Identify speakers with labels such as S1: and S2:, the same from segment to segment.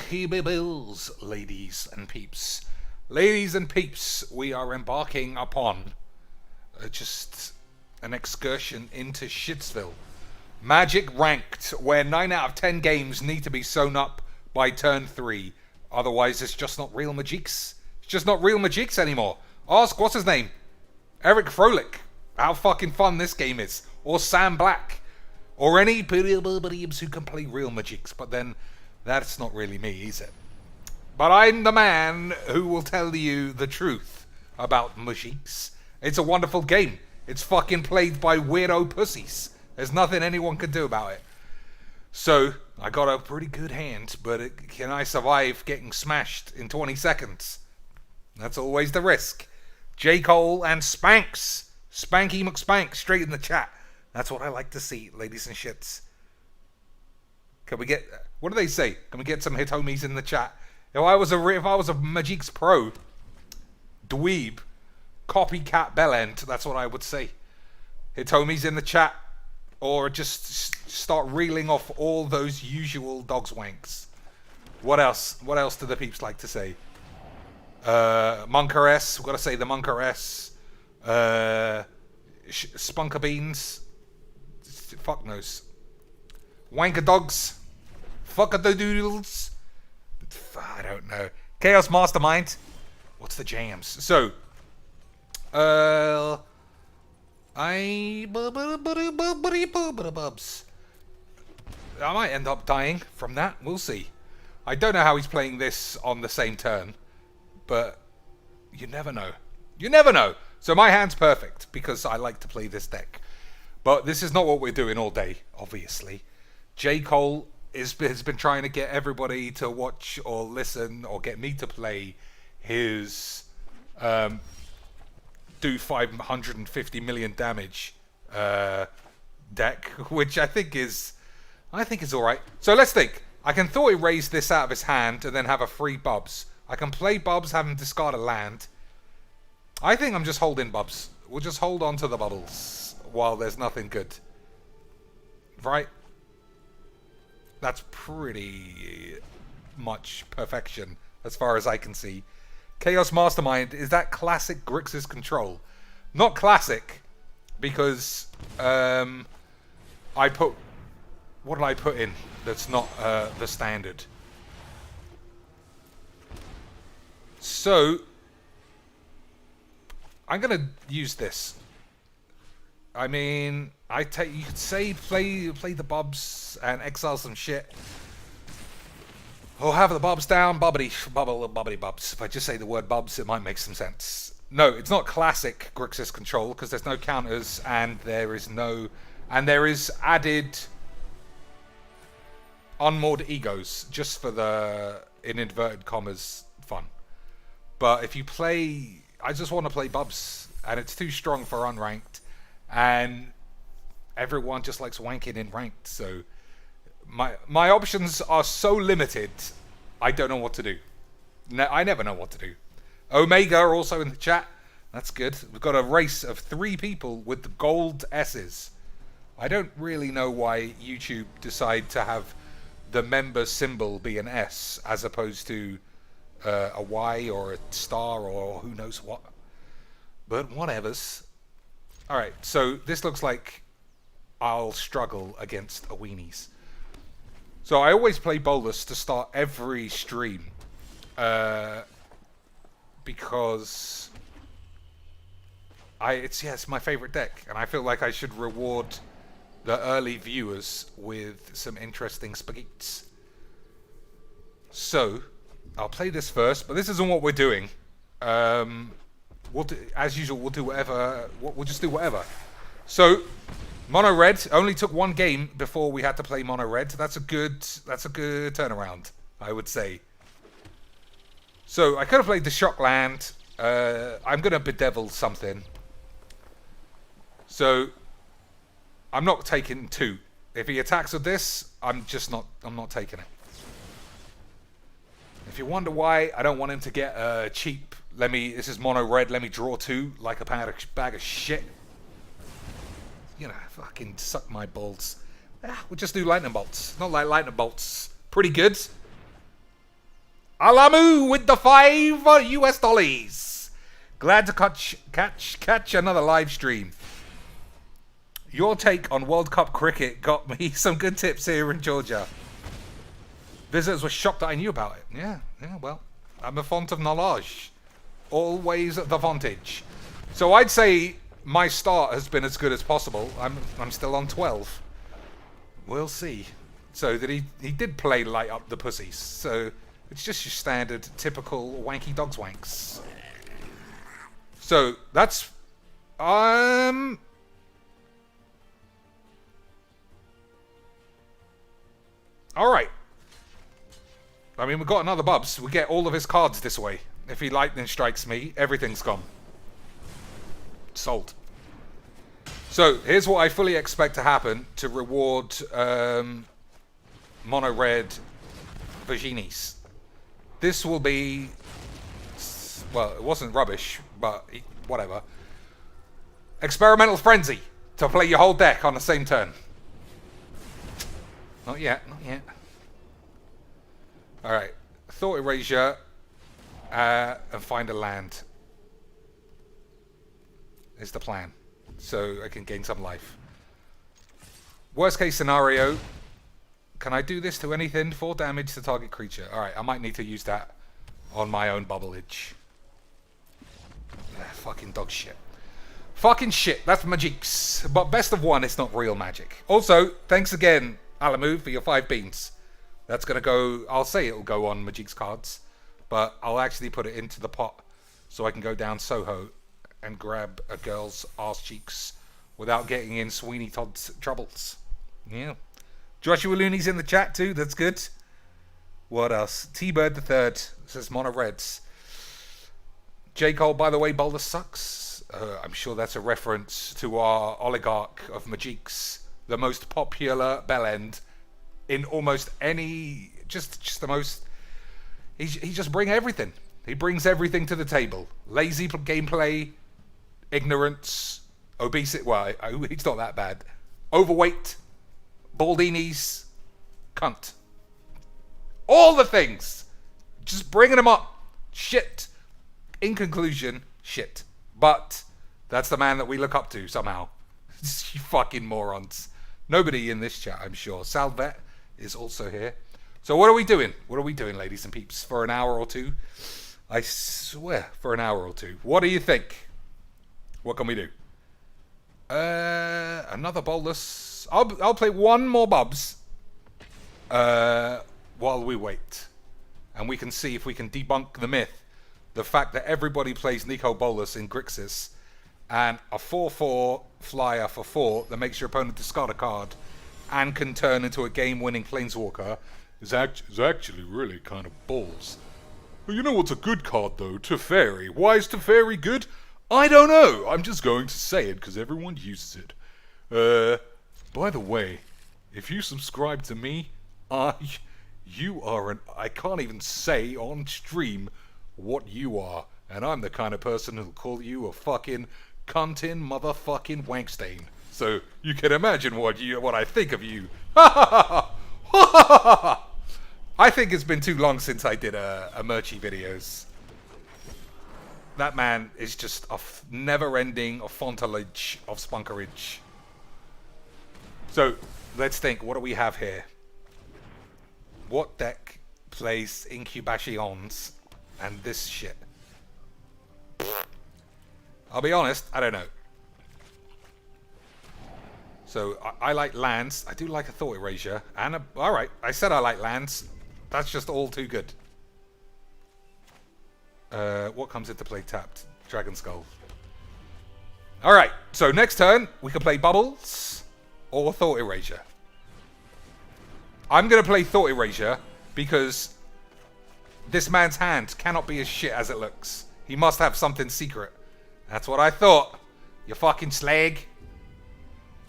S1: Bills, ladies and peeps. Ladies and peeps, we are embarking upon just an excursion into Shitsville. Magic ranked, where 9 out of 10 games need to be sewn up by turn 3. Otherwise, it's just not real Magiques. It's just not real Magiques anymore. Ask, what's his name? Eric Froelich. How fucking fun this game is. Or Sam Black. Or any people who can play real Magiques. But then, that's not really me, is it? But I'm the man who will tell you the truth about Magiques. It's a wonderful game. It's fucking played by weirdo pussies. There's nothing anyone can do about it. So, I got a pretty good hand, but can I survive getting smashed in 20 seconds? That's always the risk. J. Cole and Spanks. Spanky McSpank straight in the chat. That's what I like to see, ladies and shits. Can we get... What do they say? Can we get some hit homies in the chat? If I was a Magiques Pro, dweeb, copycat bellend, that's what I would say. Hit homies in the chat. Or just start reeling off all those usual dogs wanks. What else? What else do the peeps like to say? Monker S. We've got to say the Monker S. Spunker Beans. Fuck knows. Wanker Dogs. Fucker the Doodles. I don't know. Chaos Mastermind. What's the jams? So. I might end up dying from that. We'll see. I don't know how he's playing this on the same turn, but you never know. You never know. So my hand's perfect because I like to play this deck. But this is not what we're doing all day, obviously. J. Cole has been trying to get everybody to watch or listen or get me to play his... do 550 million damage deck, which I think is alright. So let's think. I can Thought erase this out of his hand and then have a free Bubs. I can play Bubs, have him discard a land. I think I'm just holding Bubs. We'll just hold on to the bubbles while there's nothing good. Right? That's pretty much perfection as far as I can see. Chaos Mastermind, is that classic Grixis control? Not classic, because I put... What did I put in that's not the standard? So, I'm going to use this. I mean, you could say play the Bubs and exile some shit. Or have the Bubs down, bubbly Bubs. If I just say the word Bubs, it might make some sense. No, it's not classic Grixis control because there's no counters and there is added unmoored egos just for the, in inverted commas, fun. But if you play, I just want to play Bubs and it's too strong for unranked and everyone just likes wanking in ranked, so my options are so limited, I don't know what to do. I never know what to do. Omega are also in the chat. That's good. We've got a race of 3 people with the gold S's. I don't really know why YouTube decide to have the member symbol be an S as opposed to a Y or a star or who knows what. But whatevers. Alright, so this looks like I'll struggle against a weenies. So I always play Bolas to start every stream because it's my favorite deck and I feel like I should reward the early viewers with some interesting spagheets. So I'll play this first, but this isn't what we're doing. We'll do, as usual, we'll do whatever. We'll just do whatever. So. Mono red only took 1 game before we had to play mono red. That's a good turnaround, I would say. So I could have played the shock land. I'm gonna bedevil something. So I'm not taking 2. If he attacks with this, I'm not taking it. If you wonder why I don't want him to get cheap, this is mono red. Let me draw 2 like a bag of shit. You know, fucking suck my balls. We'll just do lightning bolts. Not like lightning bolts. Pretty good. Alamu with the $5 US. Glad to catch another live stream. Your take on World Cup cricket got me some good tips here in Georgia. Visitors were shocked that I knew about it. Yeah, well, I'm a font of knowledge. Always the vontage. So I'd say my start has been as good as possible. I'm still on 12. We'll see. So that he did play light up the pussies. So it's just your standard, typical wanky dogs wanks. So that's all right. I mean, we've got another Bubs. We get all of his cards this way. If he lightning strikes me, everything's gone. Sold. So, here's what I fully expect to happen to reward mono red Vaginis. This will be... Well, it wasn't rubbish, but whatever. Experimental Frenzy to play your whole deck on the same turn. Not yet, not yet. Alright. Thought Erasure and find a land is the plan. So I can gain some life. Worst case scenario, can I do this to anything? 4 damage to target creature. Alright, I might need to use that on my own bubbleage. Fucking dog shit. Fucking shit, that's Magic's. But best of one, it's not real magic. Also, thanks again, Alamu, for your 5 beans. That's going to go, I'll say it'll go on Magic's cards, but I'll actually put it into the pot so I can go down Soho and grab a girl's arse cheeks without getting in Sweeney Todd's troubles. Yeah. Joshua Looney's in the chat too, that's good. What else? T-Bird the Third says Mono Reds. J. Cole, by the way, Bolas sucks. I'm sure that's a reference to our oligarch of Magic's, the most popular bellend in almost any, just the most, he just brings everything. He brings everything to the table. Lazy gameplay, ignorance, obesity, well, he's not that bad. Overweight, baldinis, cunt. All the things. Just bringing them up. Shit. In conclusion, shit. But that's the man that we look up to somehow. You fucking morons. Nobody in this chat, I'm sure. Salvet is also here. So what are we doing? What are we doing, ladies and peeps? For an hour or two? I swear, for an hour or two. What do you think? What can we do? Another Bolas. I'll play one more Bubs while we wait. And we can see if we can debunk the myth. The fact that everybody plays Nico Bolas in Grixis. And a 4/4 flyer for 4 that makes your opponent discard a card and can turn into a game-winning Planeswalker is actually really kind of balls. But you know what's a good card, though? Teferi. Why is Teferi good? I don't know. I'm just going to say it because everyone uses it. By the way, if you subscribe to me, you are an... I can't even say on stream what you are. And I'm the kind of person who'll call you a fucking cuntin' motherfucking wankstain. So you can imagine what I think of you. I think it's been too long since I did a Merchie videos. That man is just a never-ending fontalage of spunkerage. So let's think. What do we have here? What deck plays Incubations and this shit? I'll be honest, I don't know. So, I like lands. I do like a Thought Erasure. And alright, I said I like lands. That's just all too good. What comes into play tapped? Dragon Skull. Alright, so next turn, we can play Bubbles or Thought Erasure. I'm going to play Thought Erasure because this man's hand cannot be as shit as it looks. He must have something secret. That's what I thought. You fucking slag.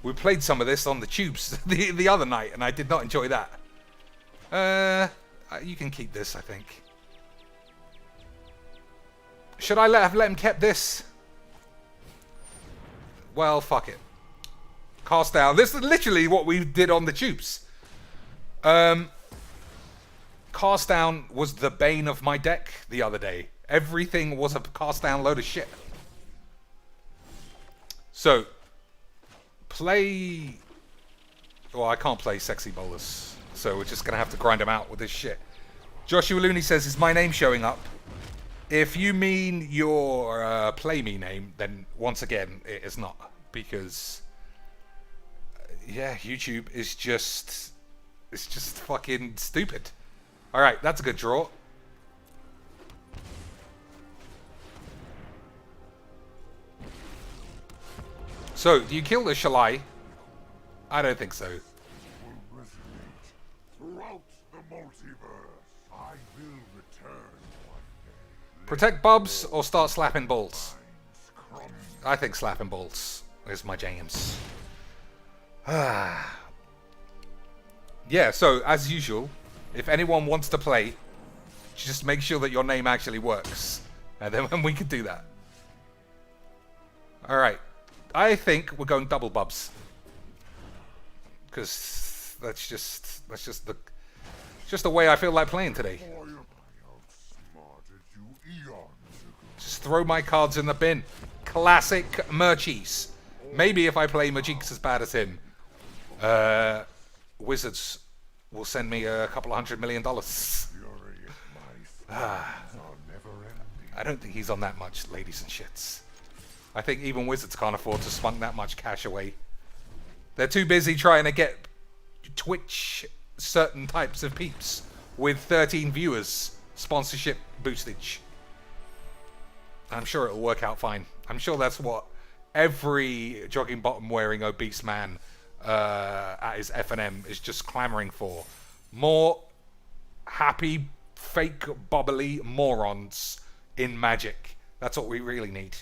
S1: We played some of this on the tubes the other night, and I did not enjoy that. You can keep this, I think. Should I have let him kept this? Well, fuck it. Cast down. This is literally what we did on the tubes. Cast cast down was the bane of my deck the other day. Everything was a cast down load of shit. So, play... Well, I can't play Sexy Bolas, so we're just going to have to grind him out with this shit. Joshua Looney says, is my name showing up? If you mean your play me name, then once again, it is not. Because, yeah, YouTube is just... It's just fucking stupid. Alright, that's a good draw. So, do you kill the Shalai? I don't think so. Protect Bubs or start slapping balls? I think slapping balls is my jams. Yeah, so as usual, if anyone wants to play, just make sure that your name actually works. And then we can do that. Alright. I think we're going double Bubs. Because that's just the way I feel like playing today. Just throw my cards in the bin. Classic Merchies. Maybe if I play Magic's as bad as him, Wizards will send me a couple of $100 million. I don't think he's on that much, ladies and shits. I think even Wizards can't afford to spunk that much cash away. They're too busy trying to get Twitch certain types of peeps with 13 viewers sponsorship boostage. I'm sure it'll work out fine. I'm sure that's what every jogging bottom wearing obese man at his F&M is just clamoring for. More happy, fake, bubbly morons in Magic. That's what we really need.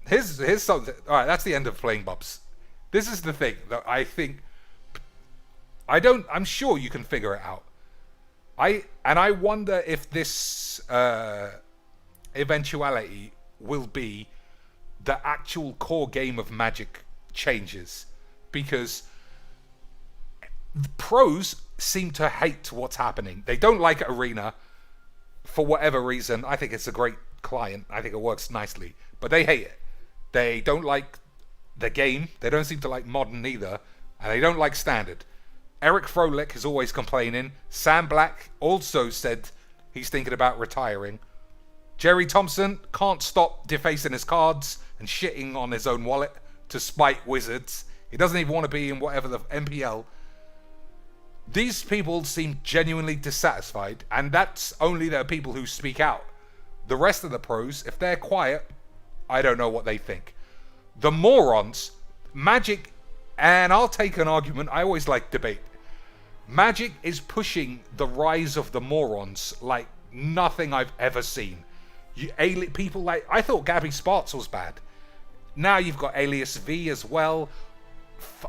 S1: Here's something. All right, that's the end of playing Bubs. This is the thing that I think. I'm sure you can figure it out. I wonder if this eventuality will be the actual core game of Magic changes, because the pros seem to hate what's happening. They don't like Arena for whatever reason. I think it's a great client. I think it works nicely, but they hate it. They don't like the game. They don't seem to like Modern either, and they don't like Standard. Eric Froelich is always complaining. Sam Black also said he's thinking about retiring. Jerry Thompson can't stop defacing his cards and shitting on his own wallet to spite Wizards. He doesn't even want to be in whatever the MPL. These people seem genuinely dissatisfied, and that's only the people who speak out. The rest of the pros, if they're quiet, I don't know what they think. The morons, Magic, and I'll take an argument, I always like debate. Magic is pushing the rise of the morons like nothing I've ever seen. People like, I thought Gabby Sparks was bad. Now you've got Alias V as well.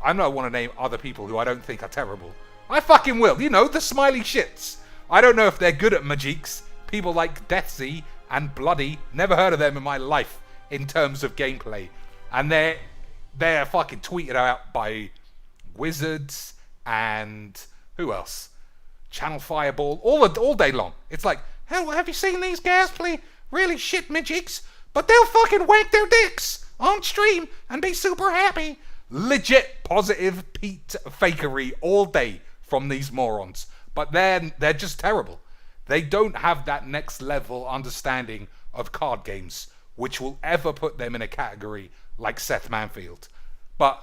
S1: I don't want to name other people who I don't think are terrible. I fucking will. You know, the smiley shits. I don't know if they're good at Magics. People like Deathsy and Bloody, never heard of them in my life in terms of gameplay. And they're fucking tweeted out by Wizards and who else? Channel Fireball, all day long. It's like, hell, have you seen these guys play really shit Magics? But they'll fucking wank their dicks on stream and be super happy. Legit positive Pete fakery all day from these morons. But they're just terrible. They don't have that next level understanding of card games, which will ever put them in a category like Seth Manfield. But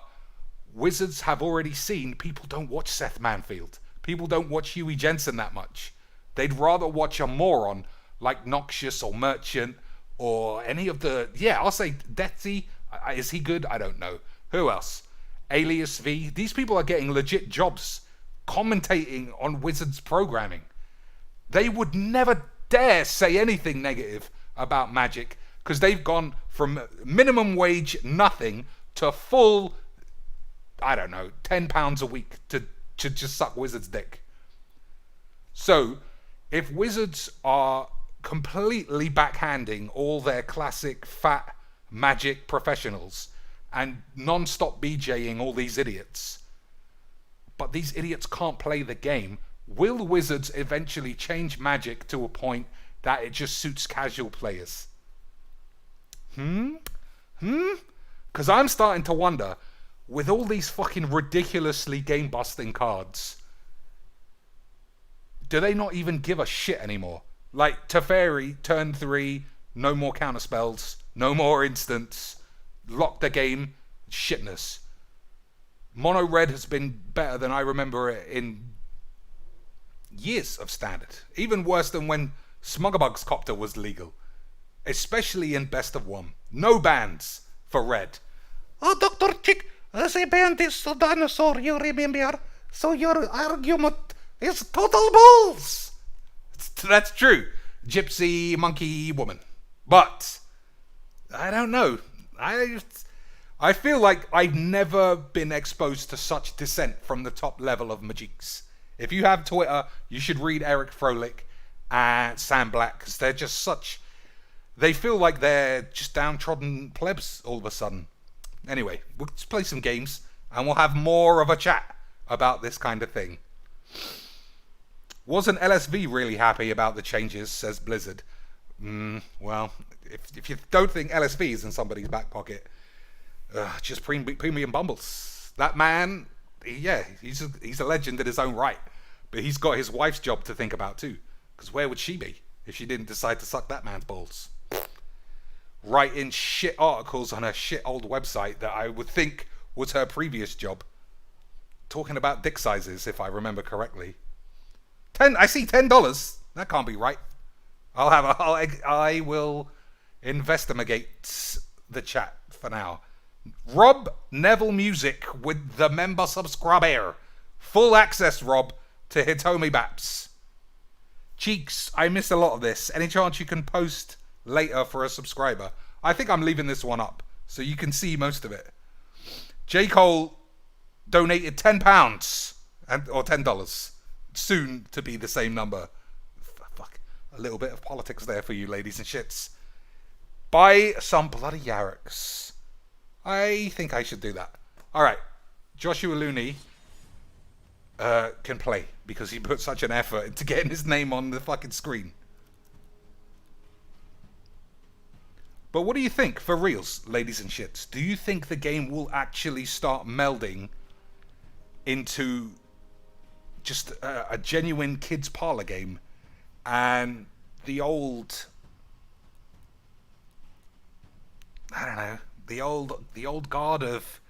S1: Wizards have already seen people don't watch Seth Manfield. People don't watch Huey Jensen that much. They'd rather watch a moron like Noxious or Merchant or any of the... Yeah, I'll say Deathsy. Is he good? I don't know. Who else? Alias V. These people are getting legit jobs commentating on Wizards programming. They would never dare say anything negative about Magic because they've gone from minimum wage nothing to full, I don't know, £10 a week to just suck Wizards' dick. So, if Wizards are completely backhanding all their classic fat Magic professionals and non-stop BJing all these idiots, but these idiots can't play the game, Will Wizards eventually change Magic to a point that it just suits casual players? Because I'm starting to wonder, with all these fucking ridiculously game-busting cards, do they not even give a shit anymore? Like, Teferi, turn 3, no more counterspells, no more instants, lock the game, shitness. Mono Red has been better than I remember it in years of Standard. Even worse than when Smugglebug's Copter was legal. Especially in Best of 1. No bans for Red.
S2: Oh, Dr. Chick, they banned this dinosaur, you remember? So your argument is total balls.
S1: That's true. Gypsy, monkey, woman. But, I don't know. I feel like I've never been exposed to such dissent from the top level of Magiques. If you have Twitter, you should read Eric Froelich and Sam Black, because they're just such... They feel like they're just downtrodden plebs all of a sudden. Anyway, we'll just play some games, and we'll have more of a chat about this kind of thing. Wasn't LSV really happy about the changes, says Blizzard. Well, if you don't think LSV is in somebody's back pocket, just premium bumbles. That man, he's a legend in his own right. But he's got his wife's job to think about too. Because where would she be if she didn't decide to suck that man's balls? Writing shit articles on her shit old website that I would think was her previous job. Talking about dick sizes, if I remember correctly. I see $10. That can't be right. I will investigate the chat for now. Rob Neville Music with the member subscriber. Full access, Rob, to Hitomi Baps. Cheeks, I missed a lot of this. Any chance you can post later for a subscriber? I think I'm leaving this one up, so you can see most of it. J. Cole donated £10 or $10. Soon to be the same number. Fuck. A little bit of politics there for you, ladies and shits. Buy some bloody Yarrocks. I think I should do that. Alright. Joshua Looney can play because he put such an effort into getting his name on the fucking screen. But what do you think, for reals, ladies and shits? Do you think the game will actually start melding into just a genuine kids parlor game, and the old, I don't know, the old guard of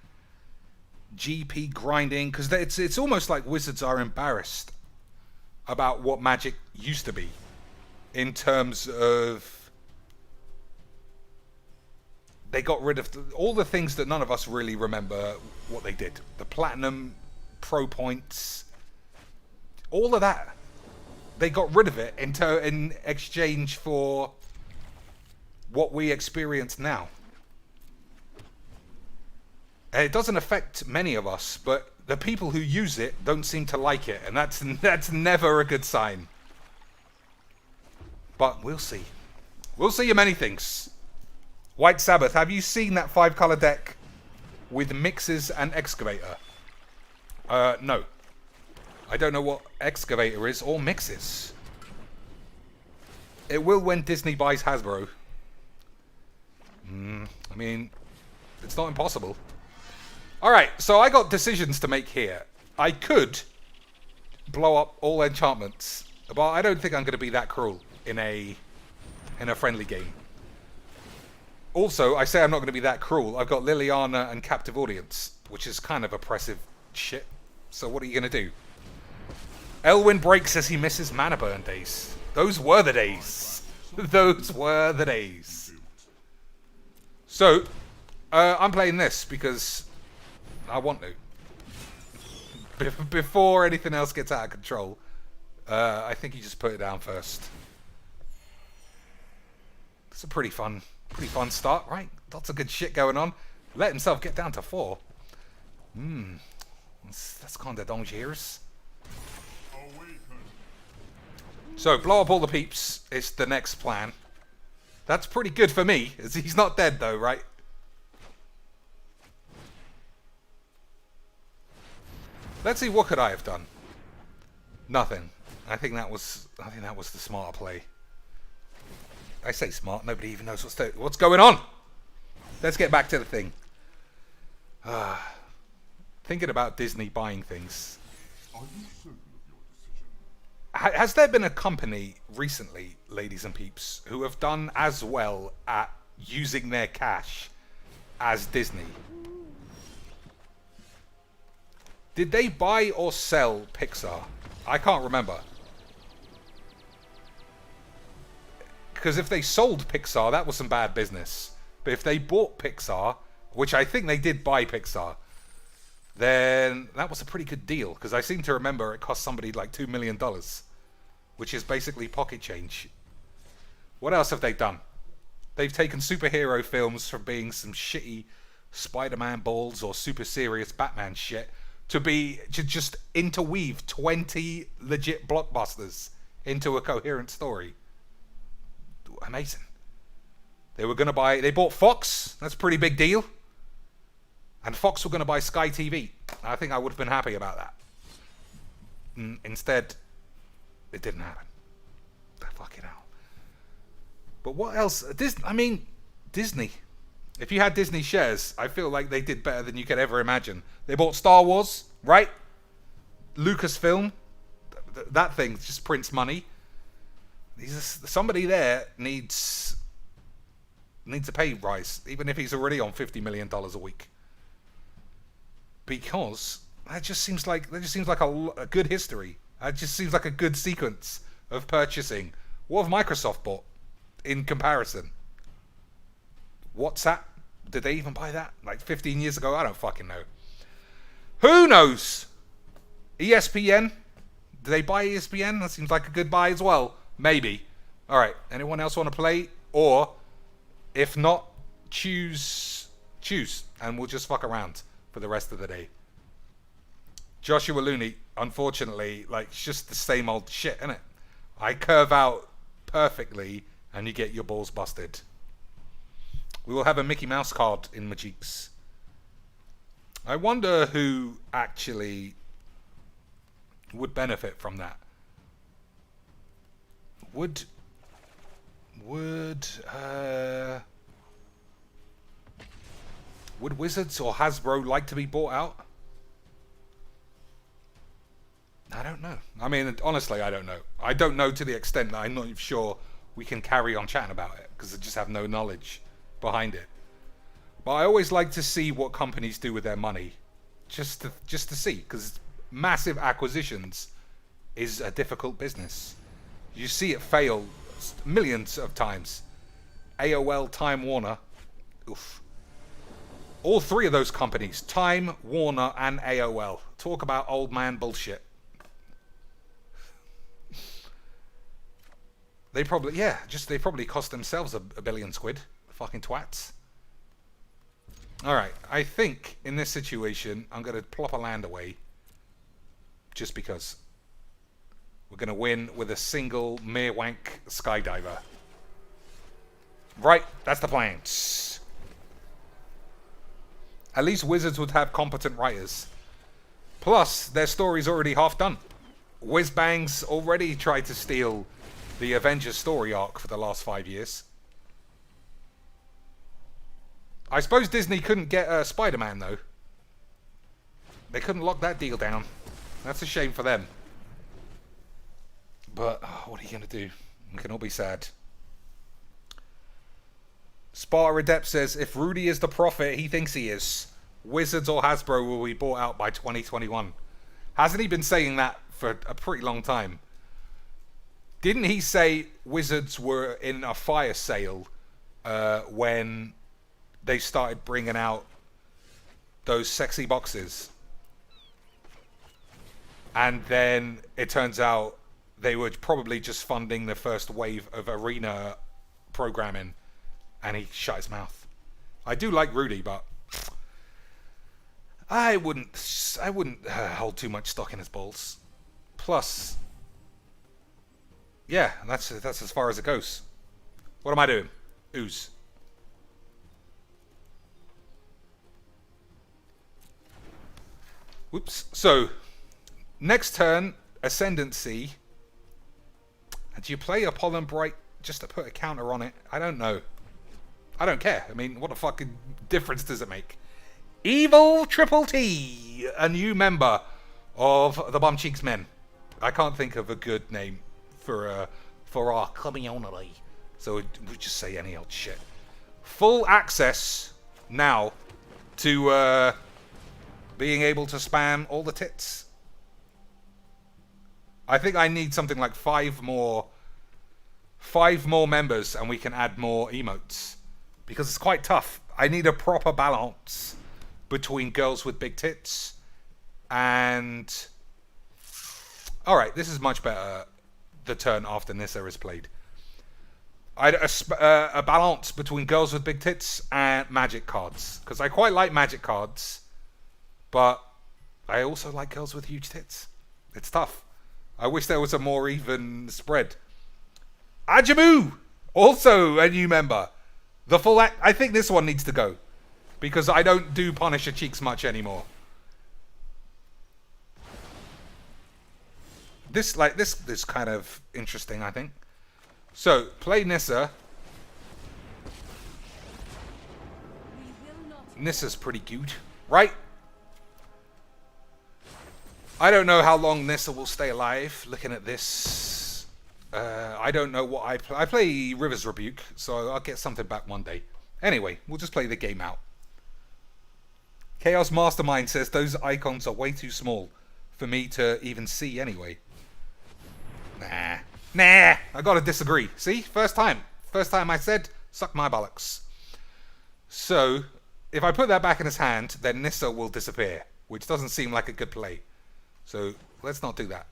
S1: GP grinding? Because it's almost like Wizards are embarrassed about what Magic used to be in terms of they got rid of all the things that none of us really remember what they did. The Platinum, Pro Points, all of that. They got rid of it in exchange for what we experience now. And it doesn't affect many of us, but the people who use it don't seem to like it, and that's never a good sign. But we'll see. We'll see many things. White Sabbath, have you seen that 5-color deck with Mixes and Excavator? No. I don't know what Excavator is or Mixes. It will when Disney buys Hasbro. I mean, it's not impossible. Alright, so I got decisions to make here. I could blow up all enchantments, but I don't think I'm going to be that cruel in a friendly game. Also, I say I'm not going to be that cruel. I've got Liliana and Captive Audience, which is kind of oppressive shit. So what are you going to do? Elwyn Break says he misses Mana Burn days. Those were the days. Those were the days. So, I'm playing this because I want to. Before anything else gets out of control, I think you just put it down first. It's a pretty fun start, right? Lots of good shit going on. Let himself get down to 4. That's kind of dangerous. So, blow up all the peeps is the next plan. That's pretty good for me. He's not dead though, right? Let's see, what could I have done? Nothing. I think that was the smarter play. I say smart. Nobody even knows what's going on. Let's get back to the thing. Thinking about Disney buying things.
S3: Are you certain of your decision?
S1: Has there been a company recently, ladies and peeps, who have done as well at using their cash as Disney? Did they buy or sell Pixar? I can't remember. Because if they sold Pixar, that was some bad business. But if they bought Pixar, which I think they did buy Pixar, then that was a pretty good deal. Because I seem to remember it cost somebody like $2 million, which is basically pocket change. What else have they done? They've taken superhero films from being some shitty Spider-Man balls or super serious Batman shit to just interweave 20 legit blockbusters into a coherent story. Amazing. They bought Fox. That's a pretty big deal. And Fox were going to buy Sky TV. I think I would have been happy about that. Instead, it didn't happen. Fucking hell. But what else? Disney. If you had Disney shares, I feel like they did better than you could ever imagine. They bought Star Wars, right? Lucasfilm. That thing just prints money. Somebody there needs a pay rise, even if he's already on $50 million a week. Because that just seems like a good history. That just seems like a good sequence of purchasing. What have Microsoft bought in comparison? WhatsApp? Did they even buy that? Like 15 years ago? I don't fucking know. Who knows? ESPN? Did they buy ESPN? That seems like a good buy as well. Maybe. Alright, anyone else want to play? Or, if not, choose, and we'll just fuck around for the rest of the day. Joshua Looney, unfortunately, it's just the same old shit, innit? I curve out perfectly, and you get your balls busted. We will have a Mickey Mouse card in my cheeks. I wonder who actually would benefit from that. Would Wizards or Hasbro like to be bought out? I don't know. I mean, honestly, I don't know. I don't know to the extent that I'm not even sure we can carry on chatting about it, because I just have no knowledge behind it. But I always like to see what companies do with their money, just to see, because massive acquisitions is a difficult business. You see it fail millions of times. AOL, Time Warner. Oof. All three of those companies, Time, Warner, and AOL. Talk about old man bullshit. They probably cost themselves a billion quid. Fucking twats. Alright, I think in this situation, I'm going to plop a land away. Just because. We're going to win with a single Meerwank Skydiver. Right, that's the plan. At least Wizards would have competent writers. Plus, their story's already half done. Whizbangs already tried to steal the Avengers story arc for the last 5 years. I suppose Disney couldn't get Spider-Man, though. They couldn't lock that deal down. That's a shame for them. But, what are you going to do? We can all be sad. Sparta Adept says, if Rudy is the prophet he thinks he is, Wizards or Hasbro will be bought out by 2021. Hasn't he been saying that for a pretty long time? Didn't he say Wizards were in a fire sale when they started bringing out those sexy boxes? And then it turns out they were probably just funding the first wave of arena programming, and he shut his mouth. I do like Rudy, but I wouldn't hold too much stock in his balls. Plus, yeah, that's as far as it goes. What am I doing? Ooze. Whoops. So, next turn, Ascendancy. And do you play a Pollen Bright just to put a counter on it? I don't know. I don't care. I mean, what the fucking difference does it make? Evil Triple T, a new member of the Bum Cheeks Men. I can't think of a good name for our community, so we just say any old shit. Full access now to being able to spam all the tits. I think I need something like five more members, and we can add more emotes because it's quite tough. I need a proper balance between girls with big tits and... Alright, this is much better the turn after Nissa is played. A balance between girls with big tits and magic cards. Because I quite like magic cards, but I also like girls with huge tits. It's tough. I wish there was a more even spread. Ajamu! Also a new member. The full I think this one needs to go. Because I don't do Punisher Cheeks much anymore. This is kind of interesting, I think. So, play Nissa. Nissa's pretty good, right? I don't know how long Nissa will stay alive, looking at this. I don't know what I play. I play River's Rebuke, so I'll get something back one day. Anyway, we'll just play the game out. Chaos Mastermind says those icons are way too small for me to even see anyway. Nah, I gotta disagree. See? First time I said, suck my bollocks. So, if I put that back in his hand, then Nissa will disappear, which doesn't seem like a good play. So, let's not do that.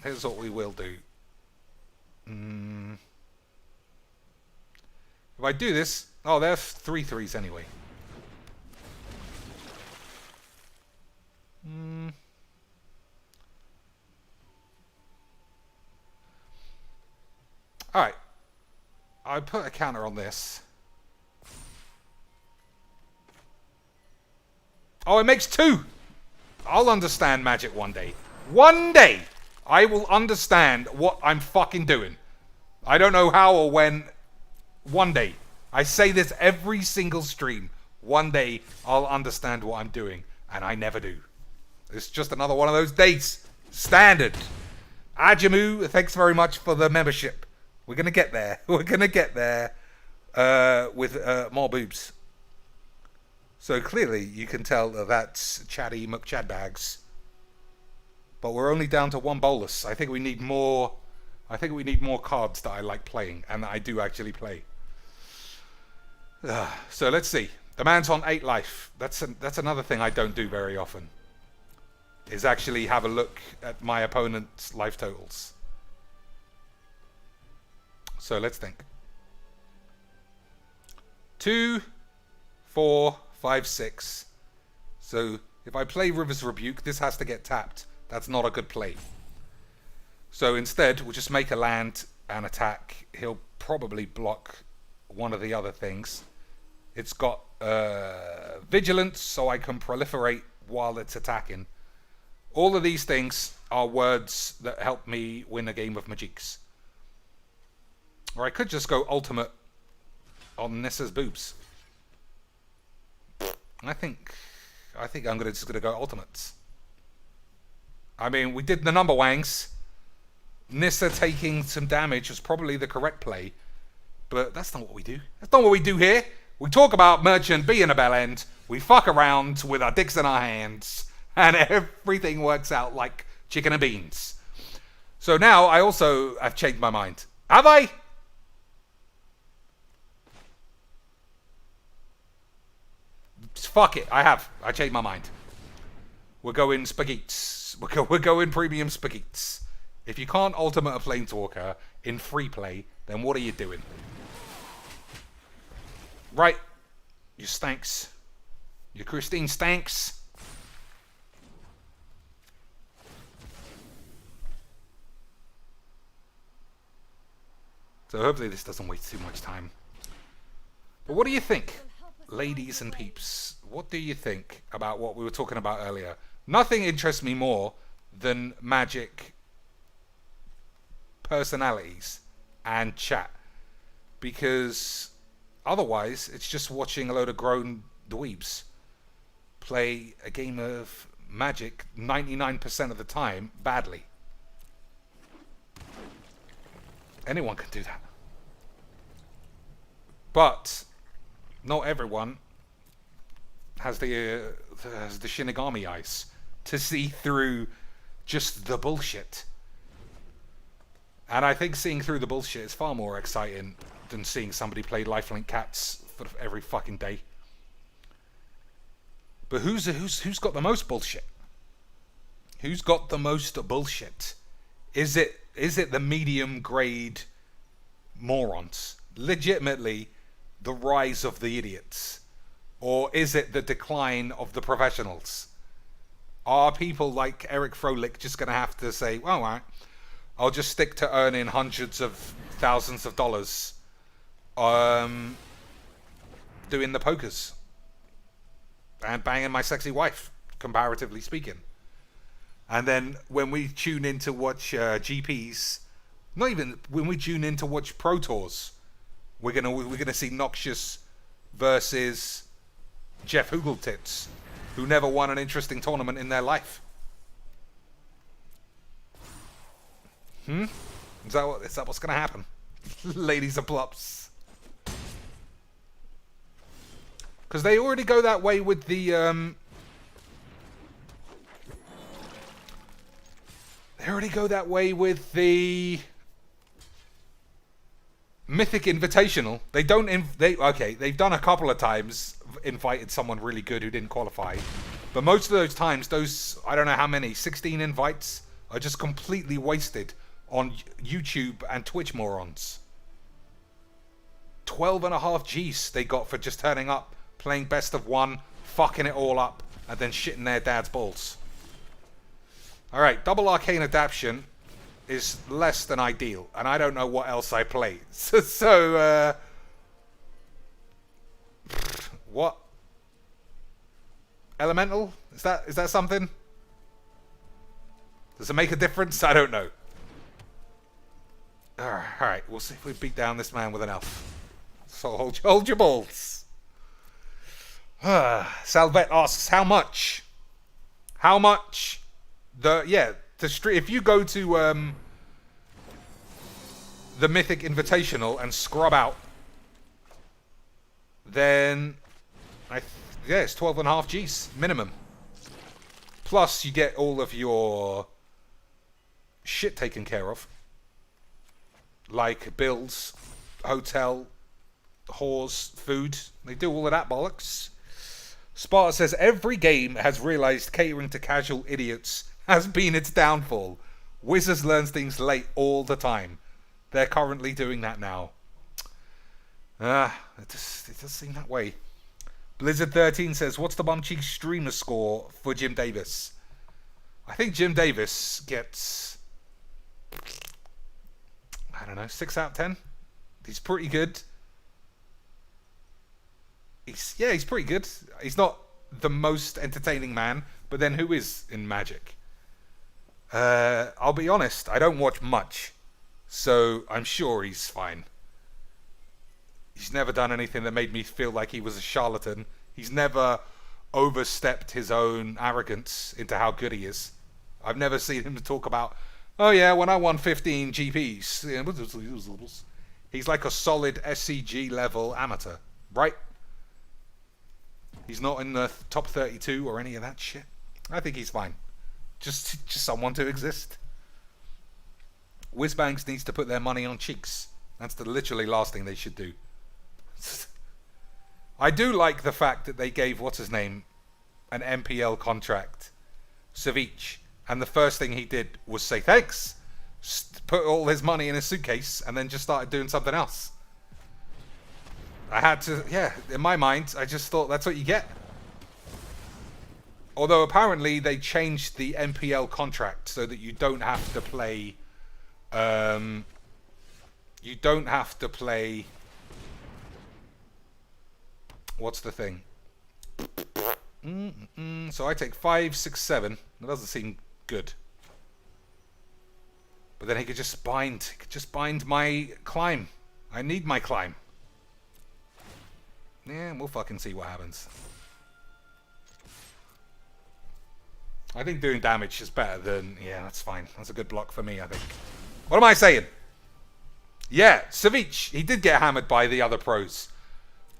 S1: Here's what we will do. If I do this... Oh, they're 3/3s anyway. Alright. I put a counter on this. Oh, it makes 2! I'll understand Magic one day. One day! I will understand what I'm fucking doing. I don't know how or when. One day. I say this every single stream. One day I'll understand what I'm doing. And I never do. It's just another one of those days. Standard. Ajamu, thanks very much for the membership. We're going to get there. We're going to get there with more boobs. So clearly you can tell that that's Chatty McChadbags. But we're only down to 1 Bolas. I think we need more. I think we need more cards that I like playing and that I do actually play. So let's see. The man's on 8 life. That's another thing I don't do very often. Is actually have a look at my opponent's life totals. So let's think. 2, 4, 5, 6. So if I play River's Rebuke, this has to get tapped. That's not a good play. So instead, we'll just make a land and attack. He'll probably block one of the other things. It's got vigilance, so I can proliferate while it's attacking. All of these things are words that help me win a game of Magics. Or I could just go ultimate on Nissa's boobs. I think I'm just gonna go ultimates. I mean, we did the number wangs. Nissa taking some damage was probably the correct play, but that's not what we do. That's not what we do here. We talk about Merchant being a bell end. We fuck around with our dicks in our hands, and everything works out like chicken and beans. So now I also have changed my mind. Have I? Fuck it, I have. I changed my mind. We're going spagheets. We're going premium spagheets. If you can't ultimate a Planeswalker in free play, then what are you doing? Right. You stanks. You Christine stanks. So hopefully this doesn't waste too much time. But what do you think? Ladies and peeps, what do you think about what we were talking about earlier? Nothing interests me more than Magic personalities and chat, because otherwise it's just watching a load of grown dweebs play a game of Magic 99% of the time badly. Anyone can do that. But not everyone has the Shinigami eyes to see through just the bullshit. And I think seeing through the bullshit is far more exciting than seeing somebody play Lifelink Cats for every fucking day. But who's got the most bullshit? Who's got the most bullshit? Is it the medium grade morons? Legitimately the rise of the idiots? Or is it the decline of the professionals? Are people like Eric Froelich just going to have to say, well, all right, I'll just stick to earning hundreds of thousands of dollars doing the pokers and banging my sexy wife, comparatively speaking? And then when we tune in to watch GPs, not even when we tune in to watch Pro Tours, we're gonna see Noxious versus Jeff Hoogeltits, who never won an interesting tournament in their life. Is that what's gonna happen? Ladies and plops. Because they already go that way with the Mythic Invitational. They've done a couple of times, invited someone really good who didn't qualify, but most of those times, those, I don't know how many, 16 invites are just completely wasted on YouTube and Twitch morons. 12.5 G's they got for just turning up, playing best of one, fucking it all up, and then shitting their dad's balls. Alright, double arcane adaption is less than ideal, and I don't know what else I play. What? Elemental? Is that something? Does it make a difference? I don't know. Alright, we'll see if we beat down this man with an elf. So hold your balls. Salvet asks, how much? How much? If you go to the Mythic Invitational and scrub out, then it's 12.5 G's minimum. Plus you get all of your shit taken care of, like bills, hotel, whores, food. They do all of that bollocks. Sparta says every game has realized catering to casual idiots has been its downfall. Wizards learns things late all the time. They're currently doing that now. It does seem that way. Blizzard13 says, what's the bum cheek streamer score for Jim Davis? I think Jim Davis gets, I don't know, 6 out of 10. He's pretty good. He's pretty good. He's not the most entertaining man, but then who is in Magic? I'll be honest, I don't watch much, so I'm sure he's fine. He's never done anything that made me feel like he was a charlatan. He's never overstepped his own arrogance into how good he is. I've never seen him talk about, oh yeah, when I won 15 GPs. He's like a solid SCG level amateur, right? He's not in the top 32 or any of that shit. I think he's fine. Just someone to exist. Whizbangs needs to put their money on cheeks. That's the literally last thing they should do. I do like the fact that they gave, what's his name, an MPL contract, Savich, and the first thing he did was say thanks, put all his money in a suitcase, and then just started doing something else. I had to, in my mind, I just thought that's what you get. Although apparently they changed the MPL contract so that you don't have to play, what's the thing? So I take 5, 6, 7. That doesn't seem good. But then he could just bind my climb. I need my climb. Yeah, we'll fucking see what happens. I think doing damage is better than... Yeah, that's fine. That's a good block for me, I think. What am I saying? Yeah, Savich, he did get hammered by the other pros.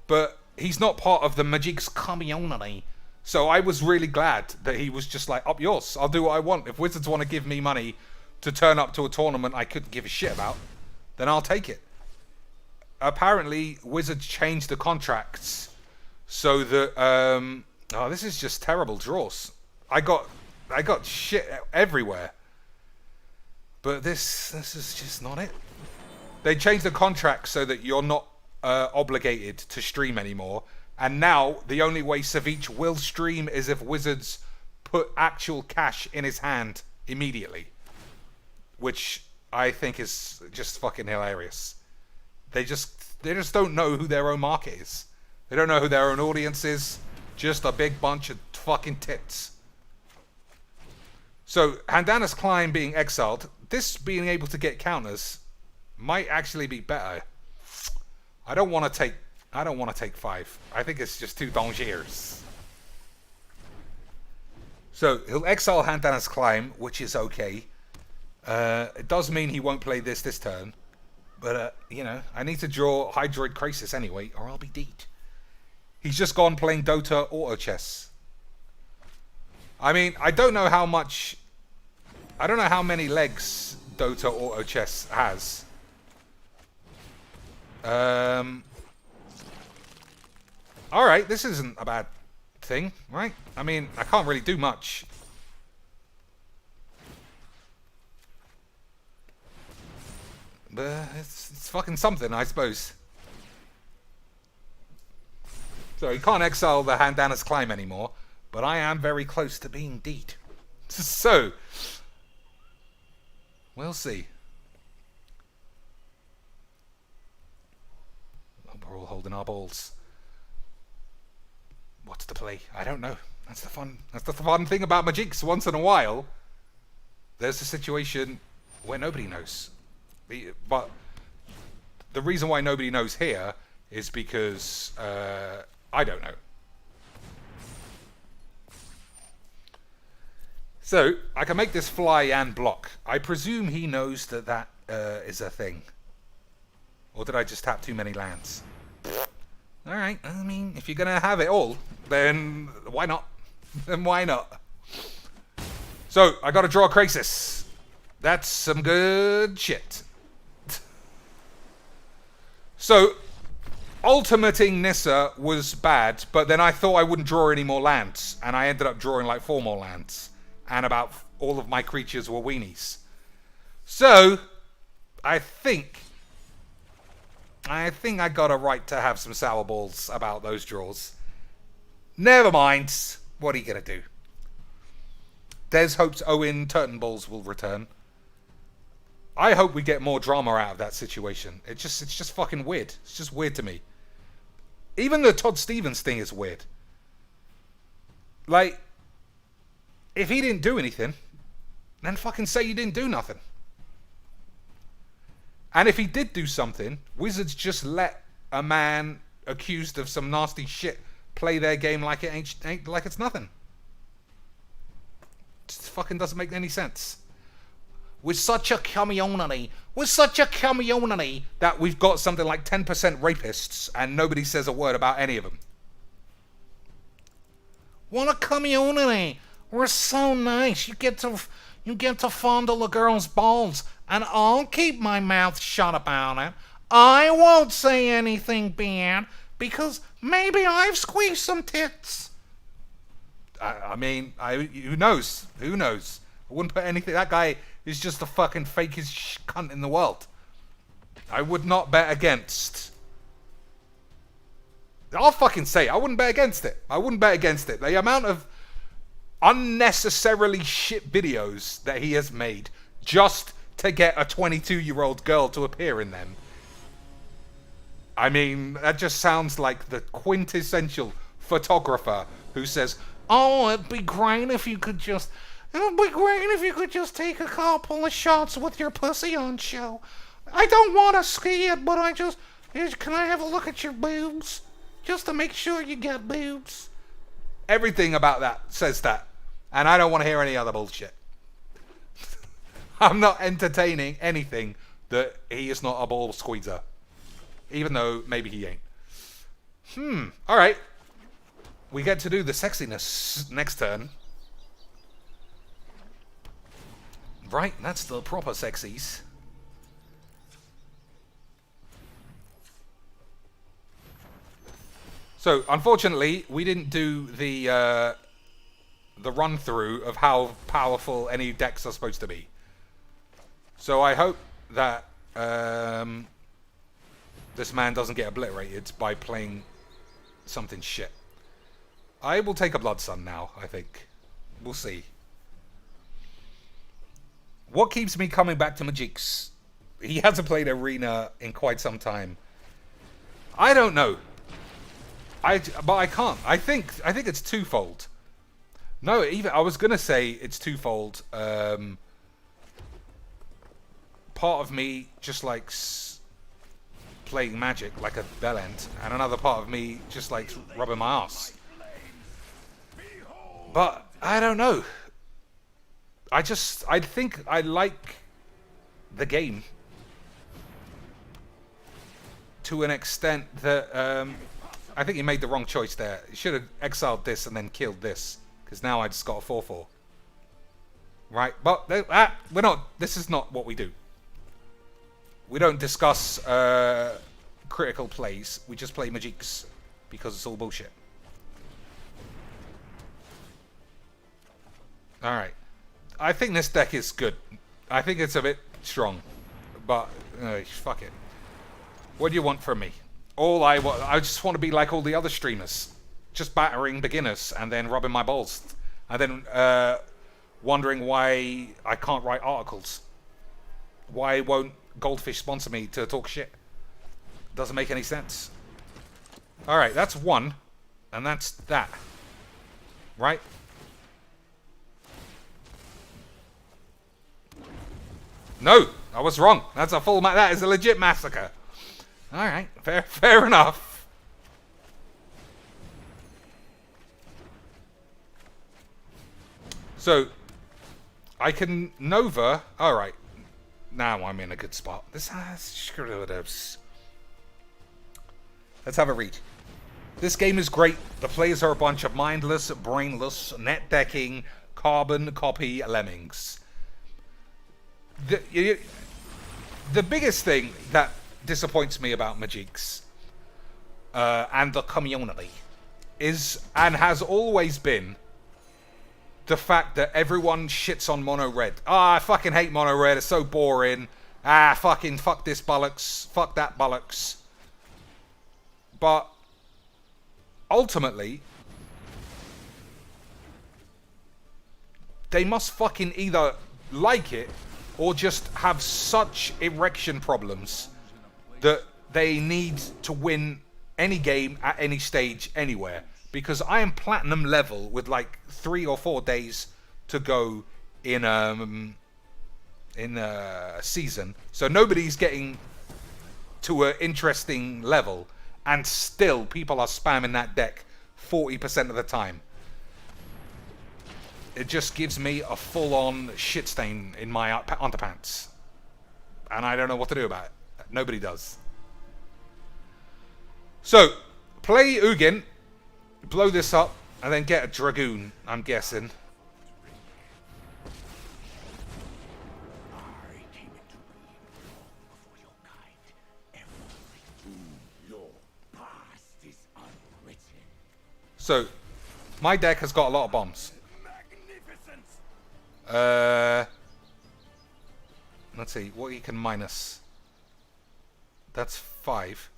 S1: But he's not part of the Magic's community. So I was really glad that he was just like, up yours. I'll do what I want. If Wizards want to give me money to turn up to a tournament I couldn't give a shit about, then I'll take it. Apparently, Wizards changed the contracts so that... oh, this is just terrible draws. I got shit everywhere. But this is just not it. They changed the contract so that you're not obligated to stream anymore. And now, the only way Savich will stream is if Wizards put actual cash in his hand immediately. Which I think is just fucking hilarious. They just don't know who their own market is. They don't know who their own audience is. Just a big bunch of fucking tits. So, Handana's Climb being exiled, this being able to get counters might actually be better. I don't want to take 5. I think it's just too dangerous. So, he'll exile Handana's Climb, which is okay. It does mean he won't play this turn. But, you know, I need to draw Hydroid Crisis anyway, or I'll be deed. He's just gone playing Dota Auto Chess. I mean, I don't know how many legs Dota Auto Chess has. Alright, this isn't a bad thing, right? I mean, I can't really do much. But it's fucking something, I suppose. So he can't exile the Handana's Climb anymore, but I am very close to being deed. So, we'll see. We're all holding our balls. What's the play? I don't know. That's the fun thing about Magics. Once in a while, there's a situation where nobody knows. But the reason why nobody knows here is because I don't know. So, I can make this fly and block. I presume he knows that is a thing. Or did I just tap too many lands? Alright, I mean, if you're going to have it all, then why not? Then why not? So, I got to draw a Crisis. That's some good shit. So, ultimating Nissa was bad, but then I thought I wouldn't draw any more lands, and I ended up drawing like 4 more lands, and about all of my creatures were weenies. So, I think I got a right to have some sour balls about those draws. Never mind. What are you going to do? Des hopes Owen Turton-Balls will return. I hope we get more drama out of that situation. It's just fucking weird. It's just weird to me. Even the Todd Stevens thing is weird. Like, if he didn't do anything, then fucking say you didn't do nothing. And if he did do something, Wizards just let a man accused of some nasty shit play their game like it ain't like it's nothing. It just fucking doesn't make any sense. We're such a community that we've got something like 10% rapists and nobody says a word about any of them. What a community! We're so nice. You get to fondle a girl's balls, and I'll keep my mouth shut about it. I won't say anything bad because maybe I've squeezed some tits. I mean, who knows? Who knows? I wouldn't put anything. That guy is just the fucking fakest cunt in the world. I would not bet against. I'll fucking say it. I wouldn't bet against it. I wouldn't bet against it. The amount of unnecessarily shit videos that he has made just to get a 22-year-old girl to appear in them. I mean, that just sounds like the quintessential photographer who says,
S2: Oh, it'd be great if you could just... It'd be great if you could just take a couple of shots with your pussy on show. I don't want to ski it, but can I have a look at your boobs? Just to make sure you got boobs.
S1: Everything about that says that. And I don't want to hear any other bullshit. I'm not entertaining anything that he is not a ball squeezer. Even though maybe he ain't. Alright. We get to do the sexiness next turn. Right, that's the proper sexies. So, unfortunately, we didn't do the run-through of how powerful any decks are supposed to be. So I hope that this man doesn't get obliterated by playing something shit. I will take a Blood Sun now, I think. We'll see. What keeps me coming back to Magix? He hasn't played Arena in quite some time. I don't know. But I can't. I think it's twofold. No, even I was gonna say it's twofold. Part of me just likes playing Magic like a bellend, and another part of me just likes rubbing my ass. But I don't know. I think I like the game to an extent that I think you made the wrong choice there. You should have exiled this and then killed this, because now I just got a 4/4. Right, but we're not. This is not what we do. We don't discuss critical plays. We just play Magix because it's all bullshit. All right. I think this deck is good. I think it's a bit strong, but fuck it. What do you want from me? I just want to be like all the other streamers, just battering beginners and then rubbing my balls, and then wondering why I can't write articles. Why won't Goldfish sponsor me to talk shit? Doesn't make any sense. All right, that's one, and that's that. Right? No, I was wrong. That's a full that is a legit massacre. All right, fair enough. So, I can Nova. All right, now I'm in a good spot. This has Let's have a read. This game is great. The players are a bunch of mindless, brainless, net decking, carbon copy lemmings. The biggest thing that disappoints me about Magix and the community is, and has always been, the fact that everyone shits on mono red. I fucking hate mono red. It's so boring. Fuck this bollocks. Fuck that bollocks. But ultimately, they must fucking either like it or just have such erection problems that they need to win any game at any stage anywhere. Because I am platinum level with like 3 or 4 days to go in a season, so nobody's getting to an interesting level, and still people are spamming that deck 40% of the time. It just gives me a full-on shit stain in my underpants. And I don't know what to do about it. Nobody does. So, play Ugin, blow this up, and then get a Dragoon, I'm guessing. So, my deck has got a lot of bombs. Let's see what he can minus. That's 5.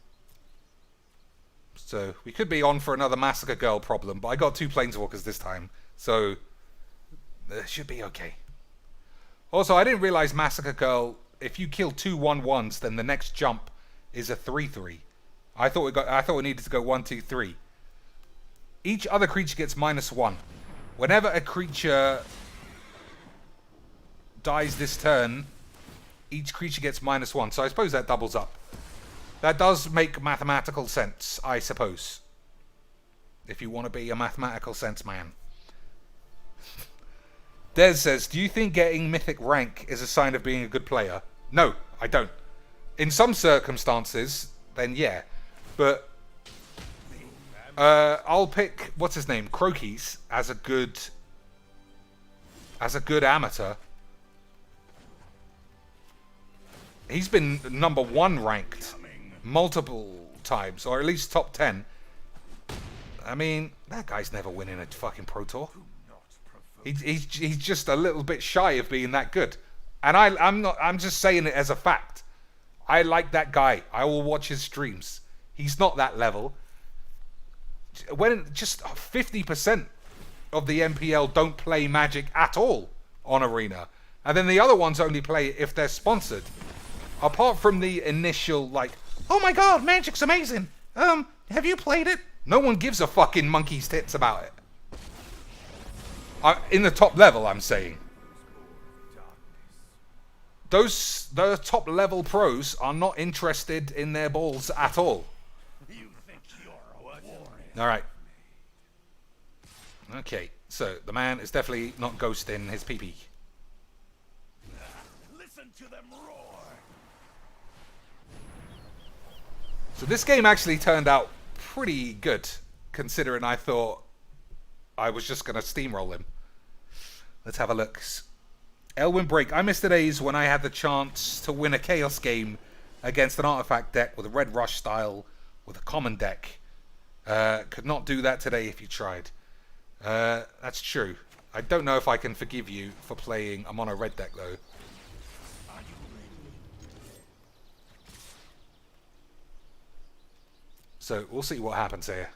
S1: So we could be on for another Massacre Girl problem, but I got 2 Planeswalkers this time, so it should be okay. Also, I didn't realize Massacre Girl, if you kill 2 1/1s, then the next jump is a 3/3. I thought we needed to go 1 2 3. Each other creature gets -1. Whenever a creature dies this turn, each creature gets -1. So I suppose that doubles up. That does make mathematical sense, I suppose. If you want to be a mathematical sense man. Des says, do you think getting mythic rank is a sign of being a good player? No, I don't. In some circumstances, then yeah. But I'll pick, what's his name, Croakies as a good amateur. He's been #1 ranked multiple times, or at least top 10. I mean, that guy's never winning a fucking Pro Tour. He's just a little bit shy of being that good. And I'm just saying it as a fact. I like that guy. I will watch his streams. He's not that level. When just 50% of the MPL don't play Magic at all on Arena. And then the other ones only play if they're sponsored. Apart from the initial, like,
S2: Oh my god, Magic's amazing. Have you played it?
S1: no one gives a fucking monkey's tits about it. In the top level, I'm saying. The top level pros are not interested in their balls at all. Alright. Okay, so the man is definitely not ghosting his pee-pee.
S3: Listen to them roar.
S1: So this game actually turned out pretty good, considering I thought I was just going to steamroll him. Let's have a look. Elwyn Break. I missed the days when I had the chance to win a Chaos game against an artifact deck with a Red Rush style with a common deck. Could not do that today if you tried. That's true. I don't know if I can forgive you for playing a mono red deck though. So we'll see what happens here.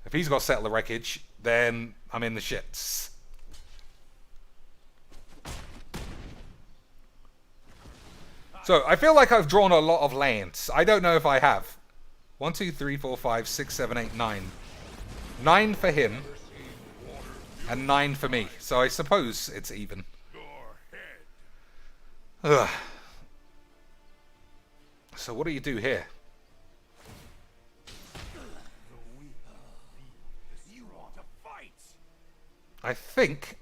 S1: If he's got Settle the Wreckage, then I'm in the shits. So I feel like I've drawn a lot of lands. I don't know if I have. 1, 2, 3, 4, 5, 6, 7, 8, 9. 9 for him. And 9 for me. So I suppose it's even. Ugh. So what do you do here? I think...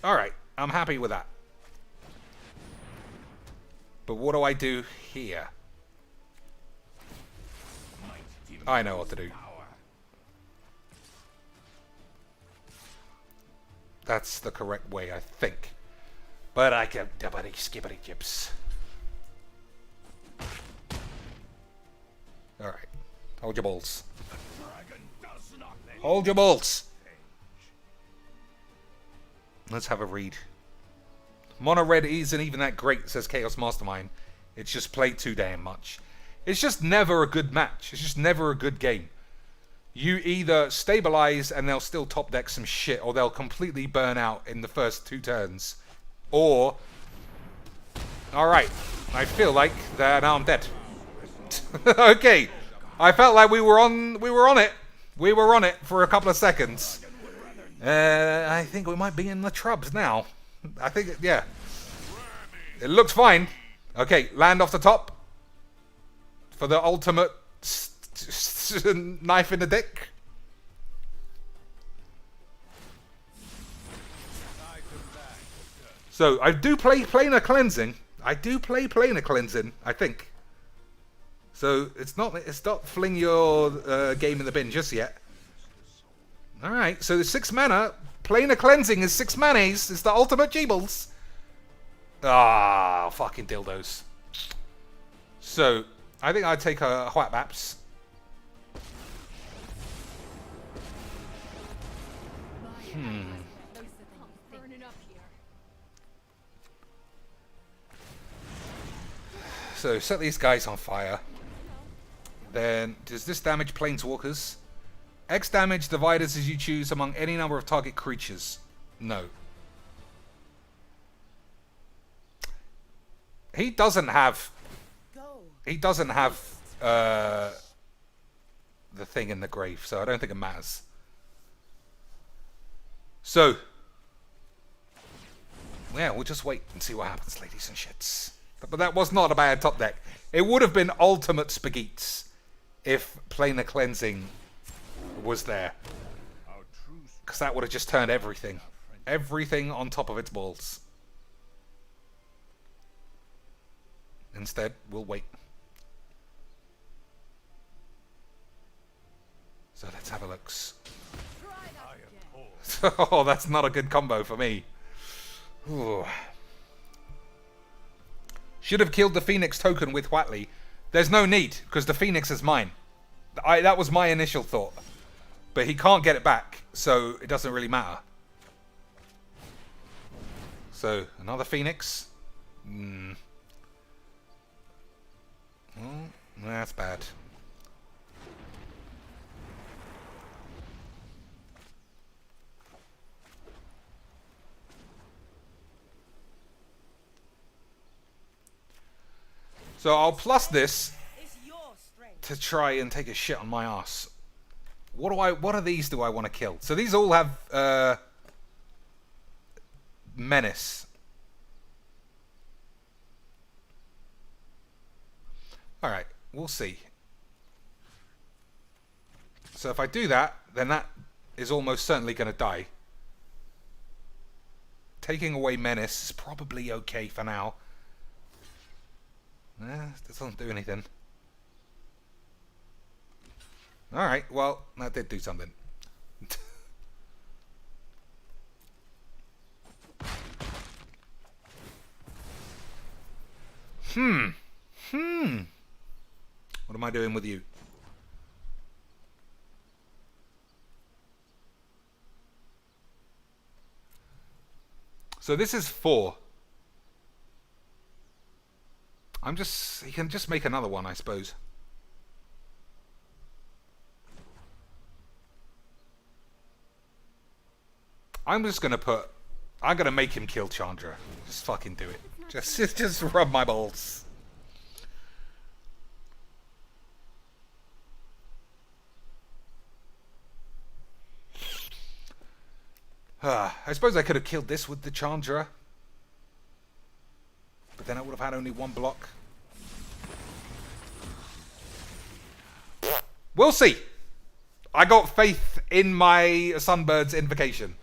S1: Alright, I'm happy with that. But what do I do here? I know what to do. That's the correct way, I think. But I can dubbity skibbity jips. Alright. Hold your balls. Hold your balls! Let's have a read. Mono red isn't even that great, says Chaos Mastermind. It's just played too damn much. It's just never a good match. It's just never a good game. You either stabilize and they'll still top deck some shit, or they'll completely burn out in the first 2 turns. Or... Alright. I feel like that now I'm dead. Okay. I felt like we were on it. We were on it for a couple of seconds. I think we might be in the trubs now. I think, yeah. It looks fine. Okay, land off the top. For the ultimate knife in the dick. So, I do play Planar Cleansing. I do play Planar Cleansing, I think. So, it's not fling your game in the bin just yet. Alright, so the 6 mana, Planar Cleansing is 6 manas, it's the ultimate Jeebles. Ah, fucking dildos. So, I think I'd take a Whap Baps. So, set these guys on fire. Then, does this damage Planeswalkers? X damage dividers as you choose among any number of target creatures. No. He doesn't have... He doesn't have the thing in the grave, so I don't think it matters. So, yeah, we'll just wait and see what happens, ladies and shits. But that was not a bad top deck. It would have been ultimate spagheets if planar cleansing was there. Because that would have just turned everything. Everything on top of its balls. Instead, we'll wait. So let's have a look. Oh, that's not a good combo for me. Ooh. Should have killed the Phoenix token with Whatley. There's no need, because the Phoenix is mine. That was my initial thought. But he can't get it back, so it doesn't really matter. So, another Phoenix. That's bad. So I'll plus this to try and take a shit on my ass. What are these do I want to kill? So these all have menace. Alright, we'll see. So if I do that, then that is almost certainly going to die. Taking away menace is probably okay for now. That doesn't do anything. Alright, well, that did do something. What am I doing with you? So this is 4. He can just make another one, I suppose. I'm gonna make him kill Chandra. Just fucking do it. Just rub my balls. I suppose I could have killed this with the Chandra. But then I would have had only one block. We'll see. I got faith in my Sunbird's invocation.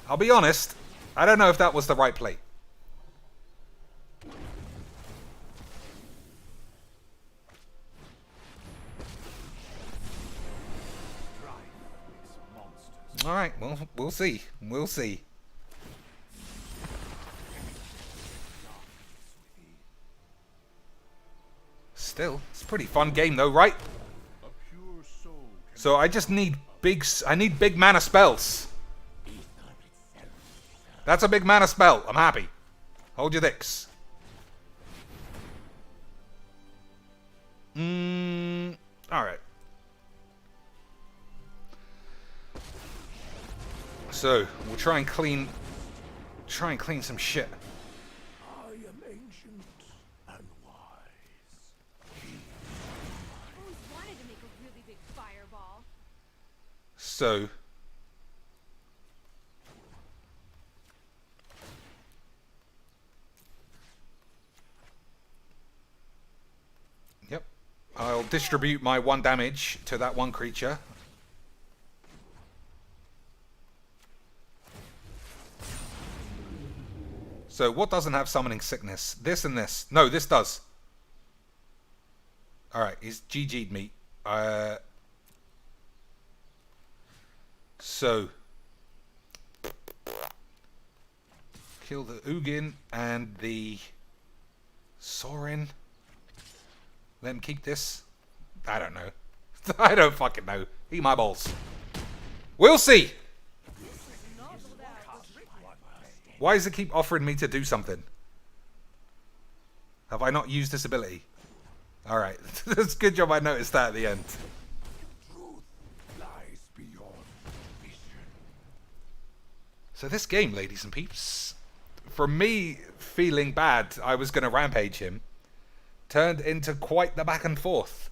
S1: I'll be honest, I don't know if that was the right play. Alright, well, we'll see. We'll see. Still, it's a pretty fun game though, right? So I just need big mana spells. That's a big mana spell. I'm happy. Hold your dicks. Alright. So, we'll try and clean some shit.
S3: I am ancient and wise.
S4: Always wanted to make a really big fireball.
S1: So, yep. I'll distribute my 1 damage to that one creature. So what doesn't have summoning sickness? This and this. No, this does. Alright, he's GG'd me. So kill the Ugin and the Sorin. Let him keep this. I don't know. I don't fucking know. Eat my balls. We'll see. Why does it keep offering me to do something? Have I not used this ability? Alright. That's a good job I noticed that at the end.
S3: Truth lies beyond vision.
S1: So this game, ladies and peeps, from me feeling bad, I was going to rampage him. turned into quite the back and forth.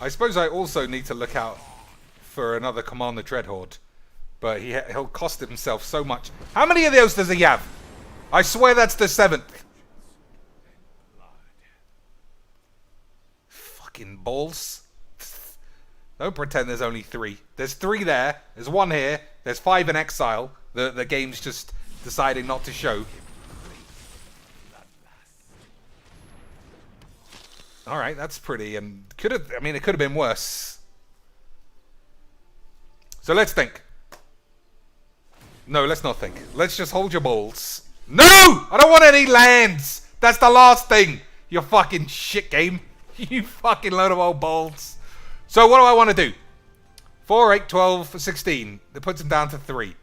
S1: I suppose I also need to look out for another Commander Dreadhorde. But he'll cost himself so much. How many of those does he have? I swear that's the 7th. Fucking balls. Don't pretend there's only 3. There's 3 there. There's 1 here. There's 5 in exile. The game's just deciding not to show. Alright, that's pretty. I mean, it could have been worse. So let's think. No, let's not think. Let's just hold your balls. No! I don't want any lands! That's the last thing! You fucking shit game. You fucking load of old balls. So what do I want to do? 4, 8, 12, 16. That puts him down to 3.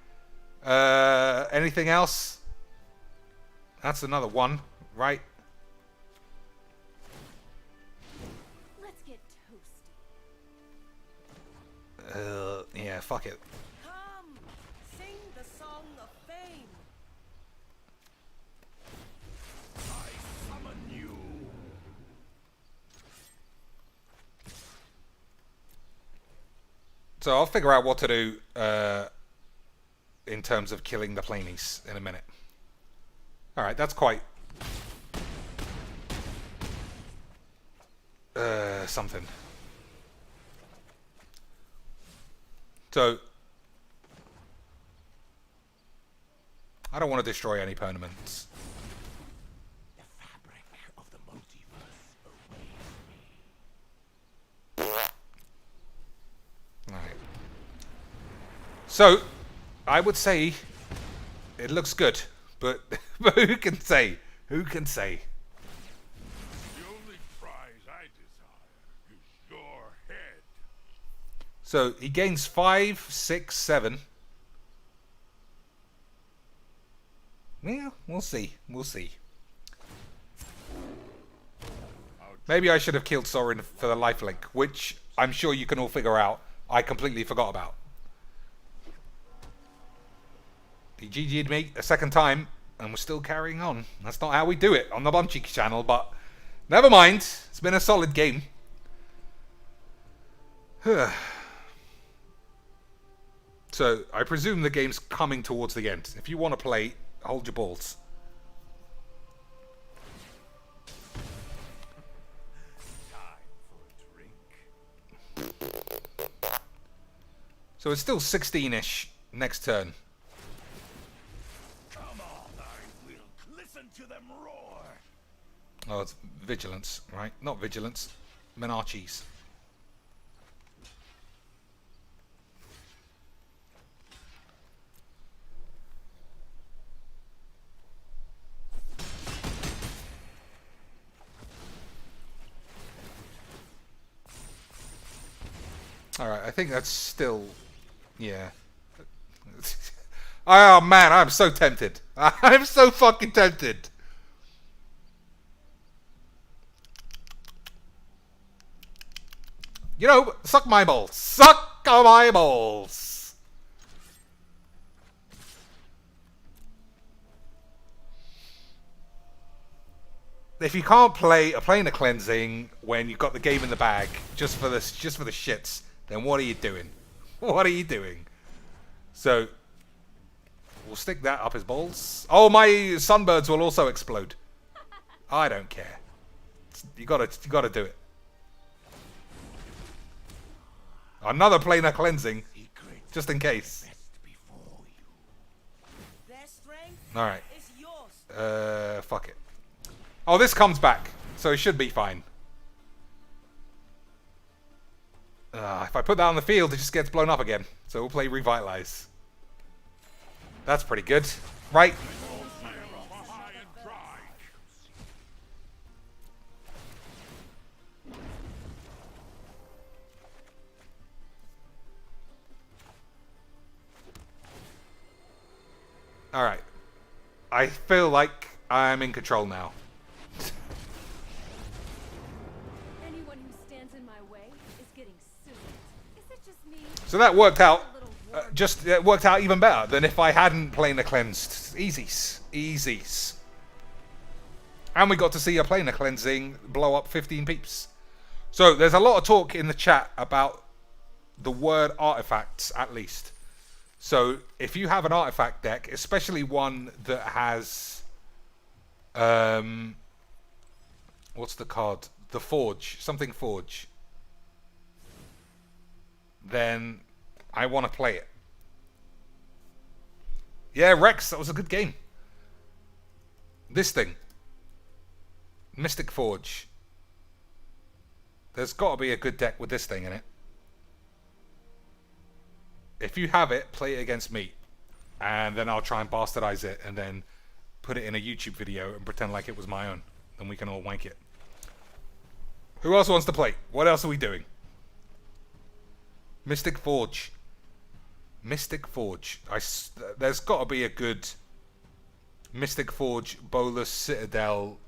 S1: Anything else? That's another 1, right?
S4: Let's get toasty.
S1: Yeah, fuck it.
S5: Come, sing the song of fame.
S3: I summon you.
S1: So I'll figure out what to do in terms of killing the planies in a minute. Alright, that's quite... something. So... I don't want to destroy any permanents.
S3: The fabric of the multiverse awaits me.
S1: Alright. So, I would say it looks good, but, but who can say? Who can say?
S3: The only prize I desire is your head.
S1: So, he gains 5, 6, 7. Yeah, we'll see. We'll see. Maybe I should have killed Sorin for the lifelink, which I'm sure you can all figure out. I completely forgot about. He GG'd me a second time, and we're still carrying on. That's not how we do it on the Bunchy channel, but never mind. It's been a solid game. So, I presume the game's coming towards the end. If you want to play, hold your balls.
S3: Time for a drink.
S1: So it's still 16-ish next turn.
S3: Come on, I will listen to them roar.
S1: Oh, it's Vigilance, right? Not Vigilance. Menarches. Alright, I think that's still... Yeah. Oh man, I'm so tempted. I'm so fucking tempted. You know, suck my balls. Suck my balls. If you can't play a plane of cleansing when you've got the game in the bag just for the shits, then what are you doing? What are you doing? So we'll stick that up his balls. Oh, my sunbirds will also explode. I don't care. You gotta do it. Another planar cleansing, just in case.
S5: Their strength
S1: All right.
S5: is yours.
S1: Fuck it. Oh, this comes back, so it should be fine. If I put that on the field, it just gets blown up again. So we'll play Revitalize. That's pretty good, right? Alright. I feel like I'm in control now.
S4: Anyone who stands in my way is getting sued. Is it just me?
S1: So that worked out.
S4: A little
S1: just it worked out even better than if I hadn't Planar Cleansed. Easies. Easies. And we got to see a Planar Cleansing blow up 15 peeps. So there's a lot of talk in the chat about the word artifacts, at least. So if you have an artifact deck, especially one that has... what's the card? The Forge. Something Forge. Then I want to play it. Yeah, Rex, that was a good game. This thing. Mystic Forge. There's got to be a good deck with this thing in it. If you have it, play it against me. And then I'll try and bastardize it and then put it in a YouTube video and pretend like it was my own. Then we can all wank it. Who else wants to play? What else are we doing? Mystic Forge. Mystic Forge. There's got to be a good Mystic Forge, Bolas, Citadel,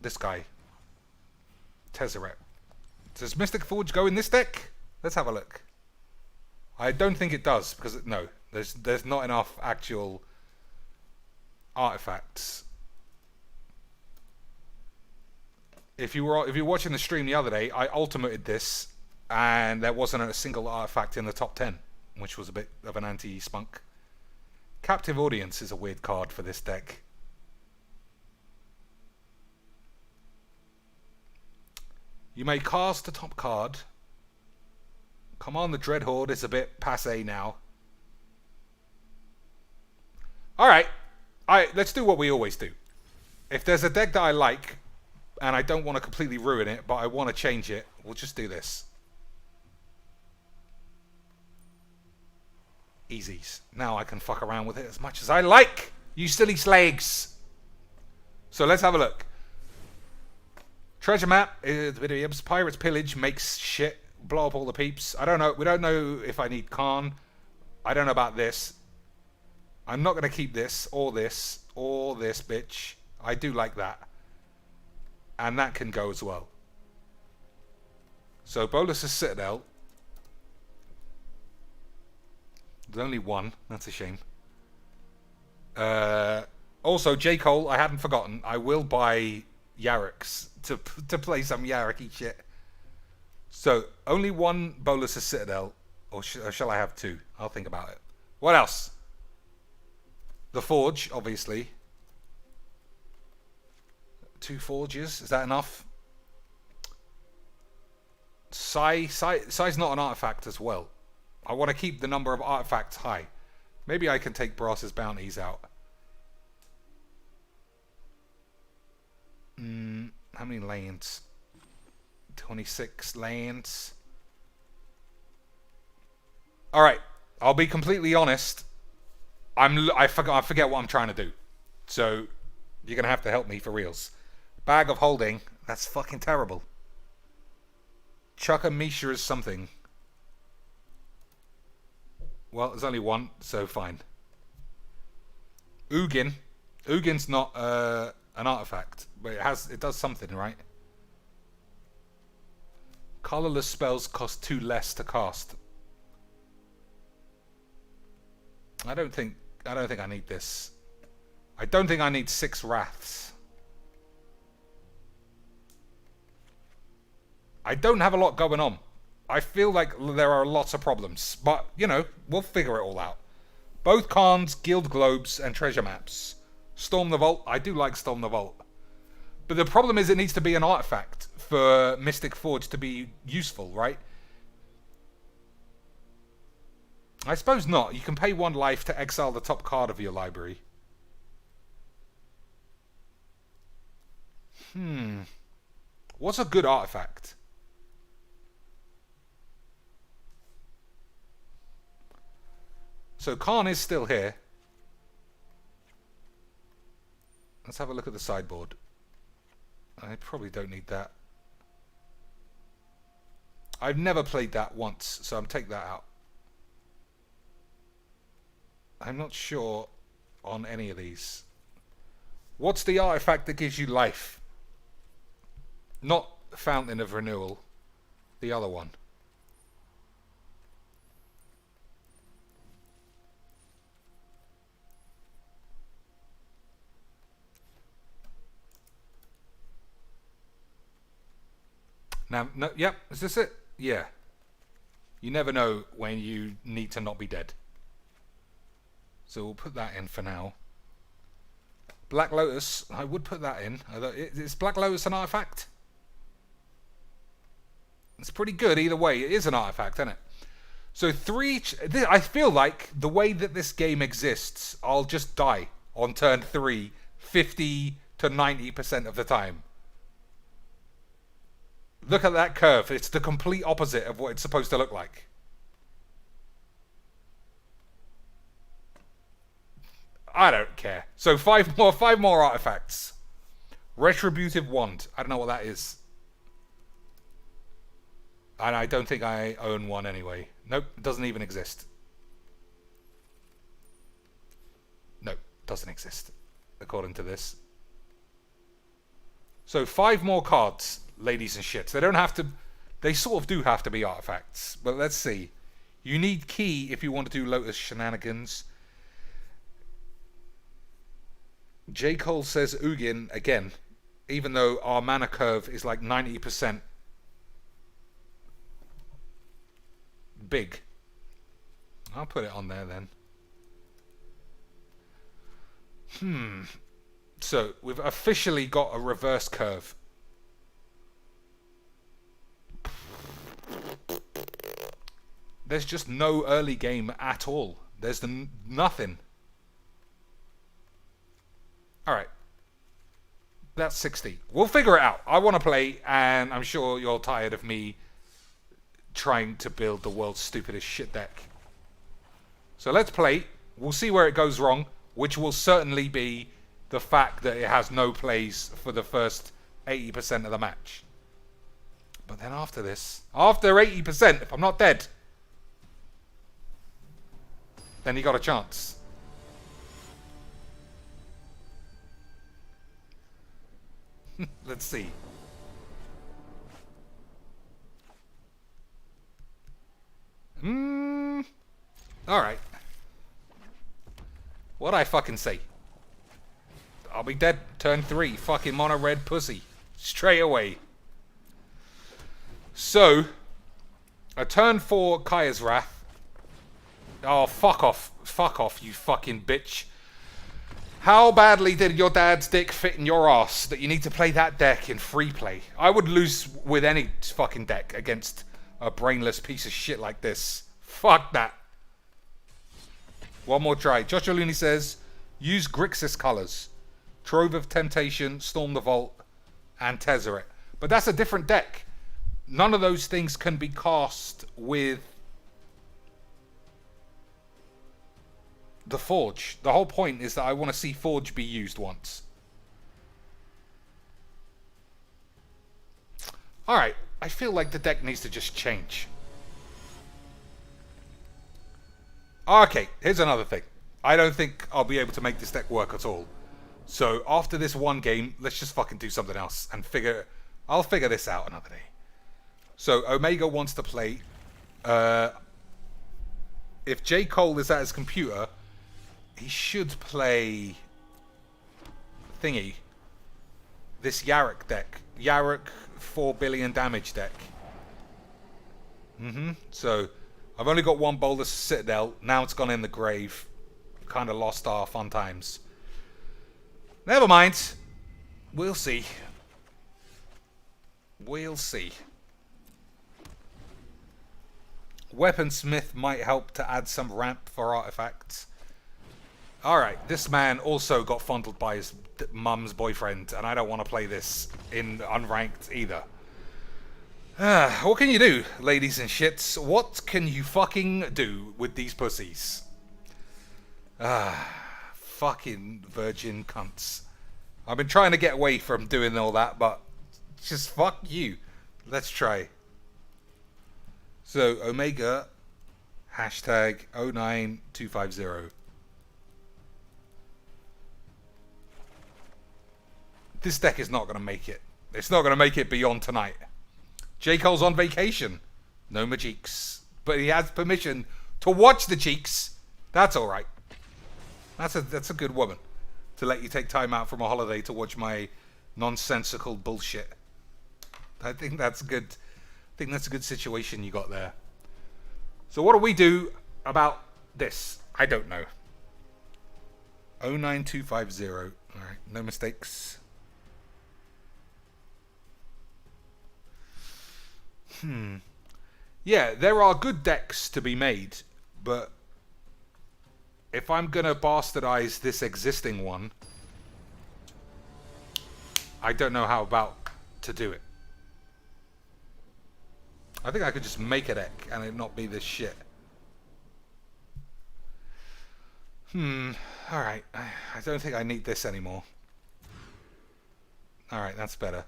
S1: this guy. Tezzeret. Does Mystic Forge go in this deck? Let's have a look. I don't think it does, because no, there's not enough actual artifacts. If you were watching the stream the other day, I ultimated this, and there wasn't a single artifact in the top 10, which was a bit of an anti-spunk. Captive Audience is a weird card for this deck. You may cast the top card. Command the Dreadhorde is a bit passé now. Alright, let's do what we always do. If there's a deck that I like, and I don't want to completely ruin it, but I want to change it, we'll just do this. Easies. Now I can fuck around with it as much as I like, you silly slags. So let's have a look. Treasure map is the video. Pirates Pillage makes shit. Blow up all the peeps. I don't know. We don't know if I need Khan. I don't know about this. I'm not going to keep this or this or this bitch. I do like that. And that can go as well. So Bolas' Citadel. There's only one. That's a shame. Also, J. Cole, I hadn't forgotten. I will buy Yarriks to play some Yarriky shit. So, only one Bolas' Citadel. Or shall I have two? I'll think about it. What else? The Forge, obviously. 2 Forges. Is that enough? Psy's not an artifact as well. I want to keep the number of artifacts high. Maybe I can take Brass's bounties out. How many lanes? 26 lanes. Alright, I'll be completely honest. I forget what I'm trying to do. So, you're going to have to help me for reals. Bag of Holding. That's fucking terrible. Chuck a Misha is something. Well, there's only one, so fine. Ugin. Ugin's not an artifact, but it does something, right? Colorless spells cost 2 less to cast. I don't think I need this. I don't think I need 6 Wraths. I don't have a lot going on. I feel like there are lots of problems, but, you know, we'll figure it all out. Both Khans, Guild Globes, and Treasure Maps. Storm the Vault. I do like Storm the Vault. But the problem is it needs to be an artifact for Mystic Forge to be useful, right? I suppose not. You can pay 1 life to exile the top card of your library. What's a good artifact? So Khan is still here. Let's have a look at the sideboard. I probably don't need that. I've never played that once, so I'm take that out. I'm not sure on any of these. What's the artifact that gives you life? Not Fountain of Renewal. the other one. Now, no, yep, is this it? Yeah. You never know when you need to not be dead. So we'll put that in for now. Black Lotus, I would put that in. Is Black Lotus an artifact? It's pretty good either way. It is an artifact, isn't it? So I feel like the way that this game exists, I'll just die on turn 3 50 to 90% of the time. Look at that curve. It's the complete opposite of what it's supposed to look like. I don't care. So five more artifacts. Retributive Wand. I don't know what that is. And I don't think I own one anyway. Nope, doesn't even exist. Nope, doesn't exist, according to this. So 5 more cards, ladies and shits. They don't have to... They sort of do have to be artifacts. But let's see. You need key if you want to do Lotus shenanigans. J. Cole says Ugin again, even though our mana curve is like 90% big. I'll put it on there then. So we've officially got a reverse curve. There's just no early game at all. There's nothing. Alright. That's 60. We'll figure it out. I want to play, and I'm sure you're tired of me trying to build the world's stupidest shit deck. So let's play. We'll see where it goes wrong, which will certainly be the fact that it has no plays for the first 80% of the match. But then after this, after 80%, if I'm not dead, then you got a chance. Let's see. Alright. What'd I fucking say? I'll be dead turn 3. Fucking mono red pussy. Straight away. So, a turn 4 Kaya's Wrath. Oh, fuck off. Fuck off, you fucking bitch. How badly did your dad's dick fit in your ass that you need to play that deck in free play? I would lose with any fucking deck against a brainless piece of shit like this. Fuck that. One more try. Joshua Looney says, use Grixis colors. Trove of Temptation, Storm the Vault, and Tezzeret. But that's a different deck. None of those things can be cast with the Forge. The whole point is that I want to see Forge be used once. Alright, I feel like the deck needs to just change. Okay, here's another thing. I don't think I'll be able to make this deck work at all. So after this one game, let's just fucking do something else and I'll figure this out another day. So Omega wants to play. If J. Cole is at his computer, he should play thingy. This Yarok deck. Yarok 4 billion damage deck. So I've only got one Bolas Citadel. Now it's gone in the grave. Kind of lost our fun times. Never mind. We'll see. We'll see. Weaponsmith might help to add some ramp for artifacts. Alright, this man also got fondled by his mum's boyfriend, and I don't want to play this in unranked either. What can you do, ladies and shits? What can you fucking do with these pussies? Fucking virgin cunts. I've been trying to get away from doing all that, but just fuck you. Let's try. So, Omega, hashtag 09250. This deck is not going to make it. It's not going to make it beyond tonight. J. Cole's on vacation. No Majeeks. But he has permission to watch the cheeks. That's alright. That's a good woman. To let you take time out from a holiday to watch my nonsensical bullshit. I think that's good. I think that's a good situation you got there. So what do we do about this? I don't know. 09250. Alright, no mistakes. Yeah, there are good decks to be made, but if I'm gonna bastardize this existing one, I don't know how about to do it. I think I could just make a deck and it not be this shit. Alright, I don't think I need this anymore. Alright, that's better.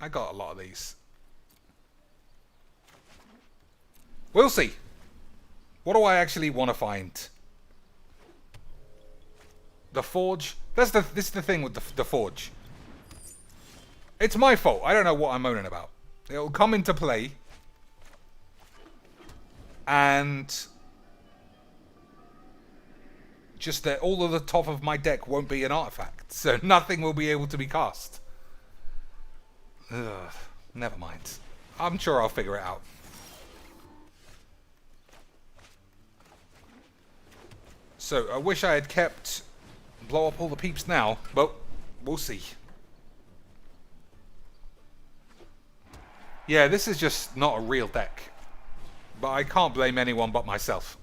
S1: I got a lot of these. We'll see. What do I actually want to find? The Forge? This is the thing with the Forge. It's my fault. I don't know what I'm moaning about. It'll come into play. And just that all of the top of my deck won't be an artifact. So nothing will be able to be cast. Ugh, never mind. I'm sure I'll figure it out. So, I wish I had kept blow up all the peeps now, but we'll see. Yeah, this is just not a real deck. But I can't blame anyone but myself.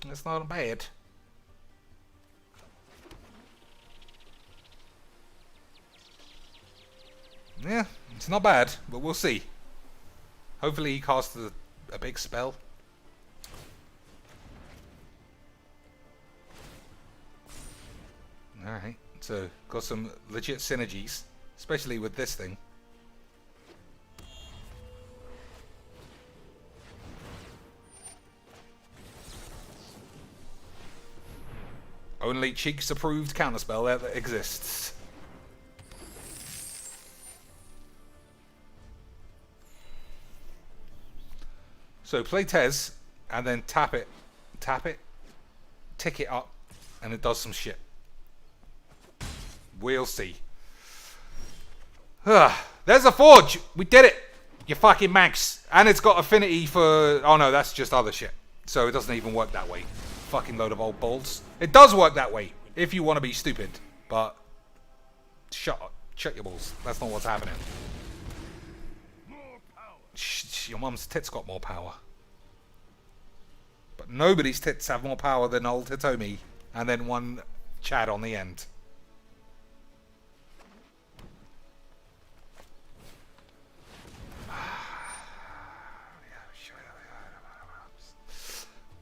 S1: It's not bad. Yeah, it's not bad, but we'll see. Hopefully he casts a big spell. Alright, so got some legit synergies, especially with this thing. Only Cheeks approved counterspell that exists. So play Tez, and then tap it, tick it up, and it does some shit. We'll see. There's a Forge! We did it! You fucking Max. And it's got affinity for... Oh no, that's just other shit. So it doesn't even work that way. Fucking load of old balls. It does work that way, if you want to be stupid. But... Shut your balls. That's not what's happening. Your mum's tits got more power. But nobody's tits have more power than old Hitomi. And then one Chad on the end.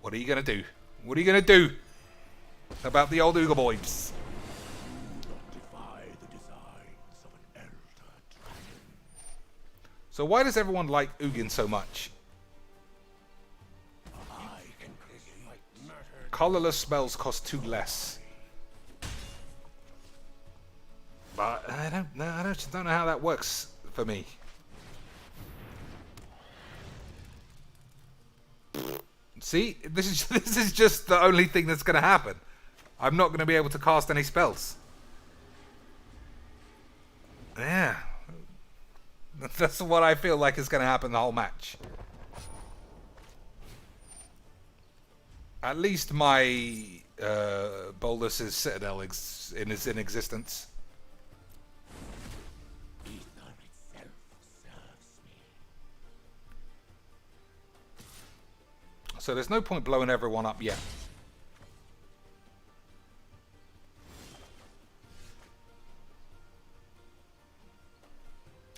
S1: What are you gonna do? What are you gonna do about the old Ooga Boys?
S3: Defy the designs of an elder dragon.
S1: So why does everyone like Ugin so much?
S3: I can create matter.
S1: Colorless spells cost 2 less. But I don't know. I don't know how that works for me. See, this is just the only thing that's going to happen. I'm not going to be able to cast any spells. Yeah. That's what I feel like is going to happen the whole match. At least my Bolas' Citadel is in existence.
S3: Ether itself serves me.
S1: So there's no point blowing everyone up yet.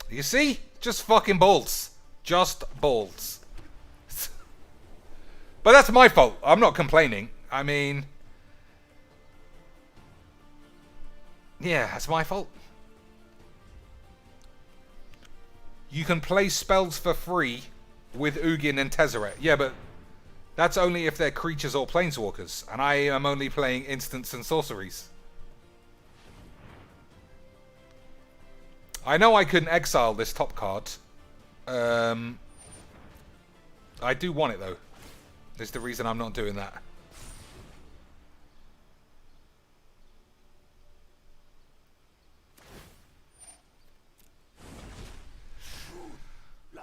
S1: You see? Just fucking balls. Just balls. But that's my fault. I'm not complaining. I mean... Yeah, that's my fault. You can play spells for free with Ugin and Tezzeret. Yeah, but that's only if they're creatures or planeswalkers. And I am only playing instants and sorceries. I know I can exile this top card. I do want it, though. There's the reason I'm not doing that.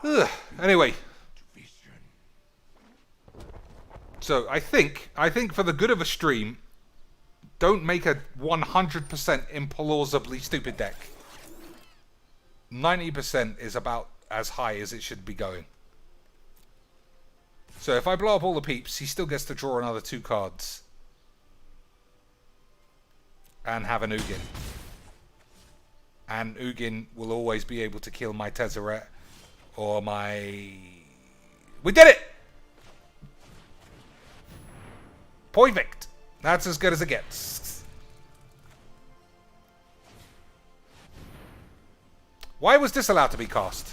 S1: Ugh. Anyway. So, I think for the good of a stream, don't make a 100% implausibly stupid deck. 90% is about as high as it should be going. So if I blow up all the peeps, he still gets to draw another 2 cards. And have an Ugin. And Ugin will always be able to kill my Tezzeret or my... We did it! Perfect. That's as good as it gets. Why was this allowed to be cast?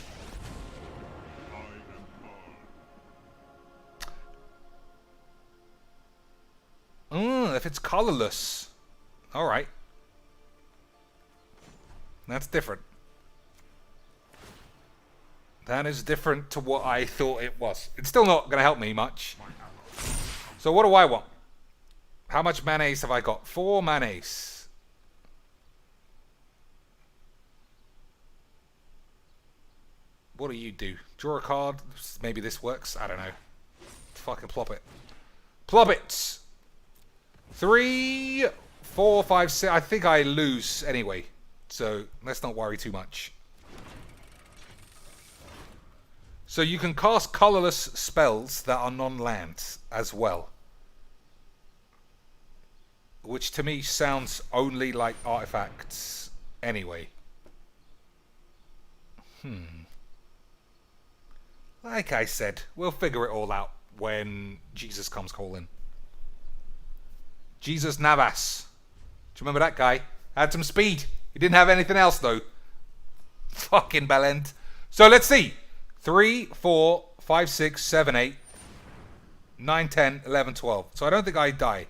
S1: If it's colorless. Alright. That's different. That is different to what I thought it was. It's still not going to help me much. So what do I want? How much mayonnaise have I got? 4 mayonnaise. What do you do? Draw a card. Maybe this works. I don't know. Fucking plop it. Plop it! 3, 4, 5, 6. I think I lose anyway. So let's not worry too much. So you can cast colorless spells that are non-land as well. Which to me sounds only like artifacts anyway. Like I said, we'll figure it all out when Jesus comes calling. Jesus Navas. Do you remember that guy? Had some speed. He didn't have anything else though. Fucking bellend. So let's see. 3, 4, 5, 6, 7, 8, 9, 10, 11, 12. So I don't think I die.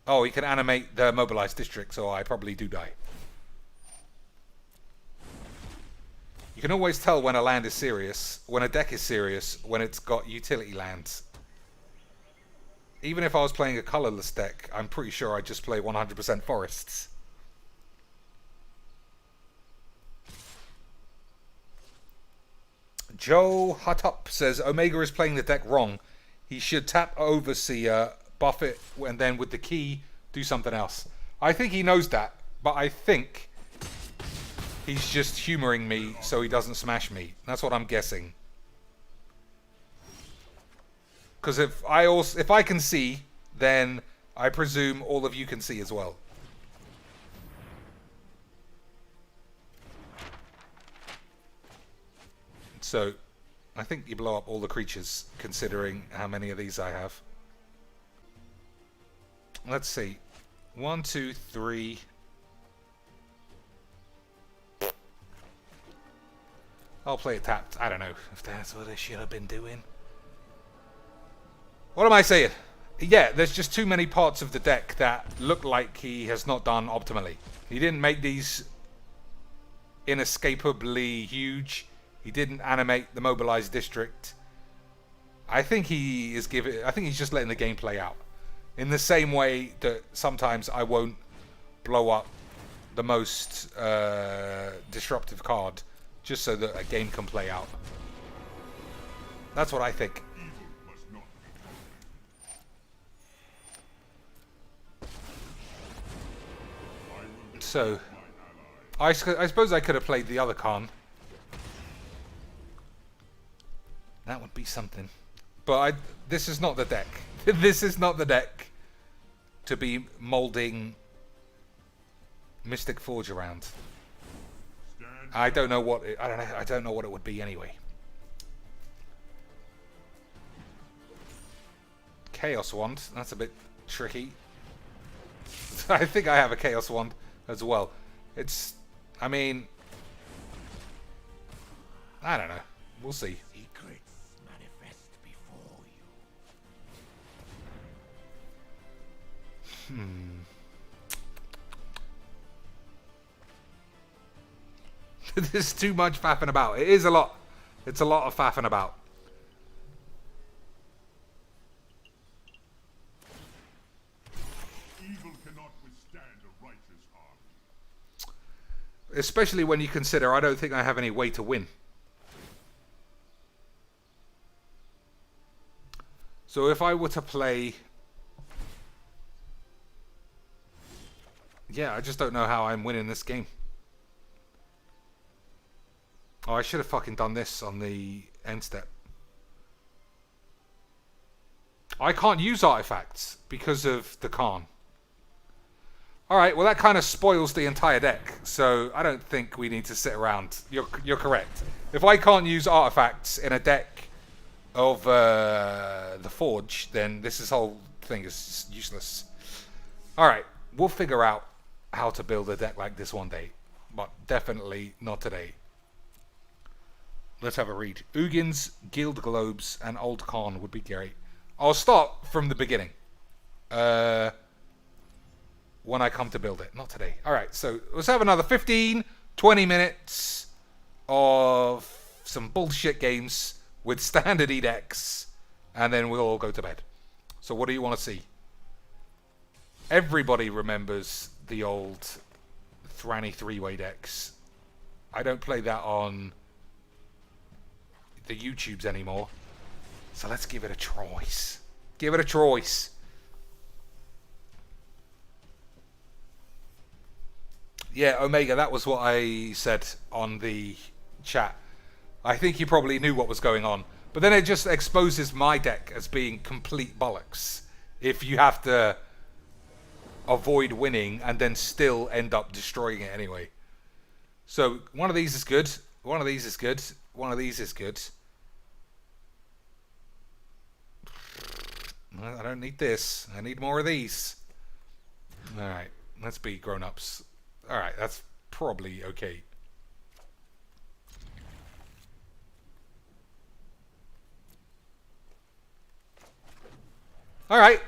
S1: Oh, he can animate the mobilized district, so I probably do die. You can always tell when a land is serious, when a deck is serious, when it's got utility lands. Even if I was playing a colorless deck, I'm pretty sure I'd just play 100% forests. Joe Hutup says, Omega is playing the deck wrong. He should tap Overseer, buff it, and then with the key, do something else. I think he knows that, but I think he's just humoring me so he doesn't smash me. That's what I'm guessing. Because if I can see, then I presume all of you can see as well. So, I think you blow up all the creatures, considering how many of these I have. Let's see. 1, 2, 3. I'll play it tapped. I don't know if that's what I should have been doing. What am I saying? Yeah, there's just too many parts of the deck that look like he has not done optimally. He didn't make these inescapably huge. He didn't animate the mobilized district. I think he's just letting the game play out. In the same way that sometimes I won't blow up the most disruptive card just so that a game can play out. That's what I think. So, I suppose I could have played the other Khan. That would be something. But this is not the deck. This is not the deck to be molding Mystic Forge around. I don't know what I don't know what it would be anyway. Chaos Wand. That's a bit tricky. I think I have a Chaos Wand as well. I mean, I don't know. We'll see.
S3: Secrets manifest before you.
S1: There's too much faffing about. It is a lot. It's a lot of faffing about.
S3: Evil cannot withstand a righteous army.
S1: Especially when you consider I don't think I have any way to win. So if I were to play... Yeah, I just don't know how I'm winning this game. Oh, I should have fucking done this on the end step. I can't use artifacts because of the Khan. Alright, well that kind of spoils the entire deck. So I don't think we need to sit around. You're correct. If I can't use artifacts in a deck of the Forge, then this whole thing is useless. Alright, we'll figure out how to build a deck like this one day. But definitely not today. Let's have a read. Ugins, Guild Globes, and Old Khan would be great. I'll start from the beginning. When I come to build it. Not today. Alright, so let's have another 15, 20 minutes of some bullshit games with standard decks. And then we'll all go to bed. So what do you want to see? Everybody remembers the old Thranny three-way decks. I don't play that on the YouTubes anymore. So let's give it a choice. Give it a choice. Yeah, Omega, that was what I said on the chat. I think you probably knew what was going on. But then it just exposes my deck as being complete bollocks. If you have to avoid winning and then still end up destroying it anyway. So one of these is good. One of these is good. One of these is good. I don't need this. I need more of these. Alright, let's be grown-ups. Alright, that's probably okay. Alright,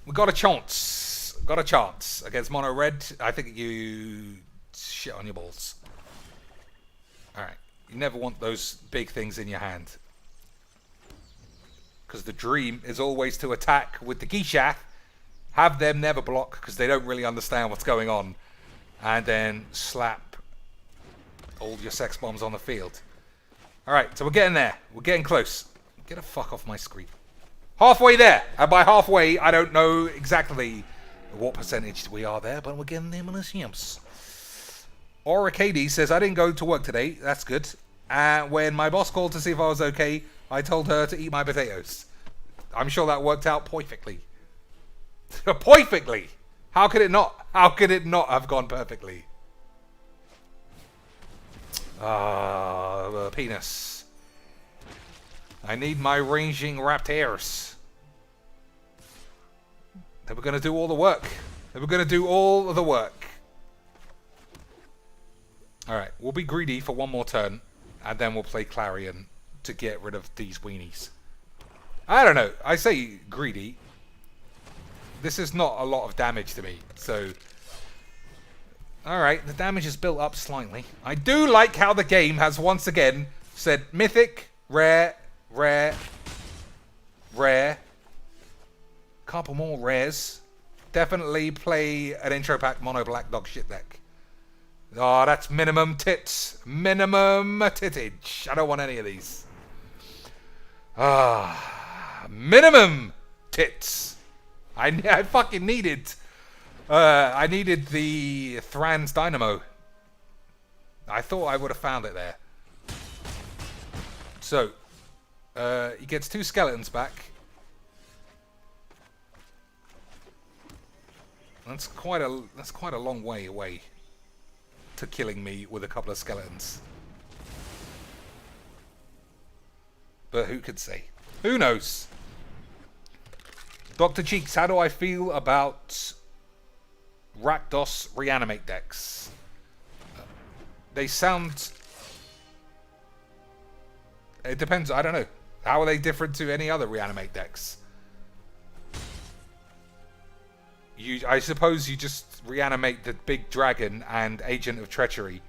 S1: we got a chance. Got a chance against Mono Red. I think you shit on your balls. Alright, you never want those big things in your hand. Because the dream is always to attack with the Gishak, have them never block because they don't really understand what's going on, and then slap all your sex bombs on the field. Alright, so we're getting there. We're getting close. Get the fuck off my screen. Halfway there. And by halfway, I don't know exactly what percentage we are there, but we're getting there, Millenniums. Oricady says, I didn't go to work today. That's good. When my boss called to see if I was okay, I told her to eat my potatoes. I'm sure that worked out perfectly. Perfectly! How could it not? How could it not have gone perfectly? Penis. I need my ranging raptors. They were going to do all the work. They were going to do all of the work. Alright, we'll be greedy for one more turn. And then we'll play Clarion to get rid of these weenies. I don't know. I say greedy. This is not a lot of damage to me. So, alright, the damage is built up slightly. I do like how the game has once again said mythic, rare, rare, rare. Couple more rares. Definitely play an intro pack mono black dog shit deck. Oh, that's minimum tits. Minimum tittage. I don't want any of these. Minimum tits. I fucking needed. I needed the Thran's Dynamo. I thought I would have found it there. So, he gets 2 skeletons back. That's quite a long way away to killing me with a couple of skeletons. But who could say? Who knows? Dr. Cheeks, how do I feel about Rakdos Reanimate decks? They sound It depends. I don't know. How are they different to any other reanimate decks? I suppose you just reanimate the big dragon and Agent of Treachery,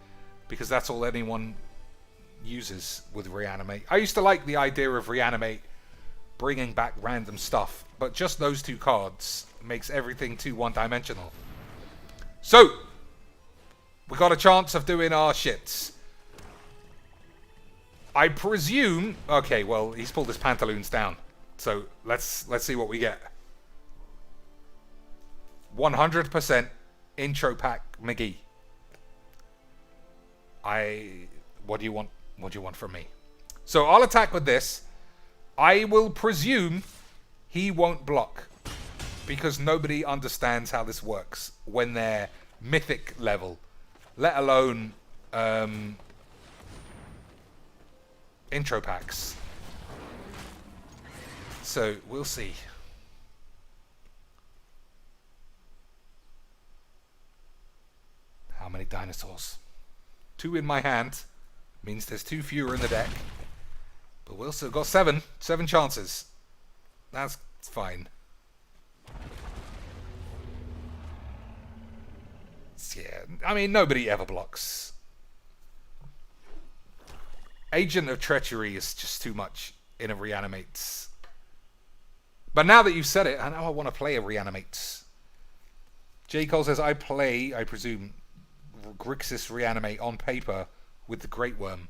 S1: because that's all anyone uses with reanimate. I used to like the idea of reanimate bringing back random stuff, but just those two cards makes everything too one-dimensional. So we got a chance of doing our shits. I presume. Okay, well, he's pulled his pantaloons down, so let's see what we get. 100% intro pack McGee. What do you want? What do you want from me? So I'll attack with this. I will presume he won't block, because nobody understands how this works when they're mythic level, let alone intro packs. So we'll see. How many dinosaurs? 2 in my hand means there's 2 fewer in the deck, but we'll still got 7 chances. That's fine. Yeah, I mean, nobody ever blocks. Agent of Treachery is just too much in a Reanimates. But now that you've said it, I know I want to play a Reanimates. J. Cole says, I presume, Grixis Reanimate on paper with the Great Worm.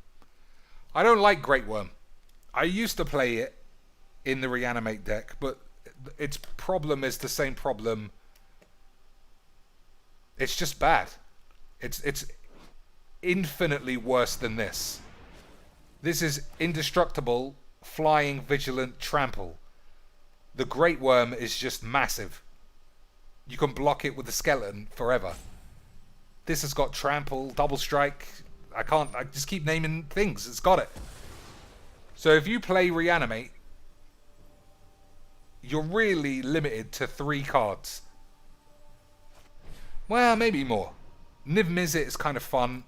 S1: I don't like Great Worm. I used to play it in the Reanimate deck, but its problem is the same problem. It's just bad. It's infinitely worse than this. This is indestructible, flying, vigilant, trample. The Great Worm is just massive. You can block it with the skeleton forever. This has got trample, double strike. I just keep naming things. It's got it. So if you play Reanimate, you're really limited to 3 cards. Well, maybe more. Niv Mizzet is kind of fun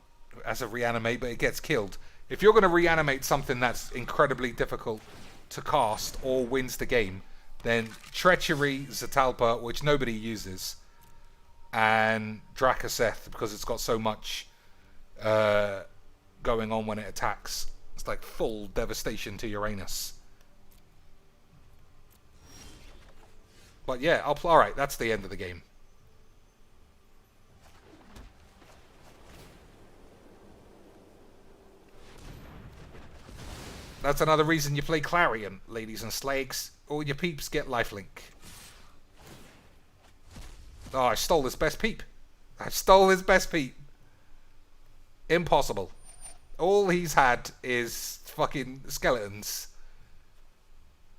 S1: as a Reanimate, but it gets killed. If you're going to reanimate something that's incredibly difficult to cast or wins the game, then Treachery, Zatalpa, which nobody uses, and Drakaseth, because it's got so much going on when it attacks. It's like full devastation to Uranus. But yeah, alright, that's the end of the game. That's another reason you play Clarion, ladies and slags. All your peeps get lifelink. Oh, I stole his best peep. I stole his best peep. Impossible. All he's had is fucking skeletons.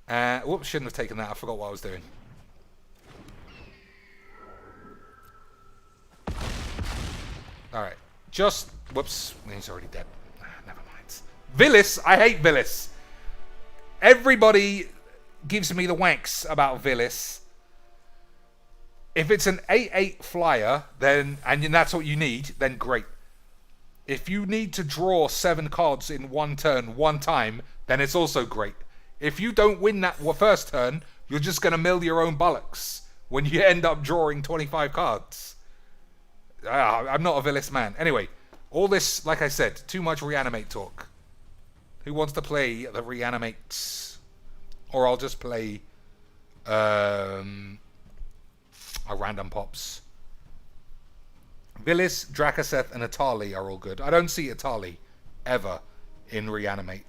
S1: Whoops, shouldn't have taken that. I forgot what I was doing. Alright. Just... Whoops. He's already dead. Never mind. Villis. I hate Villis. Everybody gives me the wanks about Villis. If it's an 8/8 flyer, then and that's what you need, then great. If you need to draw 7 cards in one turn, one time, then it's also great. If you don't win that first turn, you're just going to mill your own bollocks when you end up drawing 25 cards. I'm not a Villis man. Anyway, all this, like I said, too much Reanimate talk. Who wants to play the Reanimates? Or I'll just play a random pops. Villis, Drakaseth, and Atali are all good. I don't see Atali ever in Reanimate.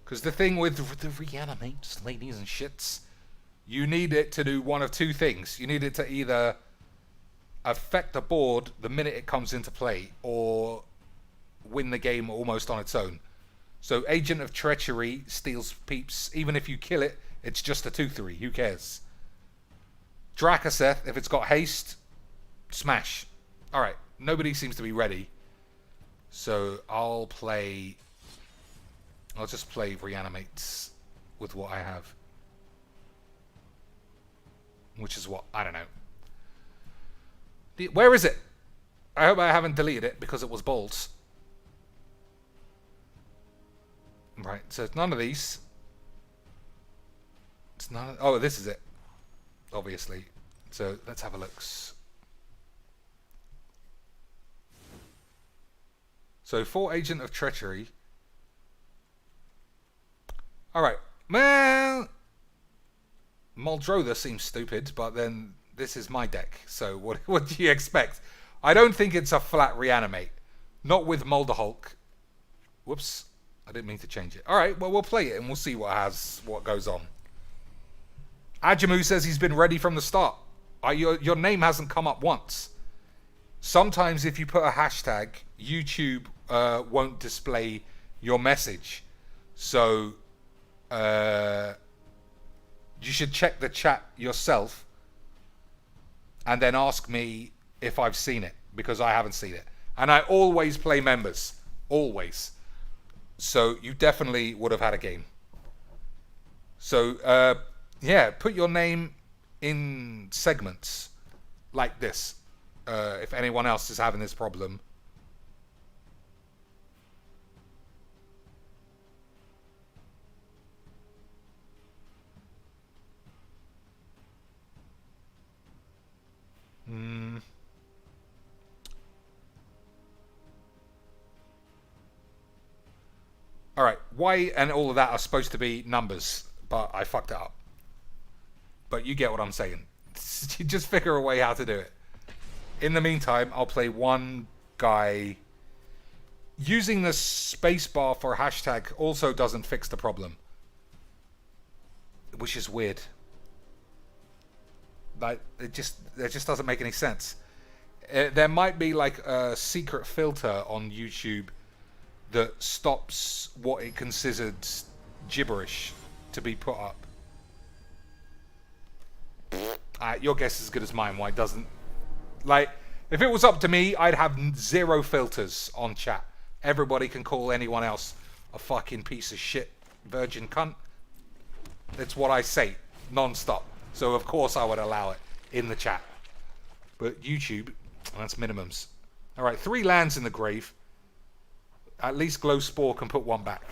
S1: Because the thing with the Reanimates, ladies and shits, you need it to do one of 2 things. You need it to either affect the board the minute it comes into play, or win the game almost on its own. So Agent of Treachery steals peeps. Even if you kill it, it's just a 2/3. Who cares? Drakaseth, if it's got haste, smash. Alright, nobody seems to be ready. So I'll just play Reanimates with what I have. Which is what? I don't know. Where is it? I hope I haven't deleted it because it was balls. Right, so it's none of these. It's none. Oh, this is it. Obviously. So let's have a look. So for Agent of Treachery. Alright. Well, Muldrotha seems stupid, but then this is my deck. So what do you expect? I don't think it's a flat reanimate. Not with Mulderhulk. Whoops. I didn't mean to change it. Alright, well we'll play it and we'll see what goes on. Ajamu says he's been ready from the start. Your name hasn't come up once. Sometimes if you put a hashtag, YouTube won't display your message. So you should check the chat yourself and then ask me if I've seen it, because I haven't seen it. And I always play members. Always. So you definitely would have had a game. So yeah, put your name in segments like this. If anyone else is having this problem. Alright, Y and all of that are supposed to be numbers, but I fucked it up. But you get what I'm saying. Just figure a way how to do it. In the meantime, I'll play one guy. Using the spacebar for hashtag also doesn't fix the problem. Which is weird. Like, it just doesn't make any sense. There might be like a secret filter on YouTube that stops what it considered gibberish to be put up. Your guess is as good as mine. Why doesn't... Like, if it was up to me, I'd have 0 filters on chat. Everybody can call anyone else a fucking piece of shit virgin cunt. That's what I say, non-stop. So of course I would allow it in the chat. But YouTube, that's minimums. Alright, 3 lands in the grave. At least Glow Spore can put 1 back.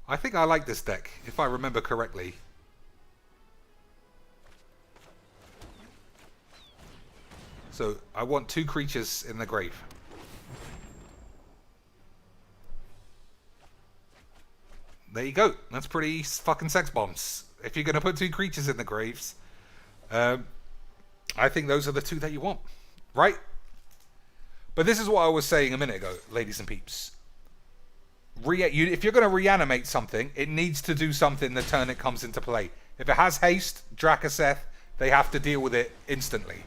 S1: I think I like this deck, if I remember correctly. So, I want 2 creatures in the grave. There you go. That's pretty fucking sex bombs. If you're going to put 2 creatures in the graves, I think those are the 2 that you want. Right? But this is what I was saying a minute ago, ladies and peeps. If you're going to reanimate something, it needs to do something the turn it comes into play. If it has haste, Drakaseth, they have to deal with it instantly.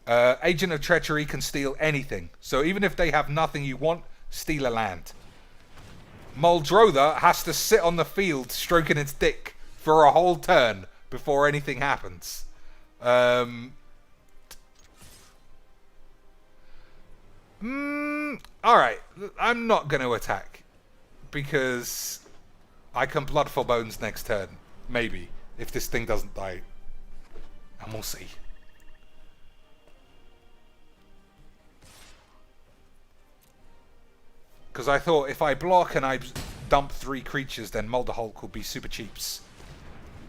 S1: Agent of Treachery can steal anything. So even if they have nothing you want, steal a land. Muldrotha has to sit on the field stroking its dick for a whole turn before anything happens. Alright. I'm not going to attack. Because I can Blood for Bones next turn. Maybe. If this thing doesn't die. And we'll see. Because I thought if I block and I dump 3 creatures, then Mulderhulk will be super cheaps.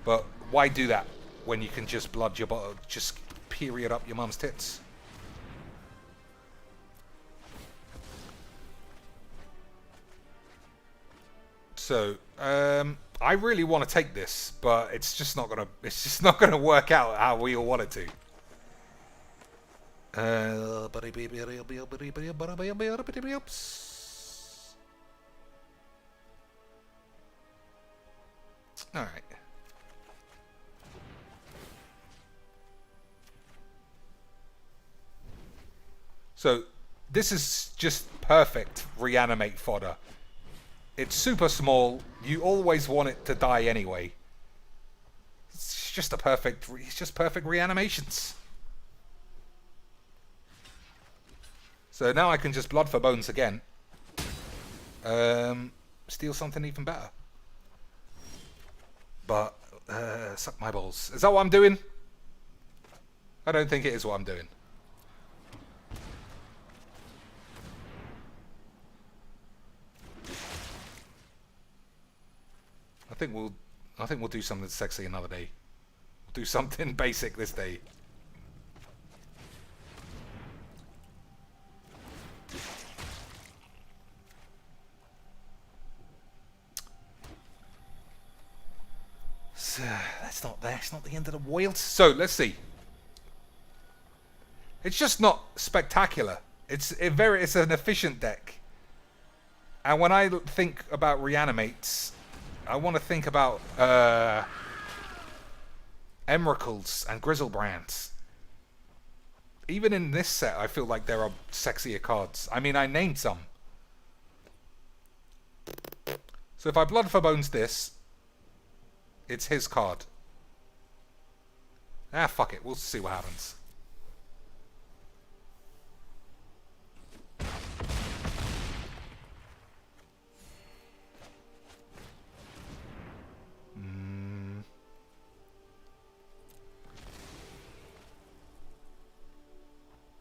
S1: But why do that when you can just blood your bottle, just period up your mum's tits? So, I really want to take this, but it's just not gonna work out how we all want it to. Alright. So, this is just perfect reanimate fodder. It's super small. You always want it to die anyway. It's just perfect reanimations. So now I can just Blood for Bones again. Steal something even better. But, suck my balls. Is that what I'm doing? I don't think it is what I'm doing. I think we'll do something sexy another day. We'll do something basic this day. So, that's not the end of the world. So let's see. It's just not spectacular. It's an efficient deck. And when I think about Reanimates, I want to think about Emeralds and Grizzlebrands. Even in this set, I feel like there are sexier cards. I mean, I named some. So if I Blood for Bones this, it's his card. Ah, fuck it. We'll see what happens.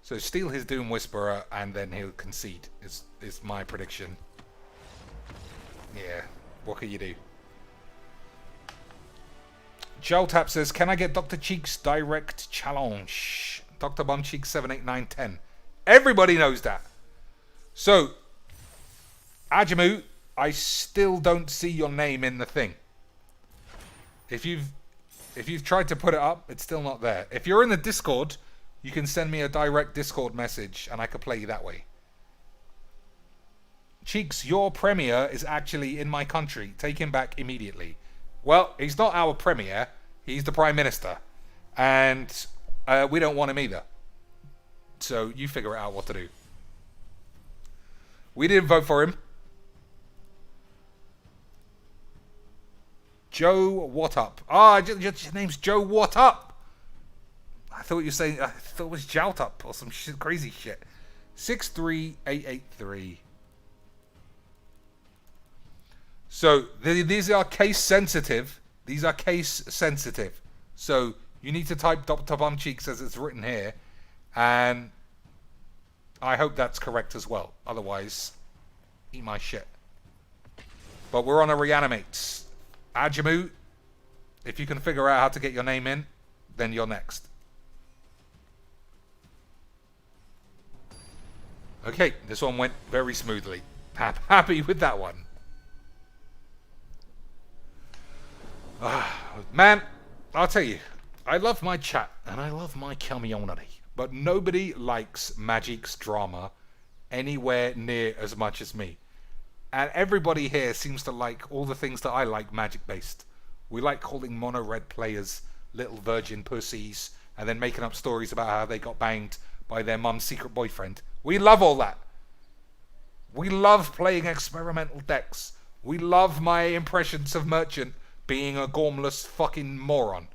S1: So steal his Doom Whisperer and then he'll concede, is my prediction. Yeah, what can you do? Joltap says, can I get Dr. Cheek's direct challenge? Dr. Bumcheek 78910. Everybody knows that. So, Ajamu, I still don't see your name in the thing. If you've tried to put it up, it's still not there. If you're in the Discord, you can send me a direct Discord message and I can play you that way. Cheeks, your premier is actually in my country. Take him back immediately. Well, he's not our premier. He's the Prime Minister. And we don't want him either. So you figure out what to do. We didn't vote for him. Joe What Up. Ah, your name's Joe What Up. I thought you were saying, I thought it was Jout Up or some shit, crazy shit. 63883. So these are case sensitive. These are case sensitive. So you need to type Dr. Bumcheeks as it's written here. And I hope that's correct as well. Otherwise, eat my shit. But we're on a Reanimates. Ajamu, if you can figure out how to get your name in, then you're next. Okay, this one went very smoothly. Happy with that one. Man, I'll tell you, I love my chat and I love my community, but nobody likes Magic's drama anywhere near as much as me. And everybody here seems to like all the things that I like Magic-based. We like calling mono-red players little virgin pussies and then making up stories about how they got banged by their mum's secret boyfriend. We love all that. We love playing experimental decks. We love my impressions of Merchant being a gormless fucking moron.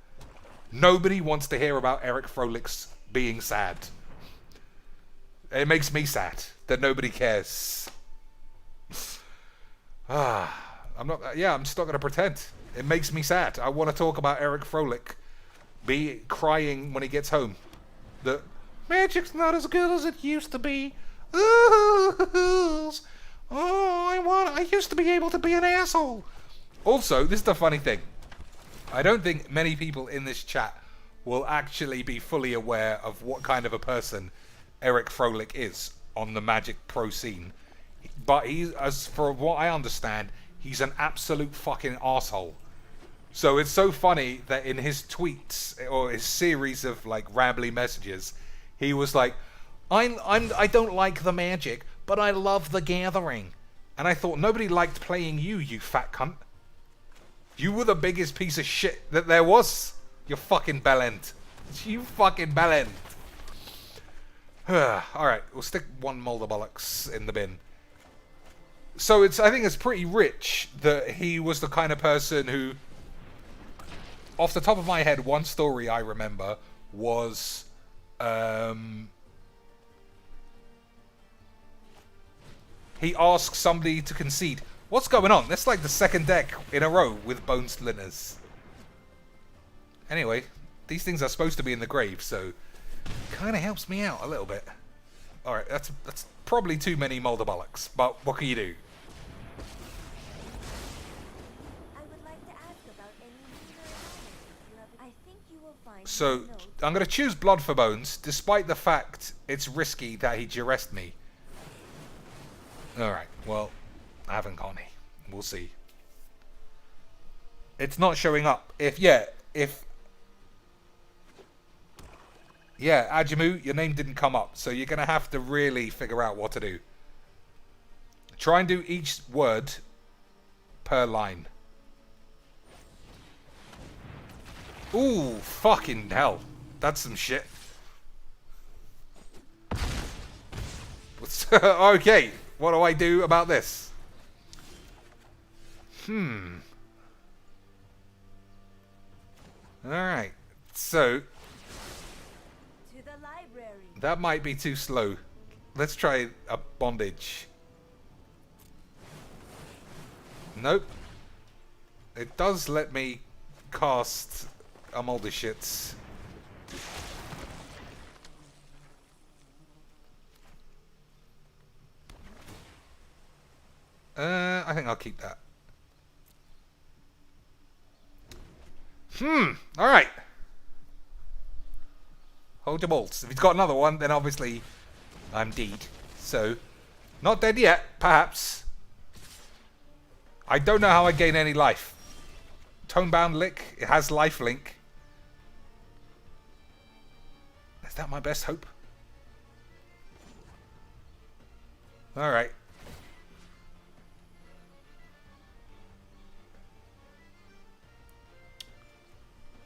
S1: Nobody wants to hear about Eric Froelic's being sad. It makes me sad that nobody cares. I'm just not going to pretend. It makes me sad. I want to talk about Eric Froelich crying when he gets home. That
S2: Magic's not as good as it used to be. Oh, I used to be able to be an asshole.
S1: Also, this is the funny thing. I don't think many people in this chat will actually be fully aware of what kind of a person Eric Froelich is on the Magic Pro scene. But as for what I understand, he's an absolute fucking arsehole. So it's so funny that in his tweets or his series of like rambly messages, he was like, I don't like the Magic, but I love the Gathering. And I thought, nobody liked playing you, you fat cunt. You were the biggest piece of shit that there was. You fucking bellend. You fucking bellend. Alright, we'll stick one Molder Bollocks in the bin. So I think it's pretty rich that he was the kind of person who, off the top of my head, one story I remember was he asked somebody to concede. What's going on? That's like the second deck in a row with Bone Splinters. Anyway, these things are supposed to be in the grave, so kind of helps me out a little bit. Alright, that's probably too many Molder Bollocks, but what can you do?
S4: I would like to
S1: So I'm going to choose Blood for Bones, despite the fact it's risky that he duressed me. Alright, well, I haven't got any. We'll see. It's not showing up. Yeah, Ajimu, your name didn't come up, so you're going to have to really figure out what to do. Try and do each word per line. Ooh, fucking hell. That's some shit. Okay, what do I do about this? Alright, so
S4: To the library.
S1: that might be too slow. Let's try a bondage. Nope. It does let me cast a moldy shits. I think I'll keep that. Alright. Hold your bolts. If he's got another one, then obviously I'm dead. So, not dead yet, perhaps. I don't know how I gain any life. Tonebound lick. It has life link. Is that my best hope? Alright.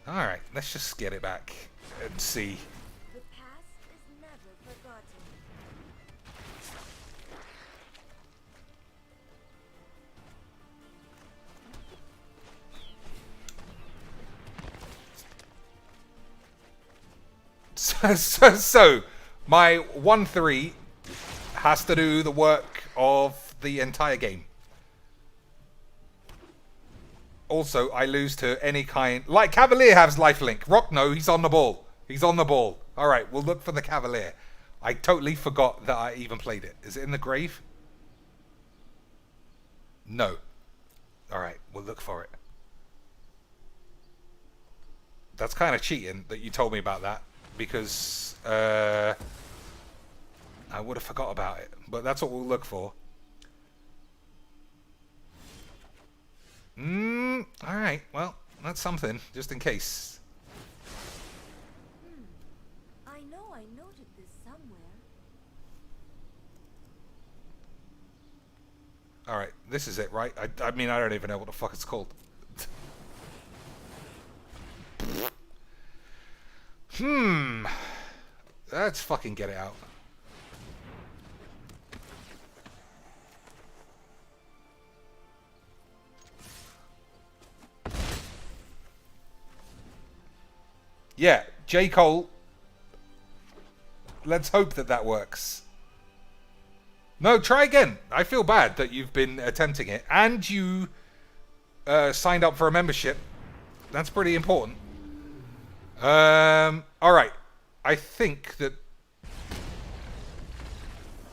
S1: Alright, let's just get it back and see.
S4: The past is never forgotten.
S1: So, my 1-3 has to do the work of the entire game. Also, I lose to any kind... Like, Cavalier has lifelink. Rock, no, he's on the ball. He's on the ball. Alright, we'll look for the Cavalier. I totally forgot that I even played it. Is it in the grave? No. Alright, we'll look for it. That's kind of cheating that you told me about that. Because I would have forgot about it. But that's what we'll look for. Alright, well, that's something, just in case.
S4: I know I noted this somewhere.
S1: Alright, this is it, right? I mean, I don't even know what the fuck it's called. Let's fucking get it out. Yeah, J. Cole. Let's hope that that works. No, try again. I feel bad that you've been attempting it. And you signed up for a membership. That's pretty important. Alright. I think that...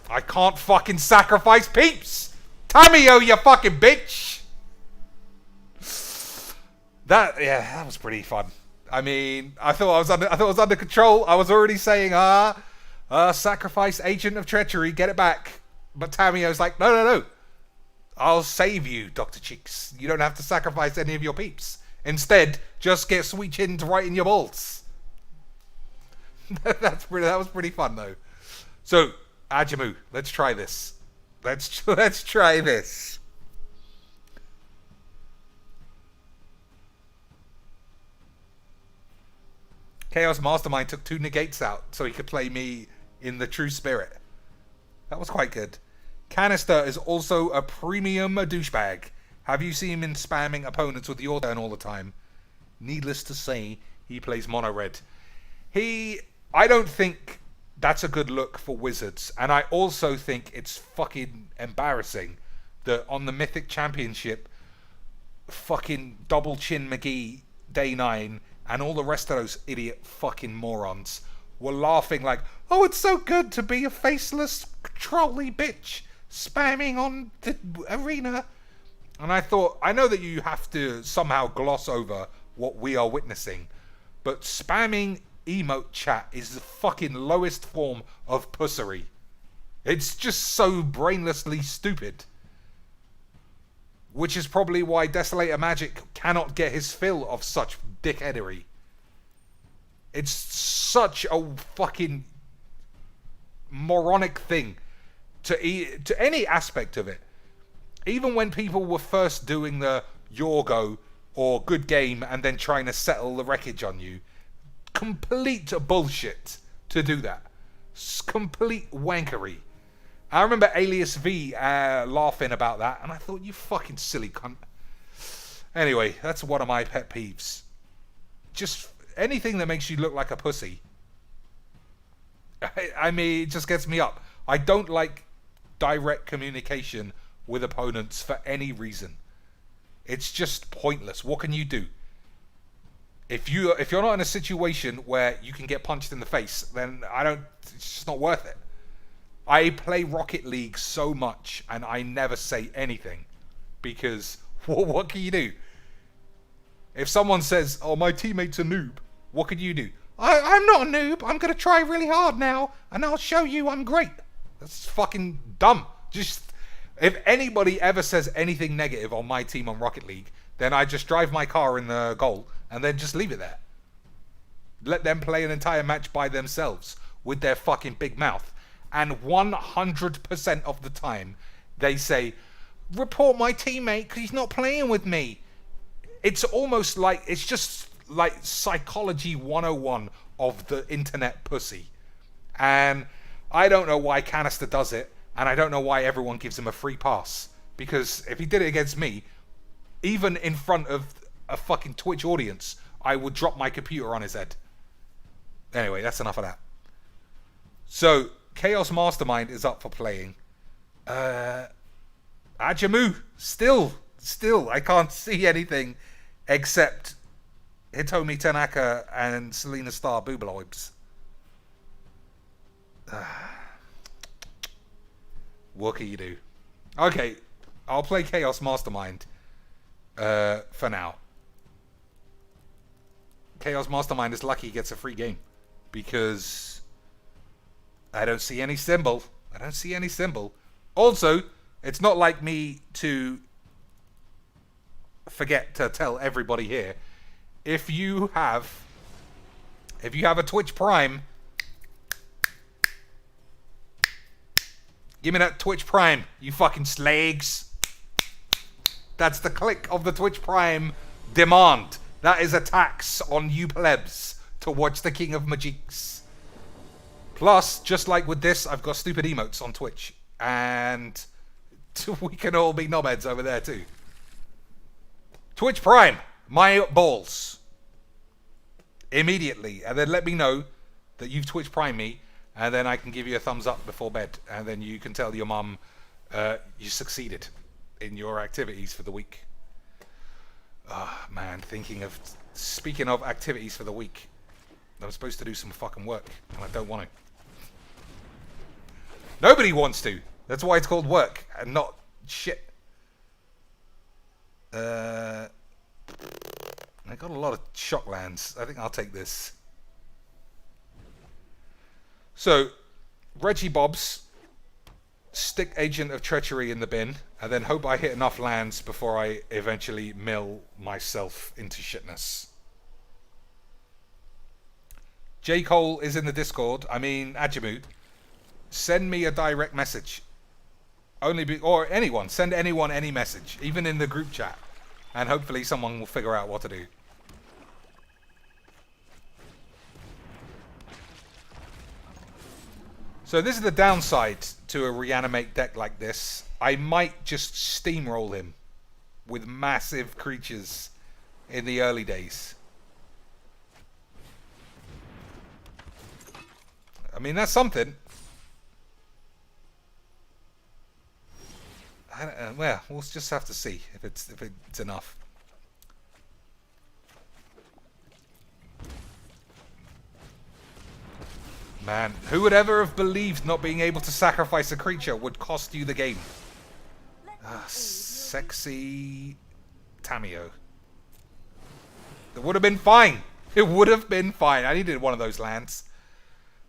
S1: I can't fucking sacrifice peeps! Tamio, you fucking bitch! That was pretty fun. I mean, I thought I was under control. I was already saying, sacrifice agent of treachery, get it back. But Tamio's like, no. I'll save you, Dr. Cheeks. You don't have to sacrifice any of your peeps. Instead, just get sweet chins right in your balls. That was pretty fun though. So, Ajimu, let's try this. Let's try this. Chaos Mastermind took 2 negates out so he could play me in the true spirit. That was quite good. Canister is also a premium douchebag. Have you seen him spamming opponents with your turn all the time? Needless to say, he plays mono red. I don't think that's a good look for Wizards. And I also think it's fucking embarrassing that on the Mythic Championship, fucking Double Chin McGee, Day 9, and all the rest of those idiot fucking morons were laughing like, oh, it's so good to be a faceless, trolly bitch spamming on the arena. And I thought, I know that you have to somehow gloss over what we are witnessing, but spamming emote chat is the fucking lowest form of pussery. It's just so brainlessly stupid. Which is probably why Desolator Magic cannot get his fill of such dickheadery. It's such a fucking moronic thing to any aspect of it. Even when people were first doing the your go or good game and then trying to settle the wreckage on you, complete bullshit to do that. Complete wankery. I remember Alias V laughing about that, and I thought, you fucking silly cunt. Anyway, that's one of my pet peeves. Just anything that makes you look like a pussy. I mean, it just gets me up. I don't like direct communication with opponents for any reason. It's just pointless. What can you do? If you're not in a situation where you can get punched in the face, then it's just not worth it. I play Rocket League so much and I never say anything because what can you do? If someone says, "Oh, my teammate's a noob," what can you do?
S2: I'm not a noob. I'm going to try really hard now, and I'll show you I'm great.
S1: That's fucking dumb. Just, if anybody ever says anything negative on my team on Rocket League, then I just drive my car in the goal and then just leave it there. Let them play an entire match by themselves with their fucking big mouth. And 100% of the time, they say, "Report my teammate because he's not playing with me." It's almost like, it's just like psychology 101 of the internet pussy. And I don't know why Canister does it, and I don't know why everyone gives him a free pass. Because if he did it against me, even in front of a fucking Twitch audience, I would drop my computer on his head. Anyway, that's enough of that. So, Chaos Mastermind is up for playing. Ajamu, still, I can't see anything except Hitomi Tanaka and Selena Star Boobaloibs. What can you do? Okay, I'll play Chaos Mastermind for now. Chaos Mastermind is lucky he gets a free game because I don't see any symbol. Also, it's not like me to forget to tell everybody here. If you have a Twitch Prime, give me that Twitch Prime, you fucking slags. That's the click of the Twitch Prime demand. That is a tax on you plebs to watch the King of Magics. Plus, just like with this, I've got stupid emotes on Twitch. And we can all be knobheads over there too. Twitch Prime, my balls. Immediately. And then let me know that you've Twitch Prime me. And then I can give you a thumbs up before bed. And then you can tell your mum you succeeded in your activities for the week. Oh, man, speaking of activities for the week, I'm supposed to do some fucking work, and I don't want to. Nobody wants to. That's why it's called work, and not shit. I got a lot of shock lands. I think I'll take this. So, Reggie Bob's, stick Agent of Treachery in the bin, and then hope I hit enough lands before I eventually mill myself into shitness. J. Cole is in the Discord. Ajamu. Send me a direct message. Or anyone. Send anyone any message. Even in the group chat. And hopefully someone will figure out what to do. So this is the downside to a Reanimate deck like this. I might just steamroll him with massive creatures in the early days. That's something. Well, we'll just have to see if it's enough. Man, who would ever have believed not being able to sacrifice a creature would cost you the game? Sexy Tamio. That would have been fine It would have been fine. I needed one of those lands.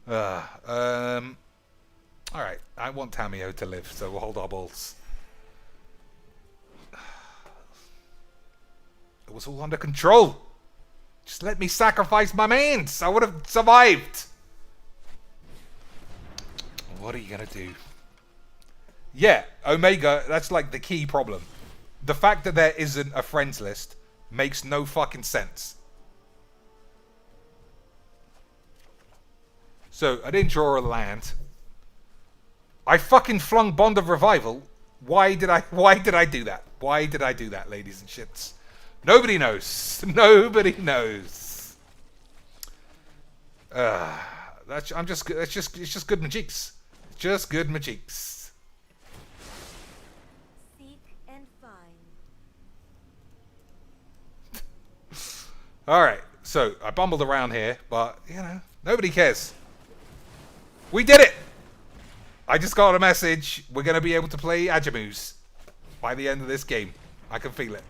S1: Alright, I want Tamio to live, so we'll hold our balls. It was all under control. Just let me sacrifice my mains. I would have survived. What are you going to do? Yeah, Omega, that's like the key problem. The fact that there isn't a friends list makes no fucking sense. So, I didn't draw a land. I fucking flung Bond of Revival. Why did I do that? Why did I do that, ladies and shits? Nobody knows. Nobody knows. It's just good magics. Just good magics.
S4: Seek and find.
S1: Alright, so I bumbled around here, but, you know, nobody cares. We did it! I just got a message. We're going to be able to play Ajamus by the end of this game. I can feel it.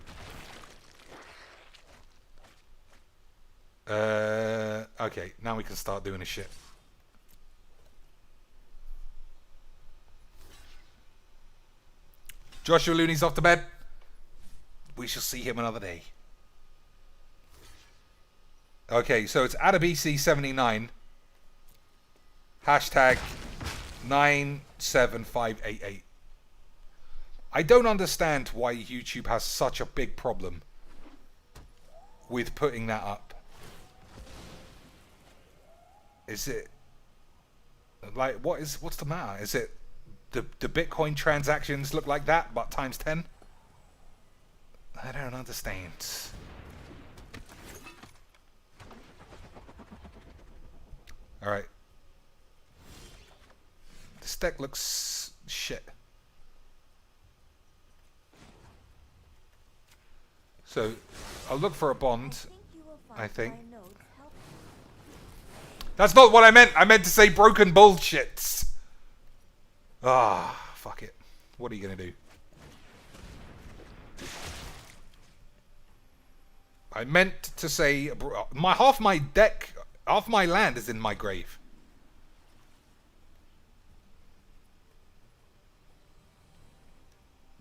S1: Okay, now we can start doing this shit. Joshua Looney's off to bed. We shall see him another day. Okay, so it's Adabisi79. Hashtag 97588. I don't understand why YouTube has such a big problem with putting that up. Is it like what's the matter? Is it the Bitcoin transactions look like that but times 10? I don't understand. All right. This deck looks shit. So I'll look for a bond. I think. That's not what I meant. I meant to say broken bullshits. Ah, fuck it. What are you going to do? I meant to say half my land is in my grave.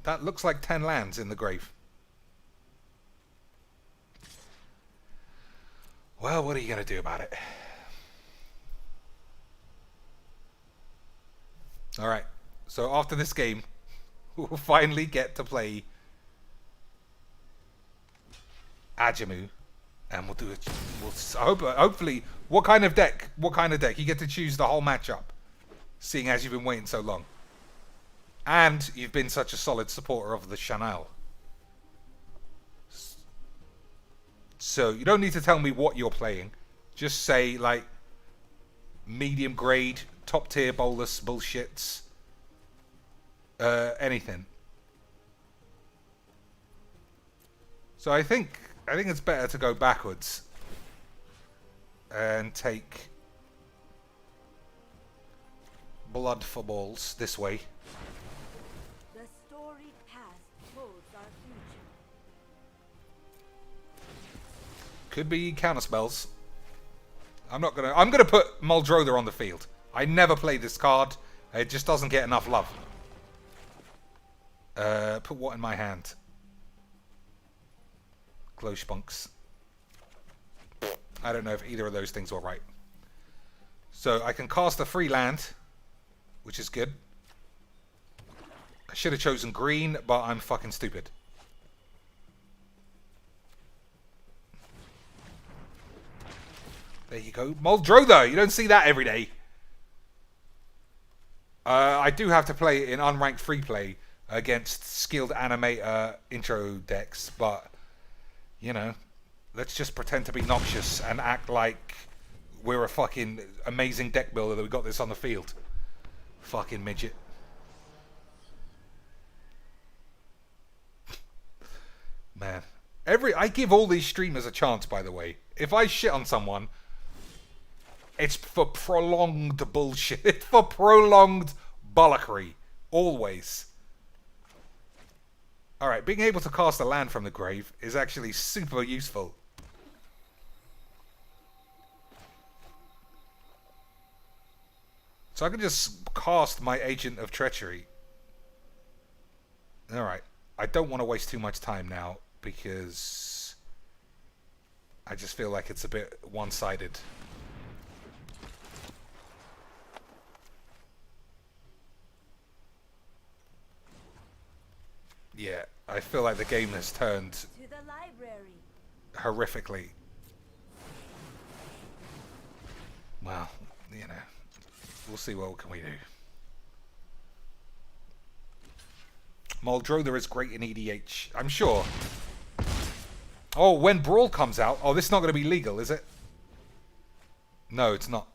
S1: That looks like 10 lands in the grave. Well, what are you going to do about it? Alright, so after this game, we'll finally get to play Ajamu, and we'll do it. Hopefully, what kind of deck? You get to choose the whole matchup, seeing as you've been waiting so long. And you've been such a solid supporter of the channel. So you don't need to tell me what you're playing. Just say, like, medium grade, top tier Bolas bullshits. Anything. So I think it's better to go backwards and take blood for balls this way.
S4: The storied past holds our future.
S1: Could be counter spells. I'm gonna put Muldrotha on the field. I never play this card. It just doesn't get enough love. Put what in my hand? Glow spunks. I don't know if either of those things were right. So I can cast a free land, which is good. I should have chosen green, but I'm fucking stupid. There you go. Muldrotha! You don't see that every day. I do have to play in unranked free play against skilled animator intro decks, but, you know, let's just pretend to be noxious and act like we're a fucking amazing deck builder that we got this on the field. Fucking midget. Man. I give all these streamers a chance, by the way. If I shit on someone, it's for prolonged bullshit. It's for prolonged bollockry. Always. Alright, being able to cast a land from the grave is actually super useful. So I can just cast my Agent of Treachery. Alright. I don't want to waste too much time now because I just feel like it's a bit one-sided. Yeah, I feel like the game has turned
S4: To the library.
S1: horrifically. Well, you know, we'll see what can we do. Moldrother is great in EDH, I'm sure. Oh, when Brawl comes out, oh, this is not going to be legal, is it? No, it's not.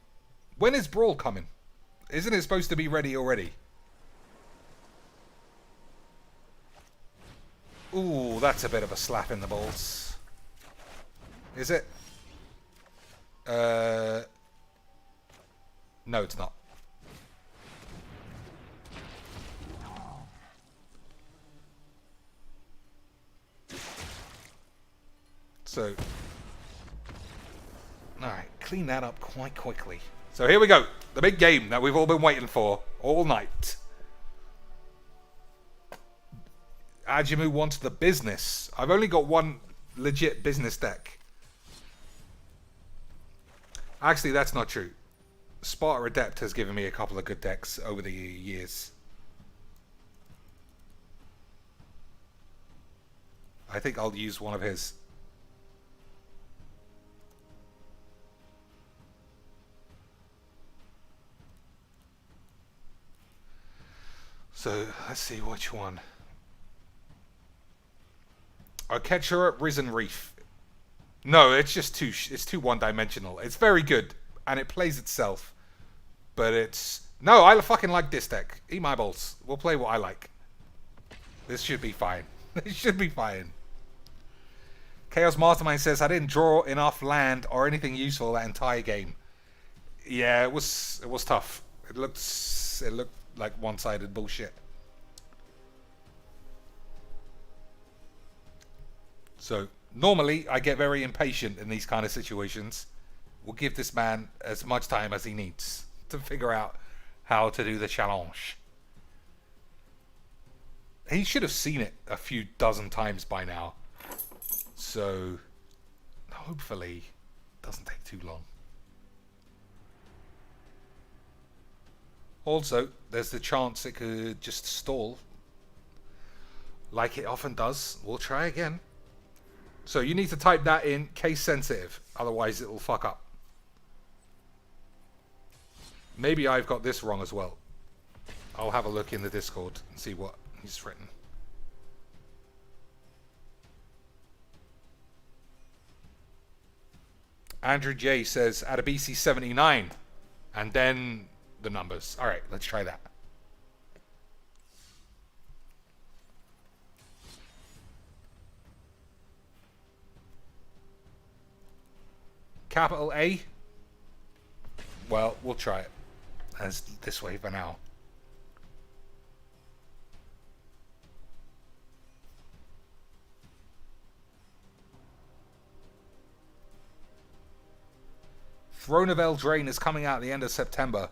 S1: When is Brawl coming? Isn't it supposed to be ready already? Ooh, that's a bit of a slap in the balls. Is it? No, it's not. So, alright, clean that up quite quickly. So here we go. The big game that we've all been waiting for all night. Ajimu wants the business. I've only got one legit business deck. Actually, that's not true. Sparta Adept has given me a couple of good decks over the years. I think I'll use one of his. So, let's see which one. Orchestra Risen Reef. No, it's just too one-dimensional. It's very good, and it plays itself. But it's... No, I fucking like this deck. Eat my balls. We'll play what I like. This should be fine. This should be fine. Chaos Mastermind says, I didn't draw enough land or anything useful that entire game. Yeah, it was tough. It looked like one-sided bullshit. So, normally, I get very impatient in these kind of situations. We'll give this man as much time as he needs to figure out how to do the challenge. He should have seen it a few dozen times by now. So, hopefully, it doesn't take too long. Also, there's the chance it could just stall. Like it often does. We'll try again. So you need to type that in case sensitive. Otherwise it'll fuck up. Maybe I've got this wrong as well. I'll have a look in the Discord and see what he's written. Andrew J says Adabisi 79. And then the numbers. Alright, let's try that. Capital A. Well, we'll try it as this way for now. Throne of Eldraine is coming out at the end of September.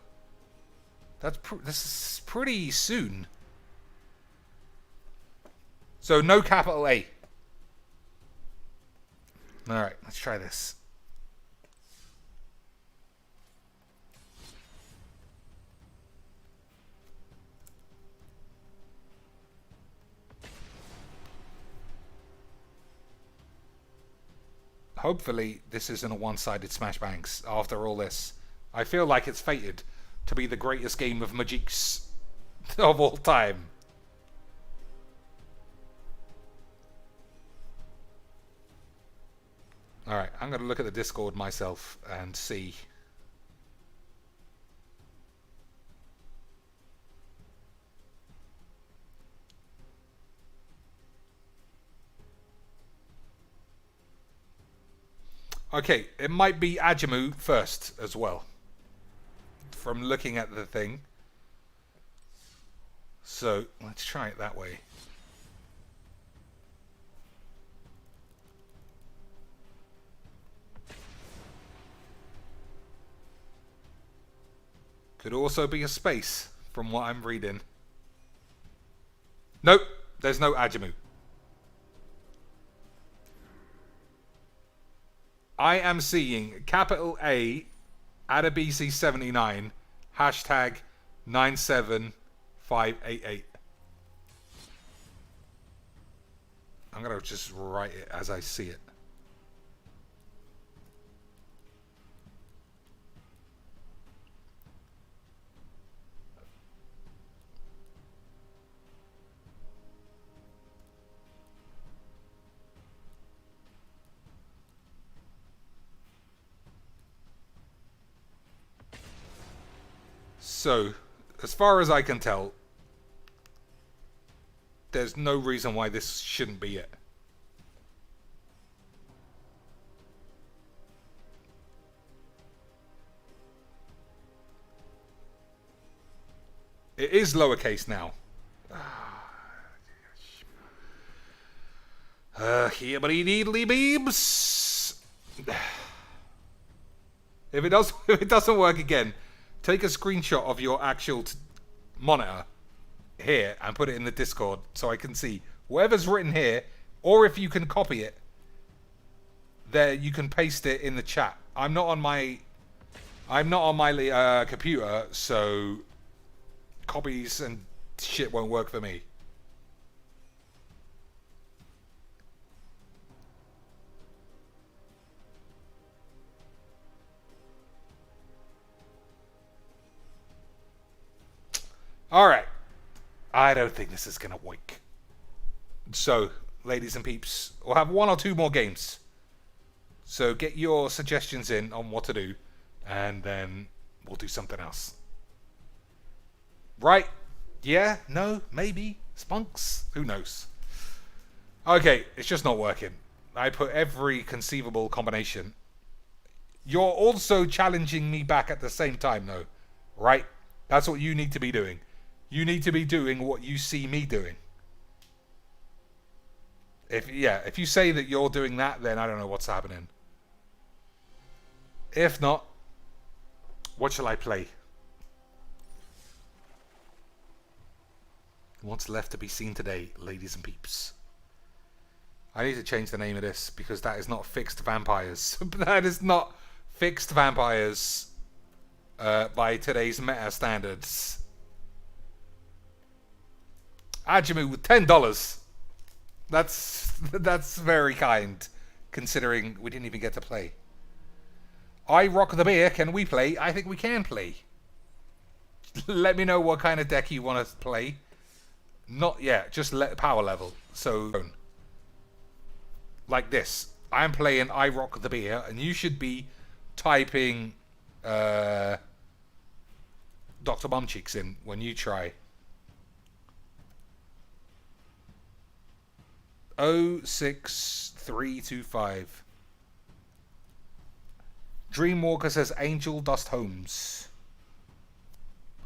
S1: This is pretty soon. So no capital A. Alright, let's try this. Hopefully this isn't a one-sided smash bangs after all this. I feel like it's fated to be the greatest game of Magics of all time. Alright, I'm going to look at the Discord myself and see. Okay, it might be Ajimu first as well. From looking at the thing. So, let's try it that way. Could also be a space, from what I'm reading. Nope, there's no Ajamu. I am seeing capital A, AdaBC79, hashtag 97588. I'm going to just write it as I see it. So, as far as I can tell, there's no reason why this shouldn't be it. It is lowercase now. Here, buddy, needly beebs. If it doesn't work again, take a screenshot of your actual monitor here and put it in the Discord so I can see whatever's written here, or if you can copy it, there you can paste it in the chat. I'm not on my computer, so copies and shit won't work for me. Alright. I don't think this is going to work. So, ladies and peeps, we'll have one or two more games. So get your suggestions in on what to do, and then we'll do something else. Right? Yeah? No? Maybe? Spunks? Who knows? Okay, it's just not working. I put every conceivable combination. You're also challenging me back at the same time, though. Right? That's what you need to be doing. You need to be doing what you see me doing. If you say that you're doing that, then I don't know what's happening. If not, what shall I play? What's left to be seen today, ladies and peeps? I need to change the name of this because that is not Fixed Vampires. That is not Fixed Vampires by today's meta standards. Ajamu with $10. That's very kind, considering we didn't even get to play. I rock the beer. Can we play? I think we can play. Let me know what kind of deck you want to play. Not yet, just power level. So, like this. I'm playing I rock the beer, and you should be typing Dr. Bumcheeks in when you try. 06325. Dreamwalker says Angel Dust Homes.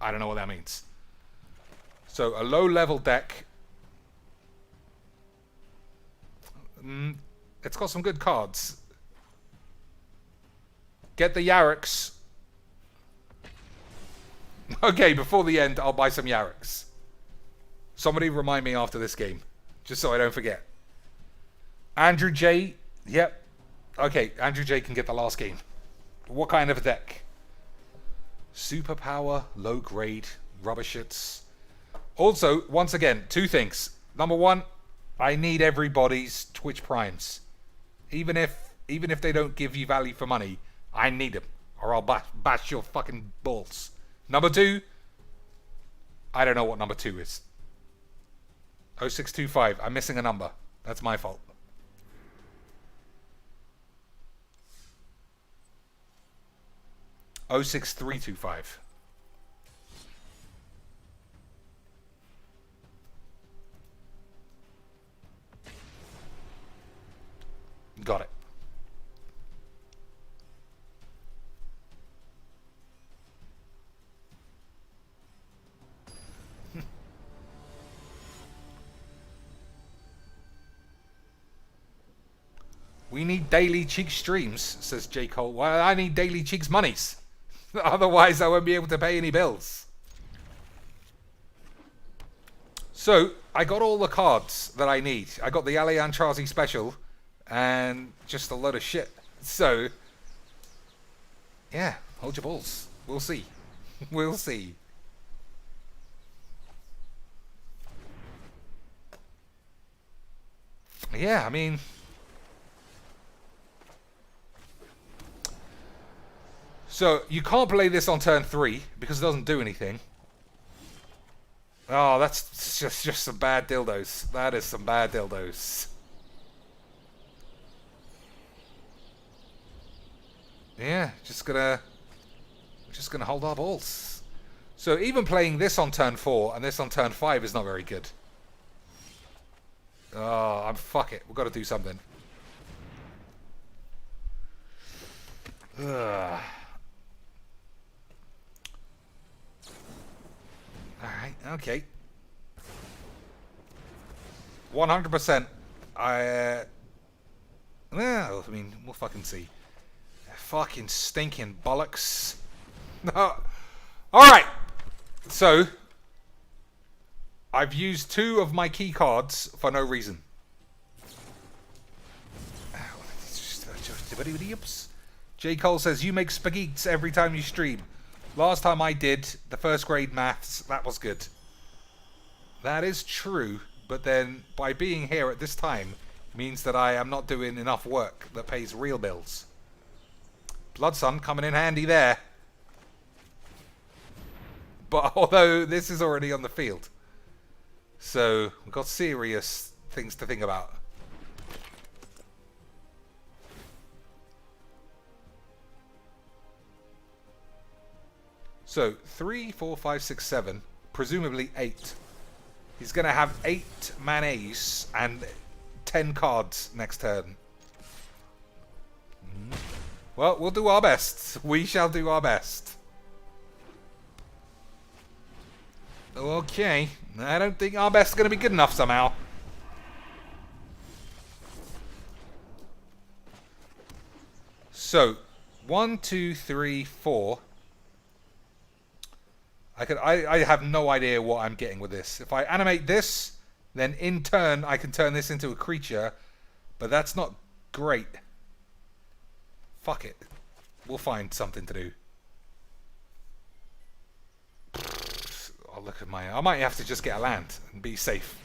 S1: I don't know what that means. So a low level deck. It's got some good cards. Get the Yarriks. Okay, before the end, I'll buy some Yarriks. Somebody remind me after this game, just so I don't forget. Andrew J. Yep. Okay, Andrew J can get the last game. What kind of a deck? Superpower, low grade, rubber shits. Also, once again, two things. Number one, I need everybody's Twitch primes. Even if they don't give you value for money, I need them, or I'll bash your fucking balls. Number two, I don't know what number two is. 0625. I'm missing a number. That's my fault. Oh 06325. Got it. We need daily Cheeks streams, says J. Cole. Well, I need daily Cheeks monies. Otherwise, I won't be able to pay any bills. So, I got all the cards that I need. I got the Aliantrazi special and just a load of shit. So, yeah, hold your balls. We'll see. We'll see. Yeah, I mean... So, you can't play this on turn 3 because it doesn't do anything. Oh, that's just some bad dildos. That is some bad dildos. Yeah, just gonna hold our balls. So even playing this on turn 4 and this on turn 5 is not very good. Oh, fuck it. We've got to do something. Ugh. Alright, okay. 100%. Well, I mean, we'll fucking see. Fucking stinking bollocks. Alright. So, I've used 2 of my key cards for no reason. J. Cole says, you make spagheets every time you stream. Last time I did the first grade maths, that was good. That is true, but then by being here at this time means that I am not doing enough work that pays real bills. Blood Sun coming in handy there. But although this is already on the field. So we've got serious things to think about. So 3, 4, 5, 6, 7, presumably 8. He's going to have 8 mayonnaise and 10 cards next turn. Well, we'll do our best. We shall do our best. Okay. I don't think our best is going to be good enough somehow. So, 1, 2, 3, 4. I have no idea what I'm getting with this. If I animate this, then in turn I can turn this into a creature, but that's not great. Fuck it. We'll find something to do. Oh, look at my... I might have to just get a land and be safe.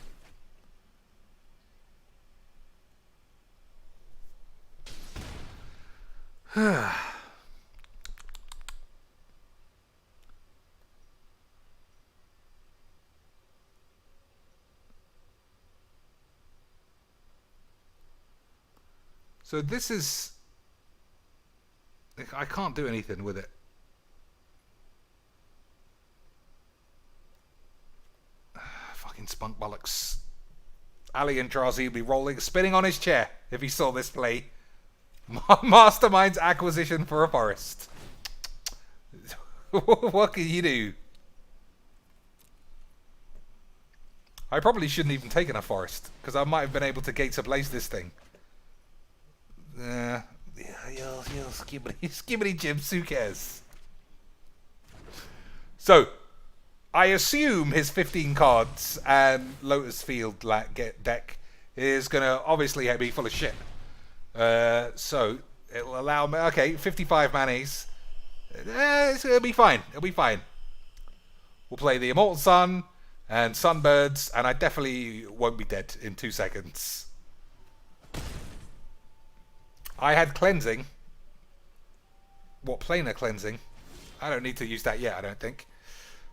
S1: So this is... I can't do anything with it. Fucking spunk bollocks. Aliantrazi would be rolling, spinning on his chair if he saw this play. Mastermind's acquisition for a forest. What can you do? I probably shouldn't even taken a forest, because I might have been able to Gates Ablaze this thing. Skibbity Jibs, who cares? So, I assume his 15 cards and Lotus Field deck is going to obviously be full of shit. So, it'll allow me... Okay, 55 mayonnaise. It'll be fine. It'll be fine. We'll play the Immortal Sun and Sunbirds, and I definitely won't be dead in 2 seconds. I had Cleansing. What, Planar Cleansing? I don't need to use that yet, I don't think.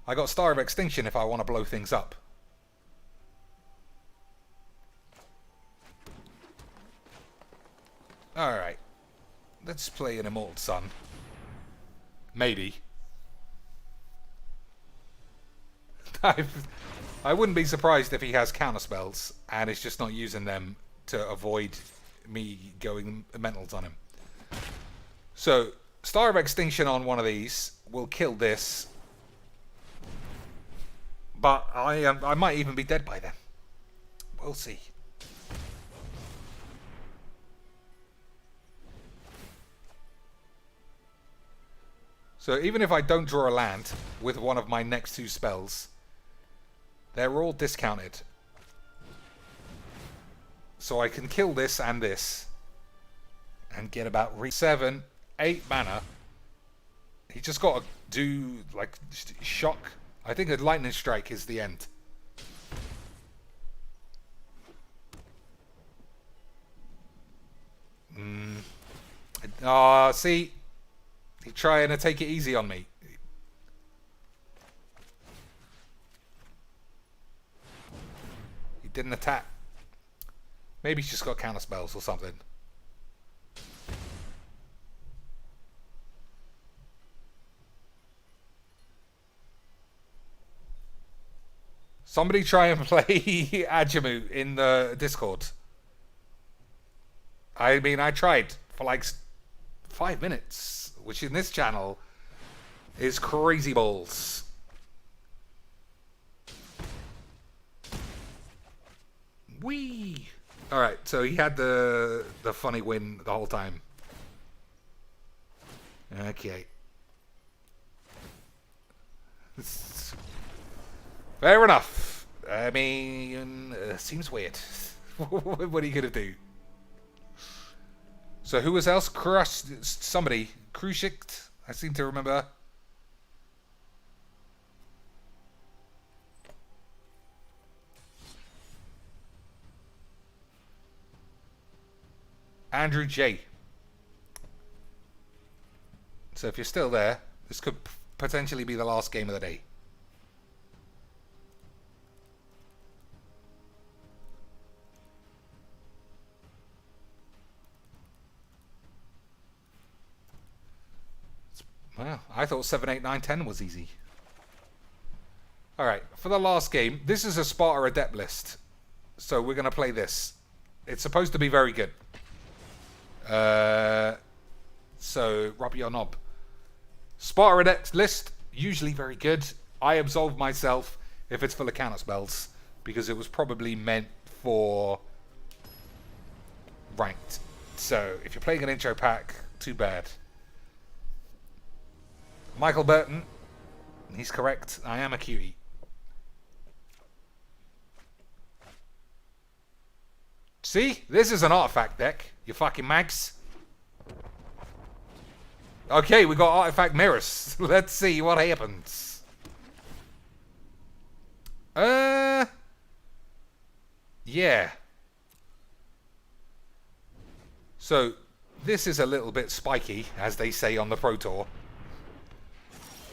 S1: I got Star of Extinction if I want to blow things up. Alright. Let's play an Immortal Sun. Maybe. I wouldn't be surprised if he has counterspells and is just not using them to avoid me going mentals on him. So, Star of Extinction on one of these will kill this. But I might even be dead by then. We'll see. So even if I don't draw a land with one of my next 2 spells, they're all discounted. So I can kill this and this and get about 7, 8 mana. He just got to do like shock. I think a lightning strike is the end. See, he's trying to take it easy on me. He didn't attack. Maybe he's just got counter spells or something. Somebody try and play Ajamu in the Discord. I mean, I tried for like 5 minutes, which in this channel is crazy balls. Whee! Alright, so he had the funny win the whole time. Okay. Fair enough. I mean, seems weird. What are you gonna do? So who was else? Somebody. Krushik, I seem to remember. Andrew J. So if you're still there, this could potentially be the last game of the day. Well, I thought 7, 8, 9, 10 was easy. Alright, for the last game, this is a Sparta Adept list. So we're going to play this. It's supposed to be very good. So, rub your knob. Sparta Adept list, usually very good. I absolve myself if it's full of counter spells, because it was probably meant for ranked. So, if you're playing an intro pack, too bad. Michael Burton, he's correct. I am a cutie. See? This is an artifact deck, you fucking mags. Okay, we got artifact mirrors. Let's see what happens. Yeah. So, this is a little bit spiky, as they say on the Pro Tour.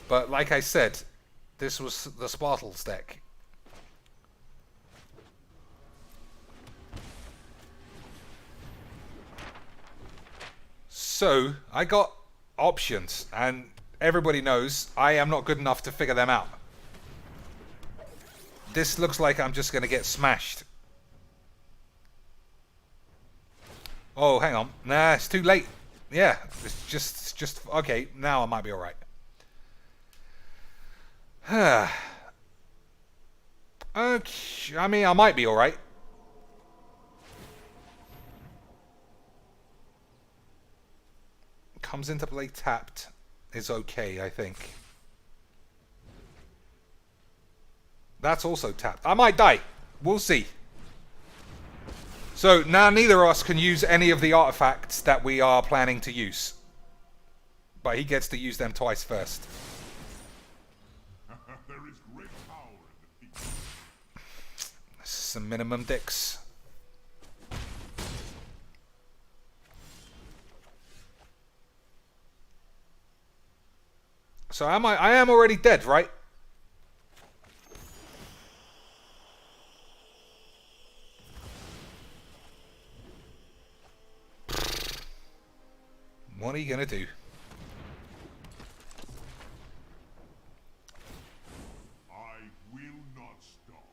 S1: But like I said, this was the Spartals deck. So, I got options, and everybody knows I am not good enough to figure them out. This looks like I'm just going to get smashed. Oh, hang on. Nah, it's too late. Yeah, it's just okay, now I might be alright. Okay, I mean, I might be alright. Comes into play tapped is okay, I think. That's also tapped. I might die. We'll see. So now neither of us can use any of the artifacts that we are planning to use. But he gets to use them twice first.
S3: There is great power in the people.
S1: Some minimum dicks. So I am already dead, right? What are you gonna do?
S3: I will not stop.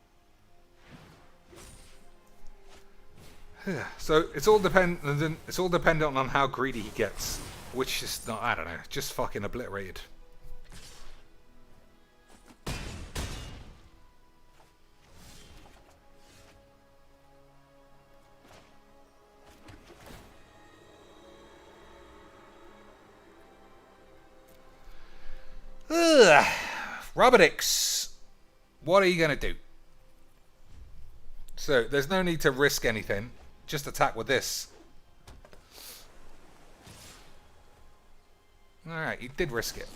S1: So it's all dependent. It's all dependent on how greedy he gets, which is not. I don't know. Just fucking obliterated. Ugh. Rubberix, what are you going to do? So, there's no need to risk anything. Just attack with this. Alright, he did risk it.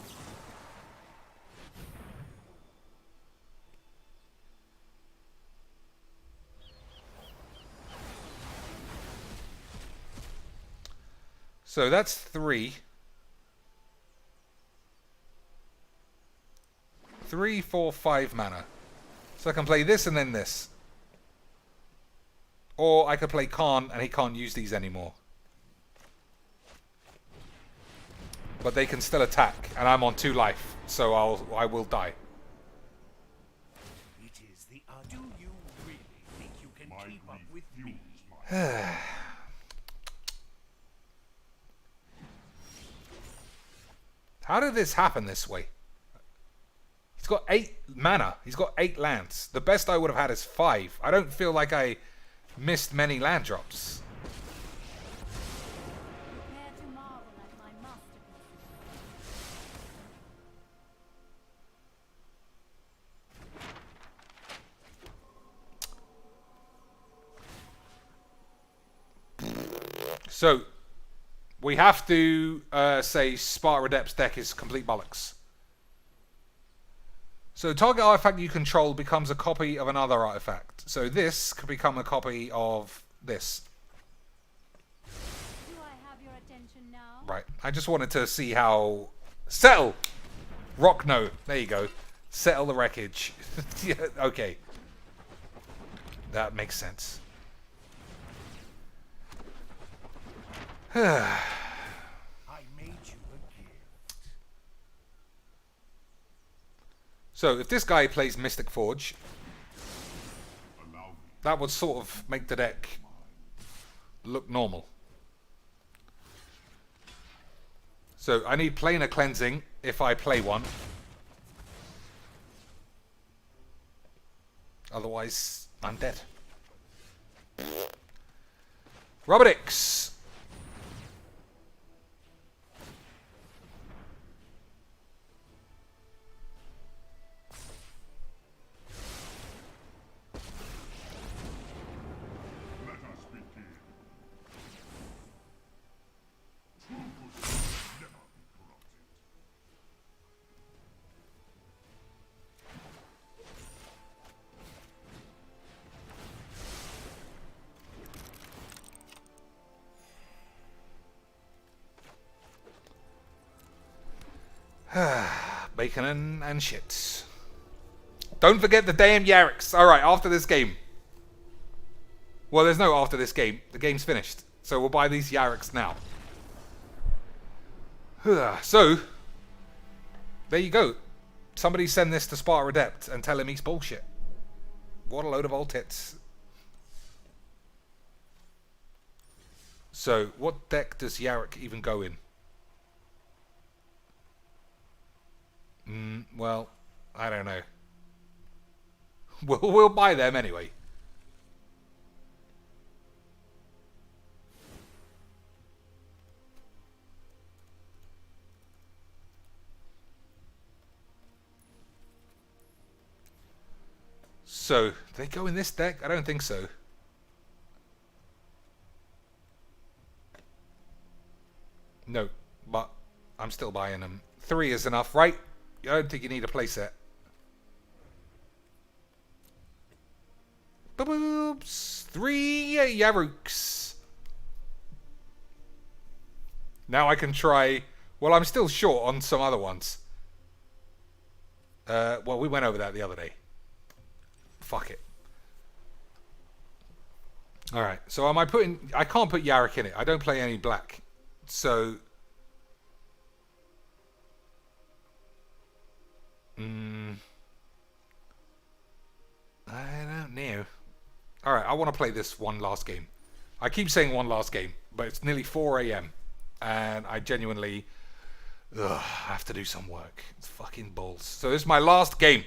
S1: So that's 3. 3, 4, 5 mana. So I can play this and then this. Or I could play Khan and he can't use these anymore. But they can still attack, and I'm on 2 life, so I will die.
S3: It is the do you really think you can keep up with me?
S1: How did this happen this way? He's got 8 mana. He's got 8 lands. The best I would have had is 5. I don't feel like I missed many land drops.
S4: Prepare to marvel at my masterpiece.
S1: So, we have to say Sparta Adept's deck is complete bollocks. So, target artifact you control becomes a copy of another artifact. So, this could become a copy of this.
S4: Do I have your attention now?
S1: Right. I just wanted to see how... Settle! Rock no. There you go. Settle the wreckage. Yeah, okay. That makes sense.
S3: I made you a gift.
S1: So, if this guy plays Mystic Forge, that would sort of make the deck look normal. So, I need Planar Cleansing if I play one. Otherwise, I'm dead. Rubberix!
S3: Let us begin. Truth will never be corrupted.
S1: Bacon and shit. Don't forget the damn Yarriks. Alright, after this game. Well, there's no after this game. The game's finished. So we'll buy these Yarriks now. So, there you go. Somebody send this to Sparta Adept and tell him he's bullshit. What a load of old tits. So, what deck does Yarrick even go in? Well, I don't know. We'll buy them anyway. So, do they go in this deck? I don't think so. No, but I'm still buying them. 3 is enough, right? I don't think you need a playset. Boobs. 3 Yarooks. Now I can try... Well, I'm still short on some other ones. Well, we went over that the other day. Fuck it. Alright, so am I putting... I can't put Yarrick in it. I don't play any black. So... I don't know. Alright, I want to play this one last game. I keep saying one last game, but it's nearly 4 a.m. And I genuinely have to do some work. It's fucking balls. So this is my last game.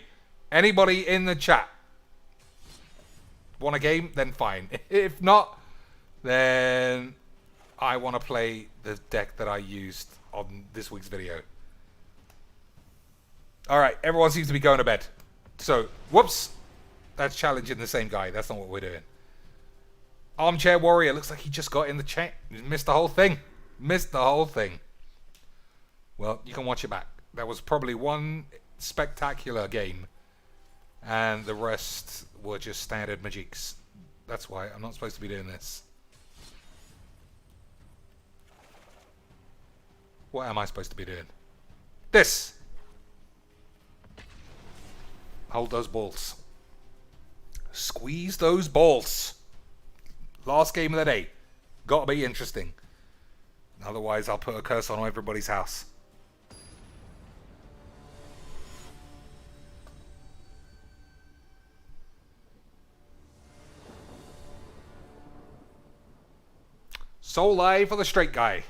S1: Anybody in the chat want a game? Then fine. If not, then I want to play the deck that I used on this week's video. Alright, everyone seems to be going to bed. So, whoops. That's challenging the same guy. That's not what we're doing. Armchair Warrior. Looks like he just got in the chat. He missed the whole thing. Missed the whole thing. Well, you can watch it back. That was probably one spectacular game. And the rest were just standard magiques. That's why I'm not supposed to be doing this. What am I supposed to be doing? This! Hold those balls. Squeeze those balls. Last game of the day. Gotta be interesting. Otherwise, I'll put a curse on everybody's house. Soul Eye for the straight guy.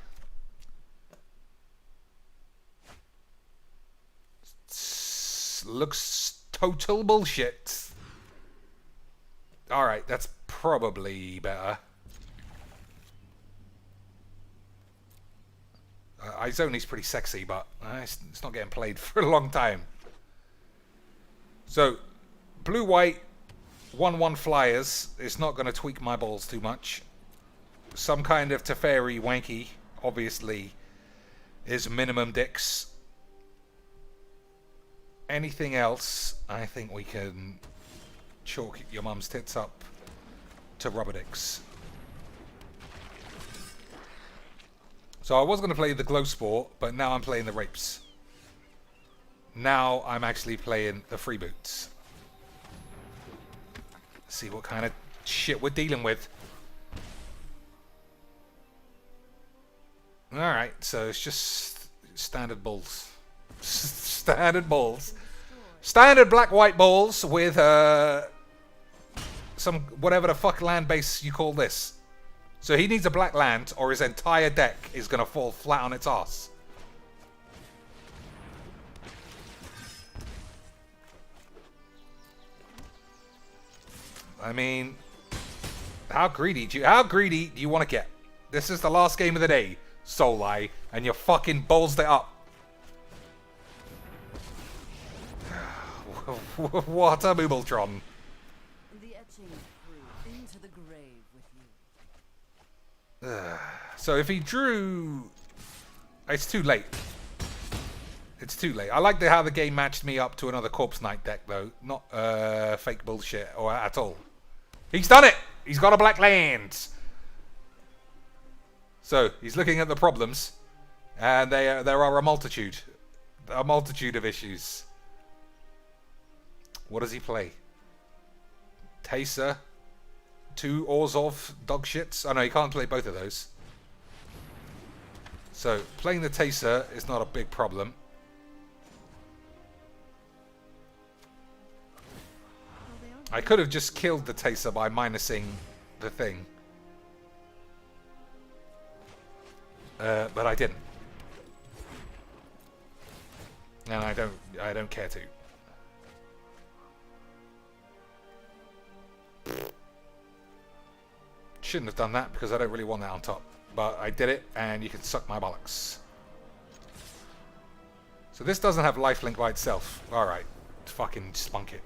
S1: Looks total bullshit. Alright, that's probably better. Izoni's pretty sexy, but it's not getting played for a long time. So, blue-white 1-1 flyers. It's not going to tweak my balls too much. Some kind of Teferi wanky, obviously, is minimum dicks. Anything else, I think we can chalk your mum's tits up to rubber dicks. So I was going to play the glow sport, but now I'm playing the rapes. Now I'm actually playing the free boots. See what kind of shit we're dealing with. Alright, so it's just standard balls. Standard balls. Standard black-white balls with some whatever the fuck land base you call this. So he needs a black land or his entire deck is going to fall flat on its ass. I mean, how greedy do you want to get? This is the last game of the day, Soul Eye, and you fucking ballsed it up. What a Moobletron.
S5: The etching through into the grave with you.
S1: So if he drew... It's too late. It's too late. I like how the game matched me up to another Corpse Knight deck, though. Not fake bullshit or at all. He's done it! He's got a black land! So, he's looking at the problems. And there are a multitude. A multitude of issues. What does he play? Taser. 2 Orzhov dog shits. Oh no, he can't play both of those. So, playing the Taser is not a big problem. I could have just killed the Taser by minusing the thing. But I didn't. And I don't care to. Shouldn't have done that because I don't really want that on top. But I did it, and you can suck my bollocks. So this doesn't have lifelink by itself. Alright. Fucking spunk it.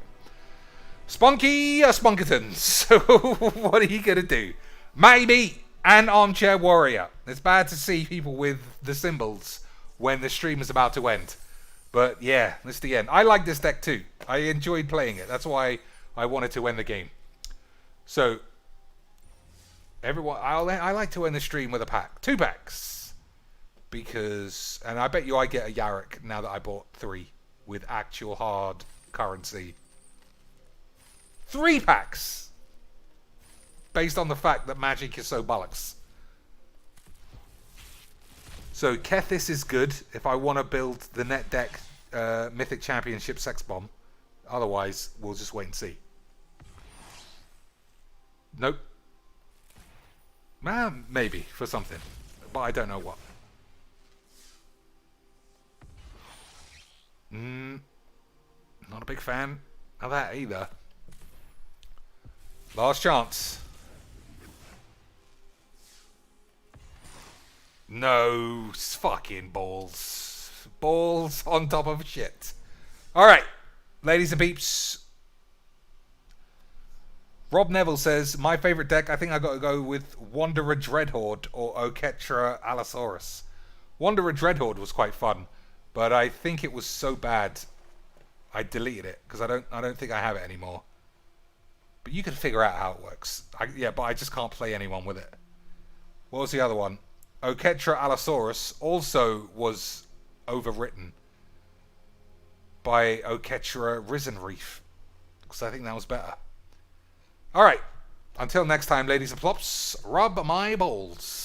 S1: Spunky Spunkerton. So what are you going to do? Maybe an Armchair Warrior. It's bad to see people with the symbols when the stream is about to end. But yeah, it's the end. I like this deck too. I enjoyed playing it. That's why I wanted to end the game. So... everyone, I like to end the stream with a pack. 2 packs. Because, and I bet you I get a Yarrick now that I bought 3 with actual hard currency. 3 packs! Based on the fact that Magic is so bollocks. So Kethis is good if I want to build the net deck Mythic Championship Sex Bomb. Otherwise, we'll just wait and see. Nope. Maybe, for something. But I don't know what. Not a big fan of that either. Last chance. No, fucking balls. Balls on top of shit. All right, ladies and peeps. Rob Neville says, my favorite deck, I think I got to go with Wanderer Dreadhorde or Oketra Allosaurus. Wanderer Dreadhorde was quite fun, but I think it was so bad I deleted it because I don't think I have it anymore. But you can figure out how it works. But I just can't play anyone with it. What was the other one? Oketra Allosaurus also was overwritten by Oketra Risen Reef because I think that was better. Alright, until next time, ladies and plops, rub my balls.